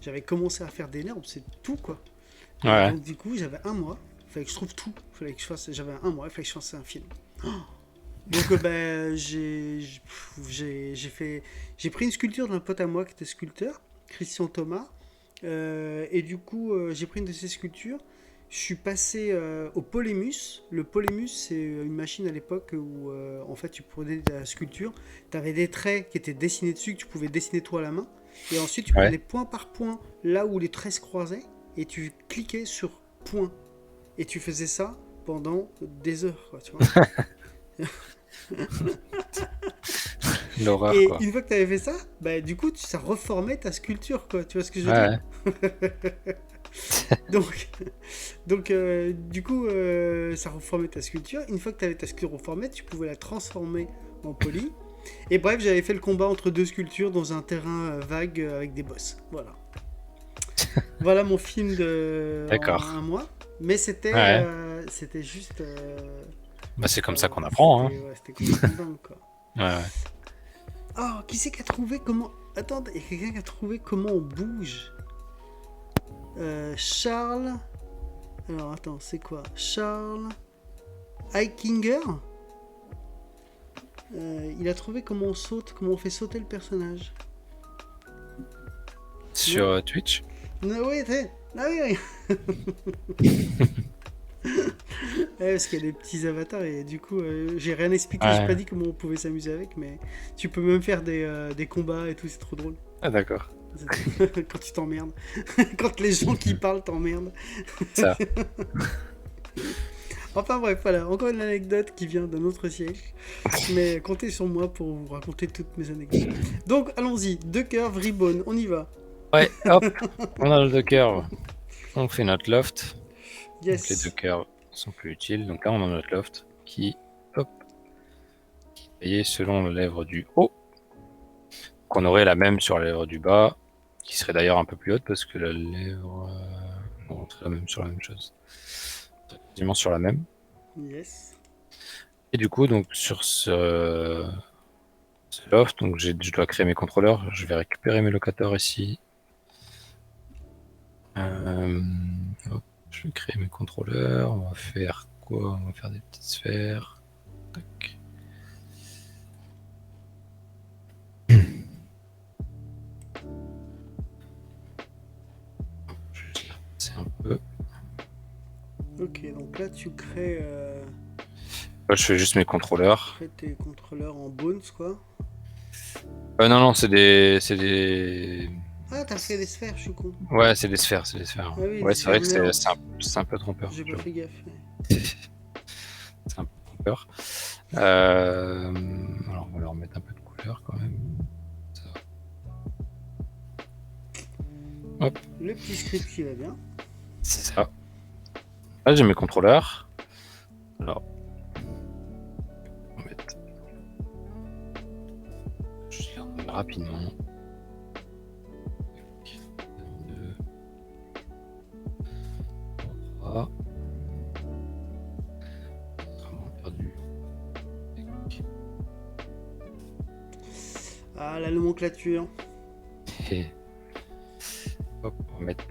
[SPEAKER 1] j'avais commencé à faire des nerfs, c'est tout, quoi. Et
[SPEAKER 2] Ouais.
[SPEAKER 1] donc, du coup, j'avais un mois. Il fallait que je trouve tout. Fallait que je fasse. J'avais un mois, il fallait que je fasse un film. Donc, ben, j'ai fait. J'ai pris une sculpture d'un pote à moi qui était sculpteur, Christian Thomas. Et du coup, j'ai pris une de ses sculptures. Je suis passé au Polémus. Le Polémus, c'est une machine à l'époque où, en fait, tu prenais de la sculpture, tu avais des traits qui étaient dessinés dessus, que tu pouvais dessiner toi à la main, et ensuite tu
[SPEAKER 2] Ouais.
[SPEAKER 1] prenais point par point là où les traits se croisaient, et tu cliquais sur point, et tu faisais ça pendant des heures, quoi, tu vois.
[SPEAKER 2] L'horreur,
[SPEAKER 1] Et
[SPEAKER 2] quoi.
[SPEAKER 1] une fois que tu avais fait ça, bah, du coup, ça reformait ta sculpture, quoi. Tu vois ce que je veux dire?
[SPEAKER 2] Ouais.
[SPEAKER 1] Donc, du coup, ça reformait ta sculpture. Une fois que tu avais ta sculpture reformée, tu pouvais la transformer en poly. Et bref, j'avais fait le combat entre deux sculptures dans un terrain vague avec des boss. Voilà. Voilà mon film en
[SPEAKER 2] D'accord.
[SPEAKER 1] un mois. Mais
[SPEAKER 2] Ouais.
[SPEAKER 1] c'était juste.
[SPEAKER 2] Bah, c'est comme ça
[SPEAKER 1] Voilà,
[SPEAKER 2] qu'on apprend, hein.
[SPEAKER 1] c'était ouais, c'était complètement dingue, quoi.
[SPEAKER 2] Ouais, ouais.
[SPEAKER 1] Oh, qui c'est qui a trouvé comment. Attends, il y a quelqu'un qui a trouvé comment on bouge. Charles. Alors attends, c'est quoi? Charles Hikinger. Il a trouvé comment on saute, comment on fait sauter le personnage.
[SPEAKER 2] Sur
[SPEAKER 1] Non.
[SPEAKER 2] Twitch.
[SPEAKER 1] Non, oui, ah oui, parce qu'il y a des petits avatars et du coup, j'ai rien expliqué, j'ai pas
[SPEAKER 2] Ouais.
[SPEAKER 1] dit comment on pouvait s'amuser avec, mais tu peux même faire des combats et tout, c'est trop drôle.
[SPEAKER 2] Ah, d'accord.
[SPEAKER 1] Quand tu t'emmerdes. Quand les gens qui parlent t'emmerdent.
[SPEAKER 2] Ça.
[SPEAKER 1] Enfin bref, voilà, encore une anecdote qui vient d'un autre siècle. Mais comptez sur moi pour vous raconter toutes mes anecdotes. Donc allons-y, deux curves, ribbon, on y va.
[SPEAKER 2] Ouais, hop. On a le deux curves. On fait notre loft. Donc les deux
[SPEAKER 1] Yes.
[SPEAKER 2] curves sont plus utiles. Donc là, on a notre loft qui, hop, qui est taillé selon la lèvre du haut. Qu'on aurait la même sur la lèvre du bas, qui serait d'ailleurs un peu plus haute parce que la lèvre. Non, on serait la même sur la même chose. Quasiment sur la même.
[SPEAKER 1] Yes.
[SPEAKER 2] Et du coup, donc sur ce loft, donc je dois créer mes contrôleurs. Je vais récupérer mes locateurs ici. Euh, hop, je vais créer mes contrôleurs. On va faire quoi? On va faire des petites sphères. Tac. C'est un peu.
[SPEAKER 1] Ok, donc là tu crées,
[SPEAKER 2] Là, je fais juste mes contrôleurs.
[SPEAKER 1] tes contrôleurs en bones, quoi.
[SPEAKER 2] Non, non, c'est des.
[SPEAKER 1] Ah, t'as fait des sphères, je suis con.
[SPEAKER 2] Ouais, c'est des sphères, c'est des sphères.
[SPEAKER 1] Ah oui,
[SPEAKER 2] Ouais, c'est vrai que
[SPEAKER 1] merde,
[SPEAKER 2] c'est un peu trompeur.
[SPEAKER 1] j'ai pas
[SPEAKER 2] J'avoue.
[SPEAKER 1] fait gaffe.
[SPEAKER 2] C'est un peu trompeur. Alors, on va leur mettre un peu de couleur. couleurs quand même. Ça. Hop,
[SPEAKER 1] Le petit script qui va bien.
[SPEAKER 2] c'est ça. Là, j'ai mes contrôleurs. Alors, on va mettre. Je les renomme rapidement. Deux. Trois. Vraiment perdu.
[SPEAKER 1] Ah, la nomenclature.
[SPEAKER 2] Et hop, on va mettre.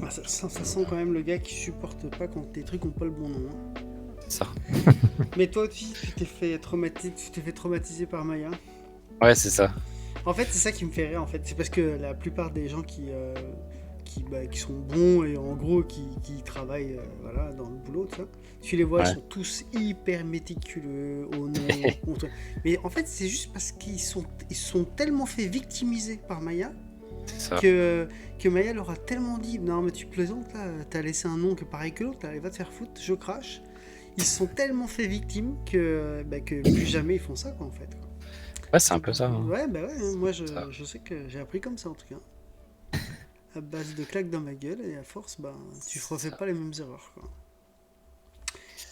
[SPEAKER 1] Ah, ça sent quand même le gars qui supporte pas quand tes trucs ont pas le bon nom. Hein.
[SPEAKER 2] Ça.
[SPEAKER 1] Mais toi aussi, tu t'es fait traumatiser par Maya.
[SPEAKER 2] Ouais, c'est ça.
[SPEAKER 1] En fait, c'est ça qui me fait rire. En fait, c'est parce que la plupart des gens qui sont bons et en gros qui travaillent voilà, dans le boulot, tout ça, tu les vois,
[SPEAKER 2] Ouais.
[SPEAKER 1] ils sont tous hyper méticuleux au nom. Mais en fait, c'est juste parce ils sont tellement fait victimiser par Maya
[SPEAKER 2] C'est ça.
[SPEAKER 1] que Maya leur a tellement dit non mais tu plaisantes là, t'as laissé un nom que pareil que l'autre, là, va te faire foutre, je crache. Ils se sont tellement fait victimes que plus jamais ils font ça quoi en fait. Quoi.
[SPEAKER 2] Ouais, c'est un peu ça. Hein.
[SPEAKER 1] Ouais bah ouais, moi
[SPEAKER 2] Ça.
[SPEAKER 1] je sais que j'ai appris comme ça en tout cas. À base de claques dans ma gueule et à force bah tu refais pas les mêmes erreurs quoi.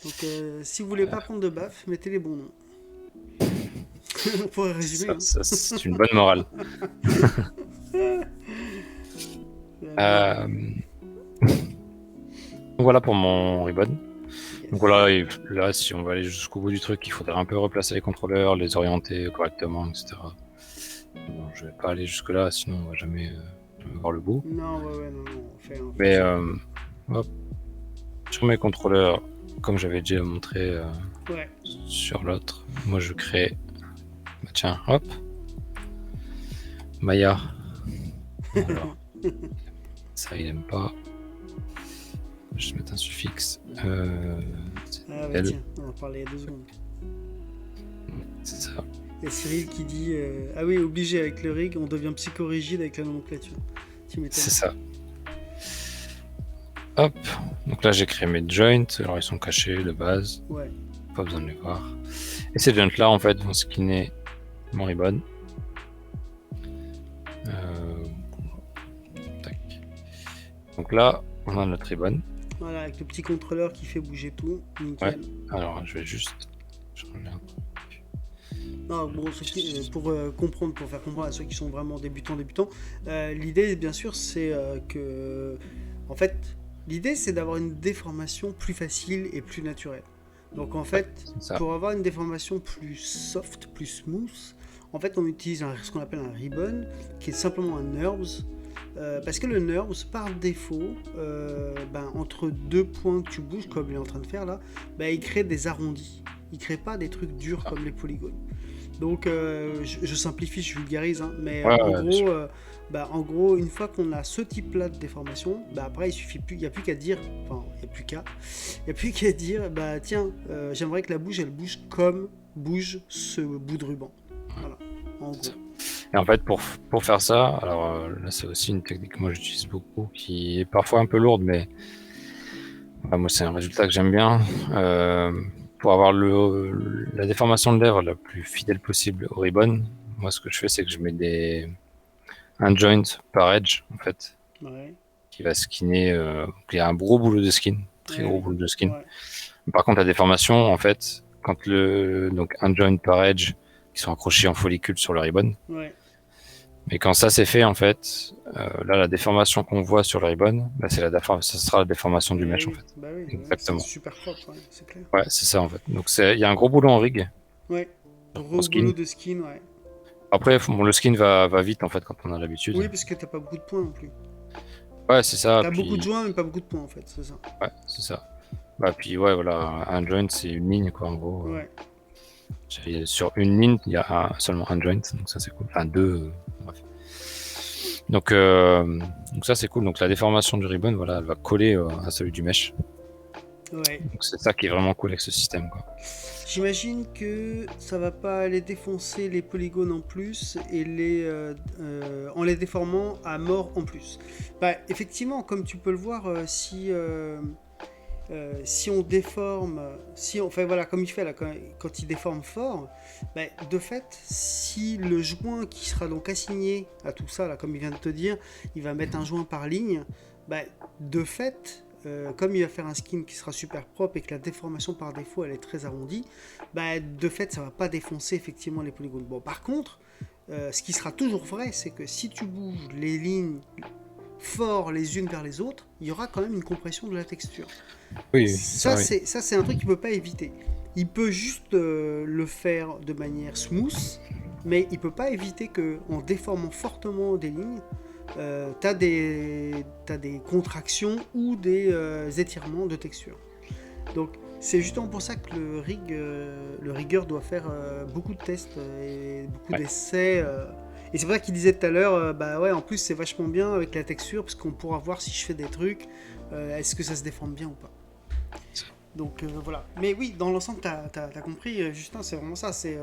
[SPEAKER 1] Donc si vous voulez pas prendre de baffe, mettez les bons noms. On pourrait résumer. Hein.
[SPEAKER 2] C'est une bonne morale. Donc voilà pour mon ribbon.
[SPEAKER 1] Yes.
[SPEAKER 2] Donc voilà, et là, si on va aller jusqu'au bout du truc, il faudrait un peu replacer les contrôleurs, les orienter correctement, etc. Bon, je vais pas aller jusque là, sinon on va jamais voir le bout.
[SPEAKER 1] Non, ouais, non, on fait un...
[SPEAKER 2] Mais hop, sur mes contrôleurs, comme j'avais déjà montré
[SPEAKER 1] ouais.
[SPEAKER 2] sur l'autre, moi je crée, bah, tiens, hop, Maya. Alors, ça il aime pas. Je vais juste mettre un suffixe.
[SPEAKER 1] Ah ouais, tiens, on en parlait il y a 2 secondes.
[SPEAKER 2] C'est ça.
[SPEAKER 1] Il y a Cyril qui dit ah oui, obligé avec le rig, on devient psychorigide avec la nomenclature. Tu m'étonnes.
[SPEAKER 2] C'est ça. Hop, donc là j'ai créé mes joints, alors ils sont cachés de base,
[SPEAKER 1] Ouais.
[SPEAKER 2] pas besoin de les voir. Et ces joints là en fait vont skinner mon ribbon. Tac. Donc là on a notre ribbon.
[SPEAKER 1] Voilà, avec le petit contrôleur qui fait bouger tout, nickel.
[SPEAKER 2] Ouais. Alors je vais juste changer un truc.
[SPEAKER 1] Non, bon, pour comprendre, pour faire comprendre à ceux qui sont vraiment débutants, l'idée bien sûr c'est que, en fait, l'idée c'est d'avoir une déformation plus facile et plus naturelle. Donc en fait,
[SPEAKER 2] ça.
[SPEAKER 1] pour avoir une déformation plus soft, plus smooth, en fait on utilise ce qu'on appelle un ribbon, qui est simplement un NURBS. Parce que le NURBS, par défaut, entre 2 points que tu bouges, comme il est en train de faire là, il crée des arrondis. Il crée pas des trucs durs comme les polygones. Donc je simplifie, je vulgarise, hein, mais en gros, une fois qu'on a ce type-là de déformation, après il n'y a plus qu'à dire, tiens, j'aimerais que la bouche elle bouge comme bouge ce bout de ruban. Voilà, en gros.
[SPEAKER 2] Et en fait, pour faire ça, alors là c'est aussi une technique que moi j'utilise beaucoup, qui est parfois un peu lourde, mais moi c'est un résultat que j'aime bien. Pour avoir la déformation de lèvre la plus fidèle possible au ribbon, moi ce que je fais c'est que je mets un joint par edge en fait, qui va skinner. Il y a un gros boulot de skin, très gros boulot de skin.
[SPEAKER 1] Ouais.
[SPEAKER 2] Par contre la déformation en fait, quand donc un joint par edge qui sont accrochés en follicule sur le ribbon.
[SPEAKER 1] Ouais.
[SPEAKER 2] Mais quand ça c'est fait en fait, là la déformation qu'on voit sur le ribbon, ça sera la déformation du mesh en fait.
[SPEAKER 1] Bah oui,
[SPEAKER 2] exactement.
[SPEAKER 1] C'est super propre, ouais, c'est clair.
[SPEAKER 2] Ouais, c'est ça en fait. Donc il y a un gros boulot en rig.
[SPEAKER 1] Ouais. Gros boulot de skin, ouais.
[SPEAKER 2] Après, le skin va vite en fait quand on a l'habitude.
[SPEAKER 1] Oui, parce que t'as pas beaucoup de points non plus.
[SPEAKER 2] Ouais, c'est ça.
[SPEAKER 1] T'as beaucoup de joints, mais pas beaucoup de points en fait, c'est ça.
[SPEAKER 2] Ouais, c'est ça. Puis ouais, voilà, un joint c'est une ligne quoi en gros.
[SPEAKER 1] Ouais.
[SPEAKER 2] Sur une ligne, il y a seulement un joint, donc ça c'est cool. Enfin, 2, bref. Donc ça c'est cool. Donc la déformation du ribbon, voilà, elle va coller à celui du mesh.
[SPEAKER 1] Ouais.
[SPEAKER 2] Donc c'est ça qui est vraiment cool avec ce système quoi.
[SPEAKER 1] J'imagine que ça va pas aller défoncer les polygones en plus et en les déformant à mort en plus. Effectivement, comme tu peux le voir, si si on déforme, enfin voilà, comme il fait là, quand il déforme fort, bah, de fait, si le joint qui sera donc assigné à tout ça, là, comme il vient de te dire, il va mettre un joint par ligne, bah, de fait, comme il va faire un skin qui sera super propre et que la déformation par défaut elle est très arrondie, bah, de fait, ça va pas défoncer effectivement les polygones. Bon, par contre, ce qui sera toujours vrai, c'est que si tu bouges les lignes fort les unes vers les autres, il y aura quand même une compression de la texture.
[SPEAKER 2] Oui,
[SPEAKER 1] Ça,
[SPEAKER 2] oui.
[SPEAKER 1] c'est un truc qu'il ne peut pas éviter. Il peut juste le faire de manière smooth, mais il ne peut pas éviter qu'en déformant fortement des lignes, t'as des contractions ou des étirements de texture. Donc c'est justement pour ça que le rigueur doit faire beaucoup de tests et beaucoup
[SPEAKER 2] Ouais.
[SPEAKER 1] d'essais. Et c'est pour ça qu'il disait tout à l'heure, bah ouais, en plus c'est vachement bien avec la texture, parce qu'on pourra voir si je fais des trucs, est-ce que ça se déforme bien ou pas. Donc voilà. Mais oui, dans l'ensemble, t'as compris, Justin, c'est vraiment ça. C'est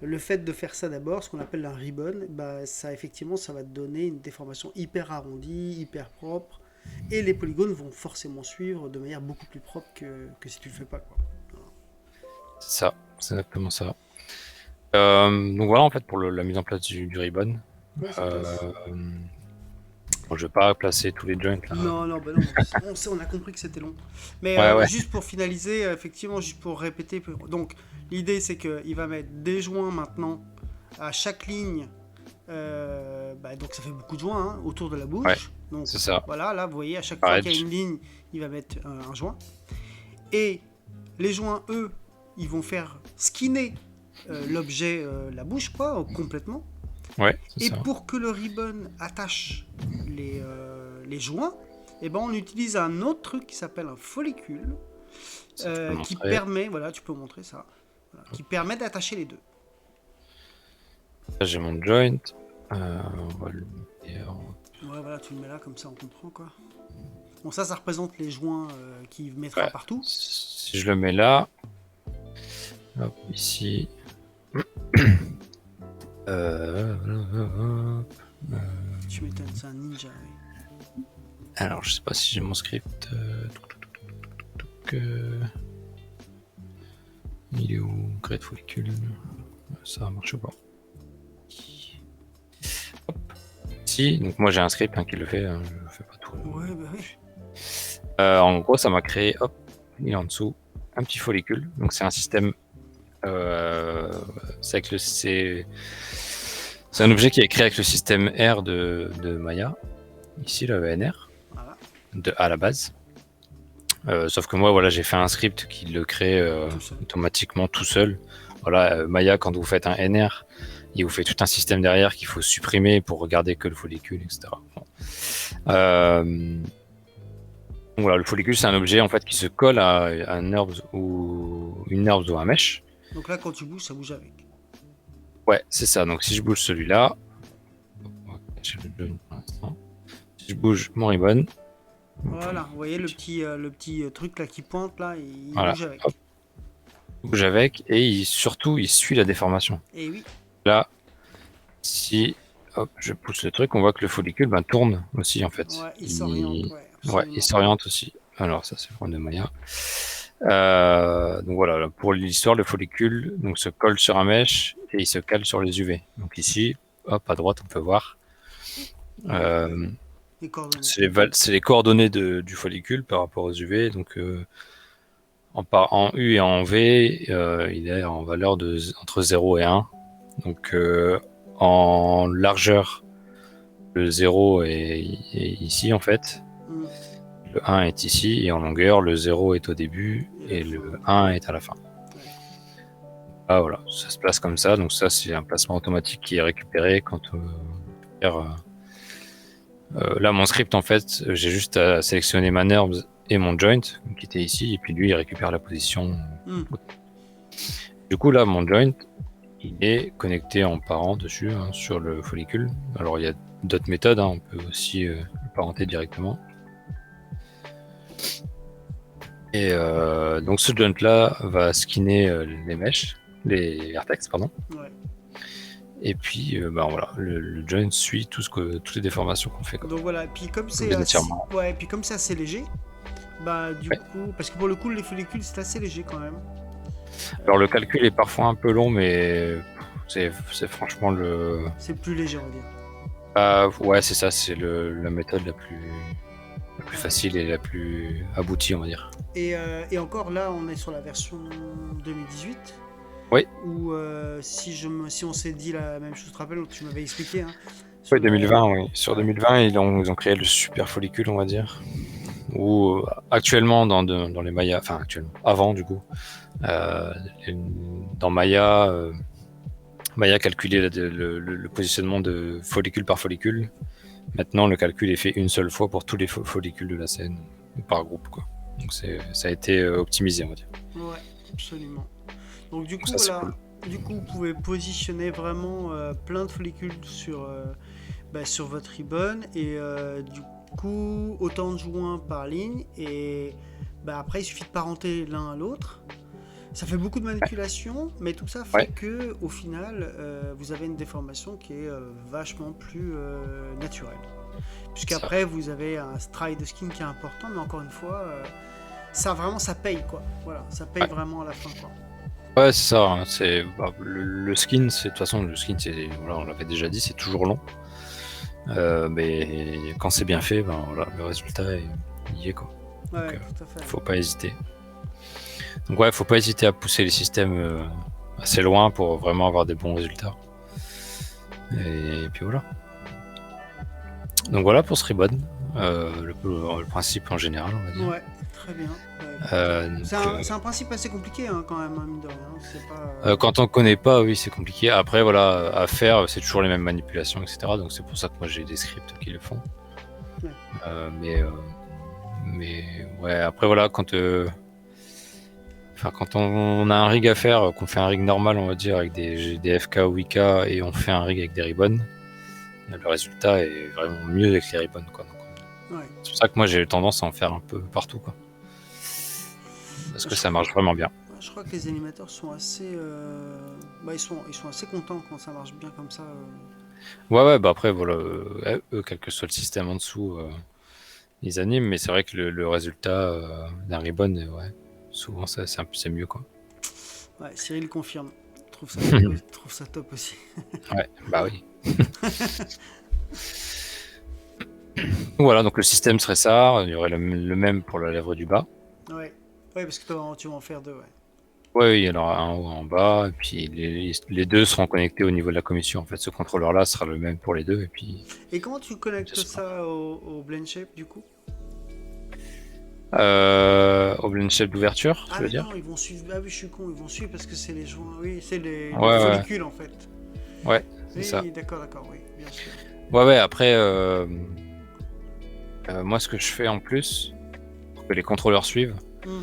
[SPEAKER 1] le fait de faire ça d'abord, ce qu'on appelle un ribbon, bah, ça effectivement, ça va te donner une déformation hyper arrondie, hyper propre. Et les polygones vont forcément suivre de manière beaucoup plus propre que si tu le fais pas, quoi. Voilà.
[SPEAKER 2] C'est ça, c'est exactement ça. Donc voilà en fait pour la mise en place du ribbon.
[SPEAKER 1] Ouais, ça
[SPEAKER 2] Euh,
[SPEAKER 1] passe.
[SPEAKER 2] bon, je vais pas placer tous les joints là.
[SPEAKER 1] Non, non, bah non, on a compris que c'était long. Mais
[SPEAKER 2] Ouais, ouais.
[SPEAKER 1] juste pour finaliser, effectivement, juste pour répéter, donc l'idée c'est qu'il va mettre des joints maintenant à chaque ligne. Bah, donc ça fait beaucoup de joints hein, autour de la
[SPEAKER 2] Ouais,
[SPEAKER 1] bouche. Donc
[SPEAKER 2] c'est ça.
[SPEAKER 1] voilà, là vous voyez, à chaque
[SPEAKER 2] Par
[SPEAKER 1] fois qu'il y a
[SPEAKER 2] edge.
[SPEAKER 1] une ligne, il va mettre un joint. Et les joints, eux, ils vont faire skinner l'objet, la bouche, quoi, complètement.
[SPEAKER 2] Ouais, c'est
[SPEAKER 1] Et
[SPEAKER 2] ça.
[SPEAKER 1] pour que le ribbon attache les joints, eh ben on utilise un autre truc qui s'appelle un follicule,
[SPEAKER 2] Ça, je peux le
[SPEAKER 1] qui
[SPEAKER 2] montrer.
[SPEAKER 1] permet, voilà, tu peux montrer ça, voilà, qui permet d'attacher les deux.
[SPEAKER 2] Là, j'ai mon joint. On va le mettre
[SPEAKER 1] Ouais, voilà, tu le mets là, comme ça on comprend, quoi. Bon, ça représente les joints qu'il mettra
[SPEAKER 2] ouais.
[SPEAKER 1] partout.
[SPEAKER 2] Si je le mets là, hop, ici. Hop.
[SPEAKER 1] Tu m'étonnes, c'est un ninja. Ouais.
[SPEAKER 2] Alors, je sais pas si j'ai mon script. Il est où? Great follicule. Ça marche pas. Hop. Si, donc moi j'ai un script qui le fait, hein, je fais pas tout.
[SPEAKER 1] Ouais, bah oui.
[SPEAKER 2] En gros, ça m'a créé, hop, il est en dessous, un petit follicule. Donc c'est un système. C'est un objet qui est créé avec le système R de Maya. Ici, le ENR,
[SPEAKER 1] Voilà,
[SPEAKER 2] à la base. Sauf que moi, voilà, j'ai fait un script qui le crée
[SPEAKER 1] tout seul.
[SPEAKER 2] automatiquement tout seul. Voilà, Maya, quand vous faites un NR, il vous fait tout un système derrière qu'il faut supprimer pour regarder que le follicule, etc. Bon. Voilà, le follicule, c'est un objet en fait qui se colle à un NURBS ou une NURBS ou un mesh.
[SPEAKER 1] Donc là, quand tu bouges, ça bouge avec.
[SPEAKER 2] Ouais, c'est ça. Donc si je bouge celui-là, si je bouge mon ribbon,
[SPEAKER 1] Voilà, vous voyez le petit truc là qui pointe là, il
[SPEAKER 2] voilà,
[SPEAKER 1] bouge avec.
[SPEAKER 2] hop, je bouge avec et surtout il suit la déformation.
[SPEAKER 1] Et oui.
[SPEAKER 2] Là, si hop, je pousse le truc, on voit que le follicule tourne aussi en fait.
[SPEAKER 1] Ouais, il s'oriente, ouais,
[SPEAKER 2] Ouais, il
[SPEAKER 1] absolument.
[SPEAKER 2] s'oriente aussi. Alors ça c'est le problème de Maya. Donc voilà, pour l'histoire, le follicule donc, se colle sur un mesh et il se cale sur les UV. Donc ici, hop, à droite, on peut voir.
[SPEAKER 1] Les coordonnées.
[SPEAKER 2] C'est les coordonnées du follicule par rapport aux UV. Donc en U et en V, il est en valeur entre 0 et 1. Donc en largeur, le 0 est ici en fait.
[SPEAKER 1] Mm.
[SPEAKER 2] Le 1 est ici et en longueur, le 0 est au début et le 1 est à la fin.
[SPEAKER 1] Ouais.
[SPEAKER 2] Ah voilà, ça se place comme ça. Donc ça, c'est un placement automatique qui est récupéré quand là, mon script, en fait, j'ai juste à sélectionner ma NURBS et mon joint qui était ici, et puis lui, il récupère la position.
[SPEAKER 1] Mm.
[SPEAKER 2] Du coup, là, mon joint, il est connecté en parent dessus, sur le follicule. Alors, il y a d'autres méthodes, on peut aussi le parenter directement. Et donc, ce joint-là va skinner les meshs, les vertex, pardon.
[SPEAKER 1] Ouais.
[SPEAKER 2] Et puis, voilà, le joint suit toutes les déformations qu'on fait.
[SPEAKER 1] Donc voilà, puis comme c'est
[SPEAKER 2] Les
[SPEAKER 1] assez,
[SPEAKER 2] étirements.
[SPEAKER 1] ouais, puis comme c'est assez léger, Bah, du
[SPEAKER 2] Ouais.
[SPEAKER 1] coup, parce que pour le coup, les follicules, c'est assez léger quand même.
[SPEAKER 2] Alors le calcul est parfois un peu long, mais c'est franchement le.
[SPEAKER 1] C'est plus léger, on va dire.
[SPEAKER 2] Ouais, c'est ça, c'est la méthode la plus
[SPEAKER 1] Ouais.
[SPEAKER 2] facile et la plus aboutie, on va dire.
[SPEAKER 1] Et encore là, on est sur la version 2018.
[SPEAKER 2] Oui,
[SPEAKER 1] Où si on s'est dit la même chose, tu te rappelles, tu m'avais expliqué hein,
[SPEAKER 2] oui,
[SPEAKER 1] sur la.
[SPEAKER 2] 2020, oui. Sur
[SPEAKER 1] Ouais.
[SPEAKER 2] 2020, ils ont créé le super follicule, on va dire. Ou actuellement dans les Maya, enfin actuellement, avant du coup, euh, dans Maya, Maya calculait le positionnement de follicule par follicule. Maintenant, le calcul est fait une seule fois pour tous les follicules de la scène, par groupe, quoi. Donc ça a été optimisé, on va dire.
[SPEAKER 1] Ouais, absolument. Donc du
[SPEAKER 2] Donc
[SPEAKER 1] coup,
[SPEAKER 2] ça, c'est cool.
[SPEAKER 1] voilà. Du coup, vous pouvez positionner vraiment plein de follicules sur votre ribbon et du coup, autant de joints par ligne et après, il suffit de parenter l'un à l'autre. Ça fait beaucoup de manipulation, mais tout ça fait
[SPEAKER 2] Ouais,
[SPEAKER 1] que au final, vous avez une déformation qui est vachement plus naturelle.
[SPEAKER 2] c'est ça.
[SPEAKER 1] Puisqu'après, vous avez un travail de skin qui est important, mais encore une fois, ça vraiment, ça paye quoi. Voilà, ça paye
[SPEAKER 2] Ouais,
[SPEAKER 1] vraiment à la fin quoi.
[SPEAKER 2] ouais, c'est ça. Hein. Le skin, c'est de toute façon le skin, voilà, on l'avait déjà dit, c'est toujours long. Mais quand c'est bien fait, ben voilà, le résultat il y est quoi. Donc
[SPEAKER 1] Ouais, tout à fait.
[SPEAKER 2] faut pas hésiter. Donc ouais, faut pas hésiter à pousser les systèmes assez loin pour vraiment avoir des bons résultats. Et puis voilà. Donc voilà pour ce ribbon, le principe en général, on va dire.
[SPEAKER 1] Ouais, très bien. Bah, écoute,
[SPEAKER 2] Euh,
[SPEAKER 1] c'est
[SPEAKER 2] donc,
[SPEAKER 1] un, c'est un principe assez compliqué hein, quand même, hein, mine de rien. C'est pas.
[SPEAKER 2] quand on connaît pas, oui, c'est compliqué. Après, voilà, à faire, c'est toujours les mêmes manipulations, etc. Donc c'est pour ça que moi j'ai des scripts qui le font.
[SPEAKER 1] Ouais.
[SPEAKER 2] Euh, mais, euh, mais ouais, après voilà, quand on a un rig à faire, qu'on fait un rig normal, on va dire, avec des FK ou IK, et on fait un rig avec des ribbons, le résultat est vraiment mieux avec les ribbons, quoi. Donc,
[SPEAKER 1] Ouais.
[SPEAKER 2] c'est pour ça que moi j'ai tendance à en faire un peu partout, quoi. Parce
[SPEAKER 1] Bah,
[SPEAKER 2] que ça marche vraiment bien.
[SPEAKER 1] je crois que les animateurs sont assez. Ils sont assez contents quand ça marche bien comme ça.
[SPEAKER 2] Ouais, bah après, voilà, eux, quel que soit le système en dessous, ils animent, mais c'est vrai que le résultat d'un ribbon, ouais, souvent c'est mieux, quoi.
[SPEAKER 1] Ouais, Cyril confirme. Trouve ça top, trouve ça top aussi.
[SPEAKER 2] Ouais, bah oui. Voilà, donc le système serait ça, il y aurait le même pour la lèvre du bas.
[SPEAKER 1] Ouais. Ouais, parce que tu vas en faire deux, ouais.
[SPEAKER 2] Ouais, il y en aura un en haut, un en bas, et puis les deux seront connectés au niveau de la commission. En fait, ce contrôleur-là sera le même pour les deux, et puis
[SPEAKER 1] Et comment tu
[SPEAKER 2] ce
[SPEAKER 1] connectes
[SPEAKER 2] sera.
[SPEAKER 1] ça au blend shape du coup?
[SPEAKER 2] Au blend shape d'ouverture,
[SPEAKER 1] Ah
[SPEAKER 2] tu veux
[SPEAKER 1] mais
[SPEAKER 2] dire?
[SPEAKER 1] non, ils vont suivre. Ah oui, je suis con, ils vont suivre parce que c'est les joints. Oui, c'est les
[SPEAKER 2] Ouais,
[SPEAKER 1] follicules en fait.
[SPEAKER 2] ouais, c'est ça.
[SPEAKER 1] Oui, d'accord, oui, bien sûr.
[SPEAKER 2] Ouais, après, moi, ce que je fais en plus, pour que les contrôleurs suivent,
[SPEAKER 1] Hmm.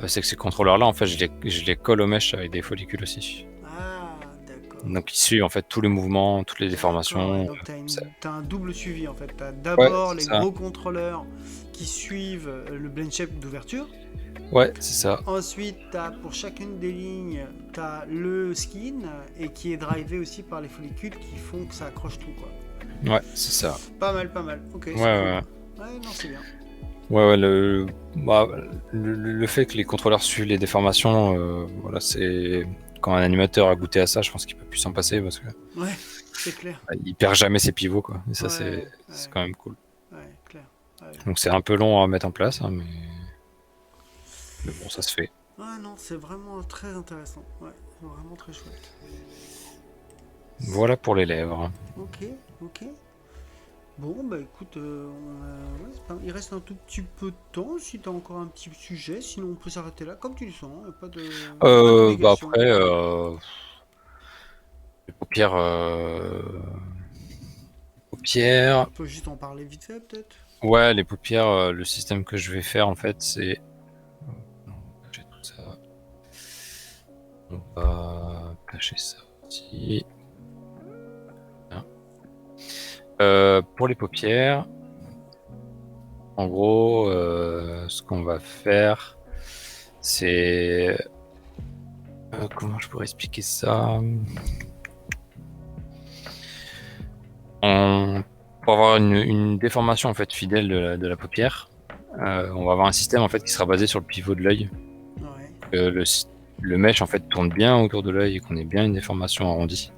[SPEAKER 2] c'est que ces contrôleurs-là, en fait, je les colle aux mèches avec des follicules aussi.
[SPEAKER 1] Ah, d'accord.
[SPEAKER 2] Donc, ils suivent, en fait, tous les mouvements, toutes les
[SPEAKER 1] D'accord, ouais.
[SPEAKER 2] déformations.
[SPEAKER 1] Donc
[SPEAKER 2] Ça-
[SPEAKER 1] t'as un double suivi en fait. T'as
[SPEAKER 2] Ouais,
[SPEAKER 1] d'abord
[SPEAKER 2] c'est
[SPEAKER 1] les
[SPEAKER 2] ça.
[SPEAKER 1] gros contrôleurs qui suivent le blend shape d'ouverture.
[SPEAKER 2] Ouais, c'est ça.
[SPEAKER 1] Ensuite, pour chacune des lignes, t'as le skin et qui est drivé aussi par les follicules qui font que ça accroche tout quoi.
[SPEAKER 2] Ouais, c'est ça.
[SPEAKER 1] Pas mal, pas mal. Ok,
[SPEAKER 2] Ouais,
[SPEAKER 1] c'est cool.
[SPEAKER 2] ouais.
[SPEAKER 1] Ouais, non, c'est bien.
[SPEAKER 2] Ouais, bah, le fait que les contrôleurs suivent les déformations, voilà, c'est quand un animateur a goûté à ça, je pense qu'il peut plus s'en passer parce que
[SPEAKER 1] Ouais, c'est clair.
[SPEAKER 2] il perd jamais ses pivots, quoi. Et ça, c'est
[SPEAKER 1] Ouais,
[SPEAKER 2] c'est
[SPEAKER 1] ouais,
[SPEAKER 2] quand même cool.
[SPEAKER 1] ouais, clair. Ouais.
[SPEAKER 2] Donc c'est un peu long à mettre en place, hein, mais bon, ça se fait.
[SPEAKER 1] Ouais, non, c'est vraiment très intéressant. Ouais, vraiment très chouette.
[SPEAKER 2] Voilà pour les lèvres.
[SPEAKER 1] Ok, ok. Bon, bah écoute, ouais, il reste un tout petit peu de temps si t'as encore un petit sujet, sinon on peut s'arrêter là, comme tu le sens, pas
[SPEAKER 2] Bah
[SPEAKER 1] d'obligation.
[SPEAKER 2] après, les paupières,
[SPEAKER 1] On
[SPEAKER 2] paupières.
[SPEAKER 1] peut juste en parler vite fait, peut-être.
[SPEAKER 2] Ouais, les paupières, le système que je vais faire en fait, c'est. Non, j'ai tout ça. On va cacher ça aussi. Bien. Pour les paupières, en gros, ce qu'on va faire, c'est. Comment je pourrais expliquer ça? Pour avoir une déformation en fait fidèle de la paupière, on va avoir un système en fait qui sera basé sur le pivot de l'œil.
[SPEAKER 1] Ouais.
[SPEAKER 2] Le mesh en fait tourne bien autour de l'œil et qu'on ait bien une déformation arrondie.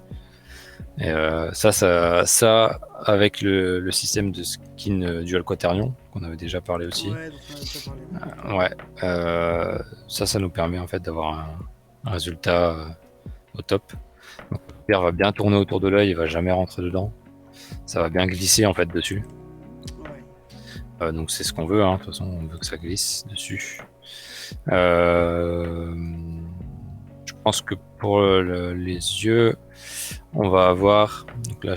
[SPEAKER 2] Et ça avec le système de skin dual quaternion qu'on avait déjà parlé aussi.
[SPEAKER 1] Ouais, dont on a déjà parlé.
[SPEAKER 2] Ouais, ça nous permet en fait d'avoir un résultat au top. Donc, le pierre va bien tourner autour de l'œil, il va jamais rentrer dedans. Ça va bien glisser en fait dessus.
[SPEAKER 1] Ouais.
[SPEAKER 2] Donc c'est ce qu'on veut, hein. De toute façon on veut que ça glisse dessus. Je pense que pour les yeux, on va avoir. Donc là,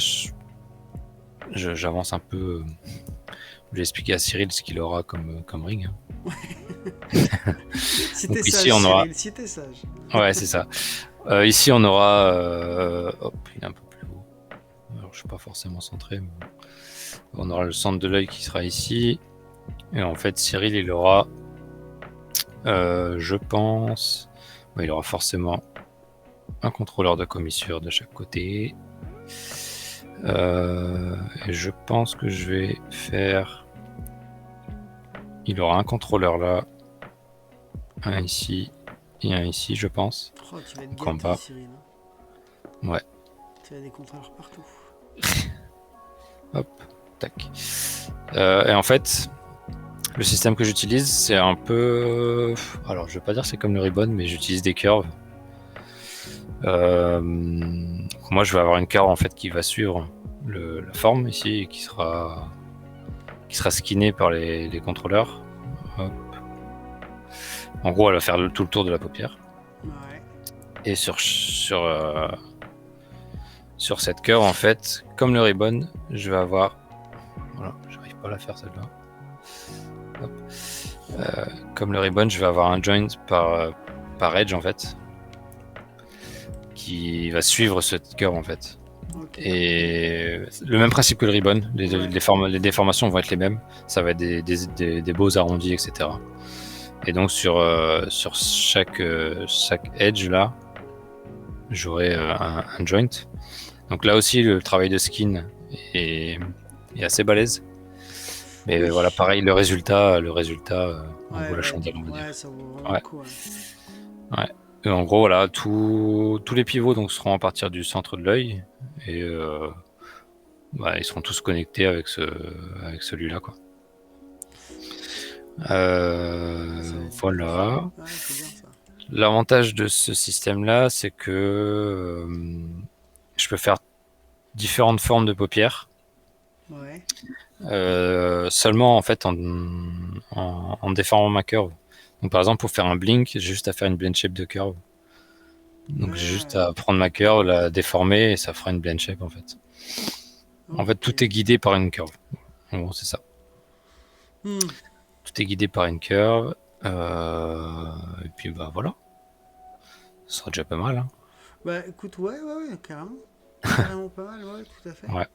[SPEAKER 2] j'avance un peu. Je vais expliquer à Cyril ce qu'il aura comme ring.
[SPEAKER 1] Si
[SPEAKER 2] Donc
[SPEAKER 1] t'es
[SPEAKER 2] ici,
[SPEAKER 1] sage,
[SPEAKER 2] on aura.
[SPEAKER 1] Cyril, si t'es sage.
[SPEAKER 2] Ouais, c'est ça. Ici, on aura. Hop, il est un peu plus haut. Alors, je suis pas forcément centré, mais on aura le centre de l'œil qui sera ici. Et en fait, Cyril, il aura. Je pense. Il aura forcément un contrôleur de commissure de chaque côté. Et je pense que je vais faire. Il aura un contrôleur là, un ici et un ici, je pense.
[SPEAKER 1] Oh, tu vas être
[SPEAKER 2] Donc en
[SPEAKER 1] gâté,
[SPEAKER 2] bas.
[SPEAKER 1] Cyril.
[SPEAKER 2] Ouais.
[SPEAKER 1] Tu as des contrôleurs partout.
[SPEAKER 2] Hop, tac. Et en fait, le système que j'utilise, c'est un peu. Alors, je vais pas dire c'est comme le ribbon, mais j'utilise des curves. Moi, je vais avoir une curve en fait qui va suivre la forme ici et qui sera skinnée par les contrôleurs. Hop. En gros, elle va faire tout le tour de la paupière.
[SPEAKER 1] Ouais.
[SPEAKER 2] Et sur cette curve, en fait, comme le ribbon, je vais avoir. Voilà, j'arrive pas à la faire celle-là. Comme le ribbon, je vais avoir un joint par edge en fait, qui va suivre cette curve en fait. Et le même principe que le ribbon, les déformations vont être les mêmes. Ça va être des beaux arrondis, etc. Et donc sur chaque edge là, j'aurai un joint. Donc là aussi, le travail de skin est assez balèze. Mais voilà, pareil, le résultat en vaut la chandelle, on va dire.
[SPEAKER 1] Ça vaut vraiment le coup.
[SPEAKER 2] Ouais. Et en gros, voilà, tous les pivots donc, seront à partir du centre de l'œil. Et ils seront tous connectés avec celui-là, quoi. Voilà.
[SPEAKER 1] Ouais, c'est bien ça.
[SPEAKER 2] L'avantage de ce système-là, c'est que je peux faire différentes formes de paupières.
[SPEAKER 1] Ouais.
[SPEAKER 2] Seulement en fait en déformant ma curve. Donc par exemple pour faire un blink, j'ai juste à faire une blend shape de curve. Donc j'ai juste à prendre ma curve, la déformer et ça fera une blend shape en fait. En fait tout est guidé par une curve. En gros c'est ça. Tout est guidé par une curve. Et puis bah voilà. Ce sera déjà pas mal. Hein.
[SPEAKER 1] Bah écoute, ouais, carrément. Carrément pas mal, ouais, tout à fait.
[SPEAKER 2] Ouais.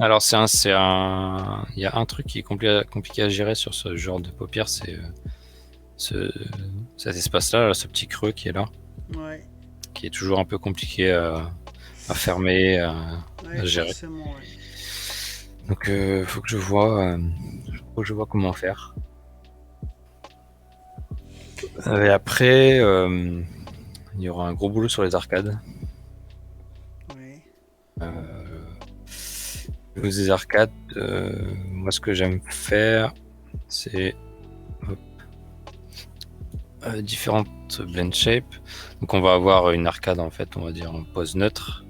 [SPEAKER 2] Alors il y a un truc qui est compliqué à gérer sur ce genre de paupières, c'est cet espace-là, ce petit creux qui est là, qui est toujours un peu compliqué à fermer, à gérer. Donc faut que je vois comment faire. Et après, il y aura un gros boulot sur les arcades. Les arcades, moi ce que j'aime faire, c'est différentes blend shapes. Donc on va avoir une arcade en fait, on va dire en pose neutre.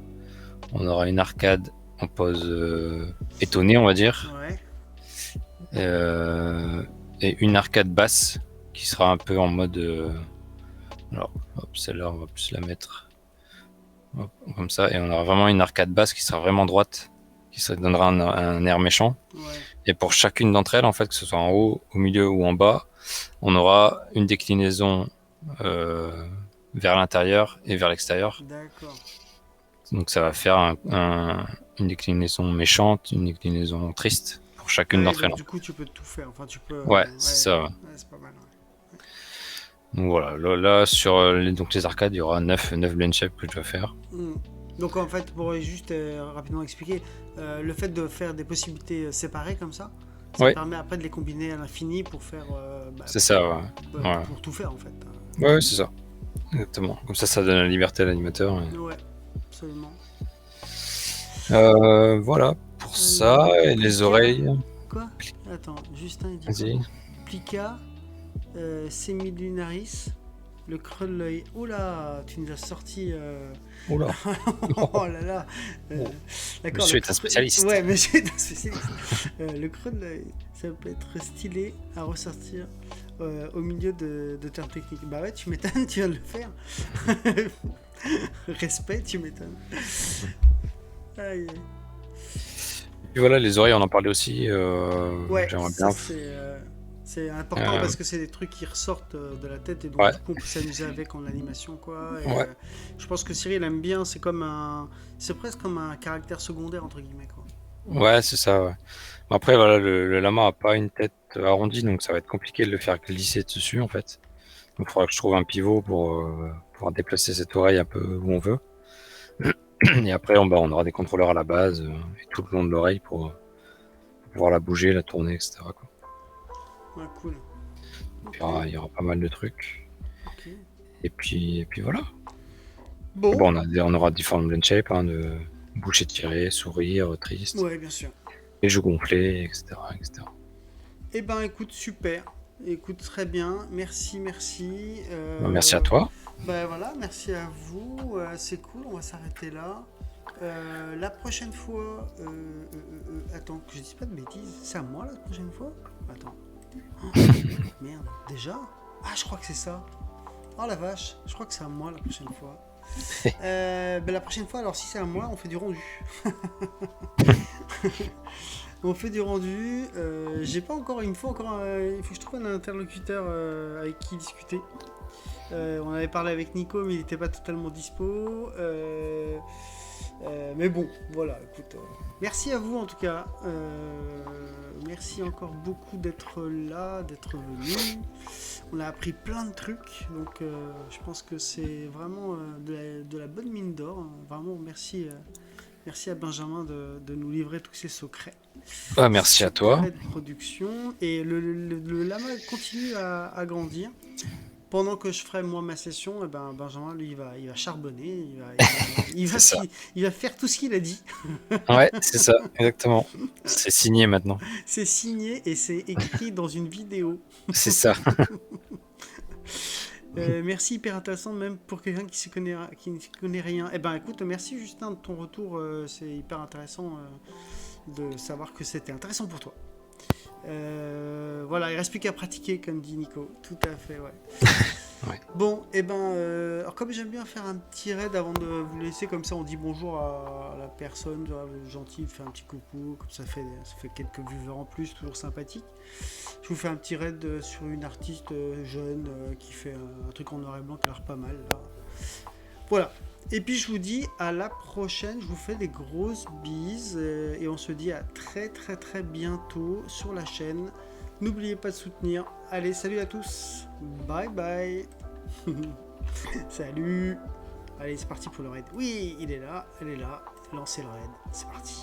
[SPEAKER 2] On aura une arcade en pose étonnée, on va dire. Et une arcade basse qui sera un peu en mode. Alors, hop, celle-là, on va plus la mettre hop, comme ça. Et on aura vraiment une arcade basse qui sera vraiment droite, qui donnera un air méchant. Et pour chacune d'entre elles, en fait, que ce soit en haut, au milieu ou en bas, on aura une déclinaison vers l'intérieur et vers l'extérieur.
[SPEAKER 1] D'accord.
[SPEAKER 2] Donc ça va faire une déclinaison méchante, une déclinaison triste pour chacune d'entre elles.
[SPEAKER 1] Du coup, tu peux tout faire. Enfin, tu peux.
[SPEAKER 2] Ouais, c'est ça.
[SPEAKER 1] Ouais, c'est pas mal. Ouais.
[SPEAKER 2] Donc voilà, là sur les arcades, il y aura 9 blend shapes que je vais faire.
[SPEAKER 1] Donc en fait, pour juste rapidement expliquer, le fait de faire des possibilités séparées comme ça, Ça
[SPEAKER 2] Ouais,
[SPEAKER 1] permet après de les combiner à l'infini pour faire.
[SPEAKER 2] c'est ça, ouais. Ouais,
[SPEAKER 1] Pour tout faire en fait.
[SPEAKER 2] ouais, c'est ça. Exactement. Comme ça donne la liberté à l'animateur.
[SPEAKER 1] Ouais, absolument.
[SPEAKER 2] Voilà, pour ça,
[SPEAKER 1] Alors,
[SPEAKER 2] et les
[SPEAKER 1] Plica.
[SPEAKER 2] oreilles.
[SPEAKER 1] Quoi? Attends, Justin il dit quoi?
[SPEAKER 2] Vas-y.
[SPEAKER 1] Plica, Semilunaris, le creux de l'œil. Oh là, tu nous as sorti.
[SPEAKER 2] Oula.
[SPEAKER 1] Oh là là. D'accord.
[SPEAKER 2] Monsieur est un spécialiste.
[SPEAKER 1] Ouais, monsieur est un spécialiste. Le creux de l'œil, ça peut être stylé à ressortir au milieu de termes techniques. Bah ouais, tu m'étonnes, tu viens de le faire. Respect, tu m'étonnes. Aïe.
[SPEAKER 2] Et voilà, les oreilles, on en parlait aussi.
[SPEAKER 1] Ouais,
[SPEAKER 2] J'aimerais
[SPEAKER 1] ça
[SPEAKER 2] bien.
[SPEAKER 1] c'est important
[SPEAKER 2] Euh,
[SPEAKER 1] parce que c'est des trucs qui ressortent de la tête et donc
[SPEAKER 2] Ouais,
[SPEAKER 1] du coup on peut s'amuser avec en animation quoi. Et,
[SPEAKER 2] ouais,
[SPEAKER 1] je pense que Cyril aime bien, c'est presque comme un caractère secondaire entre guillemets quoi.
[SPEAKER 2] ouais, c'est ça. Ouais. Après, voilà, le lama a pas une tête arrondie, donc ça va être compliqué de le faire glisser dessus en fait. Donc, il faudra que je trouve un pivot pour pouvoir déplacer cette oreille un peu où on veut. Et après, on aura des contrôleurs à la base et tout le long de l'oreille pour pouvoir la bouger, la tourner, etc. quoi.
[SPEAKER 1] Ouais, cool.
[SPEAKER 2] Il
[SPEAKER 1] Ok,
[SPEAKER 2] y aura, il y aura pas mal de trucs.
[SPEAKER 1] ok.
[SPEAKER 2] Et puis voilà. Et
[SPEAKER 1] Bon,
[SPEAKER 2] bon, on aura différentes blend shapes, hein, de bouche étirée, sourire, triste,
[SPEAKER 1] ouais, bien sûr.
[SPEAKER 2] les joues gonflées, etc., etc.
[SPEAKER 1] Eh ben écoute, super. Écoute, très bien. Merci, merci.
[SPEAKER 2] Merci à toi.
[SPEAKER 1] Ben voilà, merci à vous. C'est cool, on va s'arrêter là. La prochaine fois, attends, que je dise pas de bêtises, c'est à moi la prochaine fois? Attends. Oh, merde, déjà? Ah, je crois que c'est ça. Oh la vache, je crois que c'est à moi la prochaine fois. Ben, la prochaine fois, alors si c'est à moi, on fait du rendu. On fait du rendu. J'ai pas encore, il me faut encore, il faut que je trouve un interlocuteur avec qui discuter. On avait parlé avec Nico, mais il n'était pas totalement dispo. Mais bon, voilà, écoute. Merci à vous en tout cas. Merci encore beaucoup d'être là, d'être venu. On a appris plein de trucs, donc je pense que c'est vraiment de la bonne mine d'or. Hein. Vraiment, merci, merci à Benjamin de nous livrer tous ces secrets.
[SPEAKER 2] Merci à toi.
[SPEAKER 1] Secrets de production. Et le lama continue à grandir. Pendant que je ferai moi ma session, eh ben, Benjamin lui il va charbonner,
[SPEAKER 2] C'est ça.
[SPEAKER 1] il va faire tout ce qu'il a dit.
[SPEAKER 2] Ouais, c'est ça, exactement. C'est signé maintenant.
[SPEAKER 1] C'est signé et c'est écrit dans une vidéo.
[SPEAKER 2] C'est ça.
[SPEAKER 1] Merci, hyper intéressant même pour quelqu'un qui ne connaît rien. Eh ben écoute, merci Justin de ton retour, c'est hyper intéressant de savoir que c'était intéressant pour toi. Voilà, il reste plus qu'à pratiquer comme dit Nico. Tout à fait, ouais.
[SPEAKER 2] Ouais.
[SPEAKER 1] Bon, et alors comme j'aime bien faire un petit raid avant de vous laisser, comme ça on dit bonjour à la personne, gentil, fait un petit coucou, comme ça fait quelques viewers en plus, toujours sympathique. Je vous fais un petit raid sur une artiste jeune qui fait un truc en noir et blanc qui a l'air pas mal là. Voilà. Et puis je vous dis à la prochaine, je vous fais des grosses bises et on se dit à très très très bientôt sur la chaîne. N'oubliez pas de soutenir. Allez, salut à tous. Bye bye. Salut. Allez, c'est parti pour le raid. Oui, il est là, elle est là. Lancez le raid. C'est parti.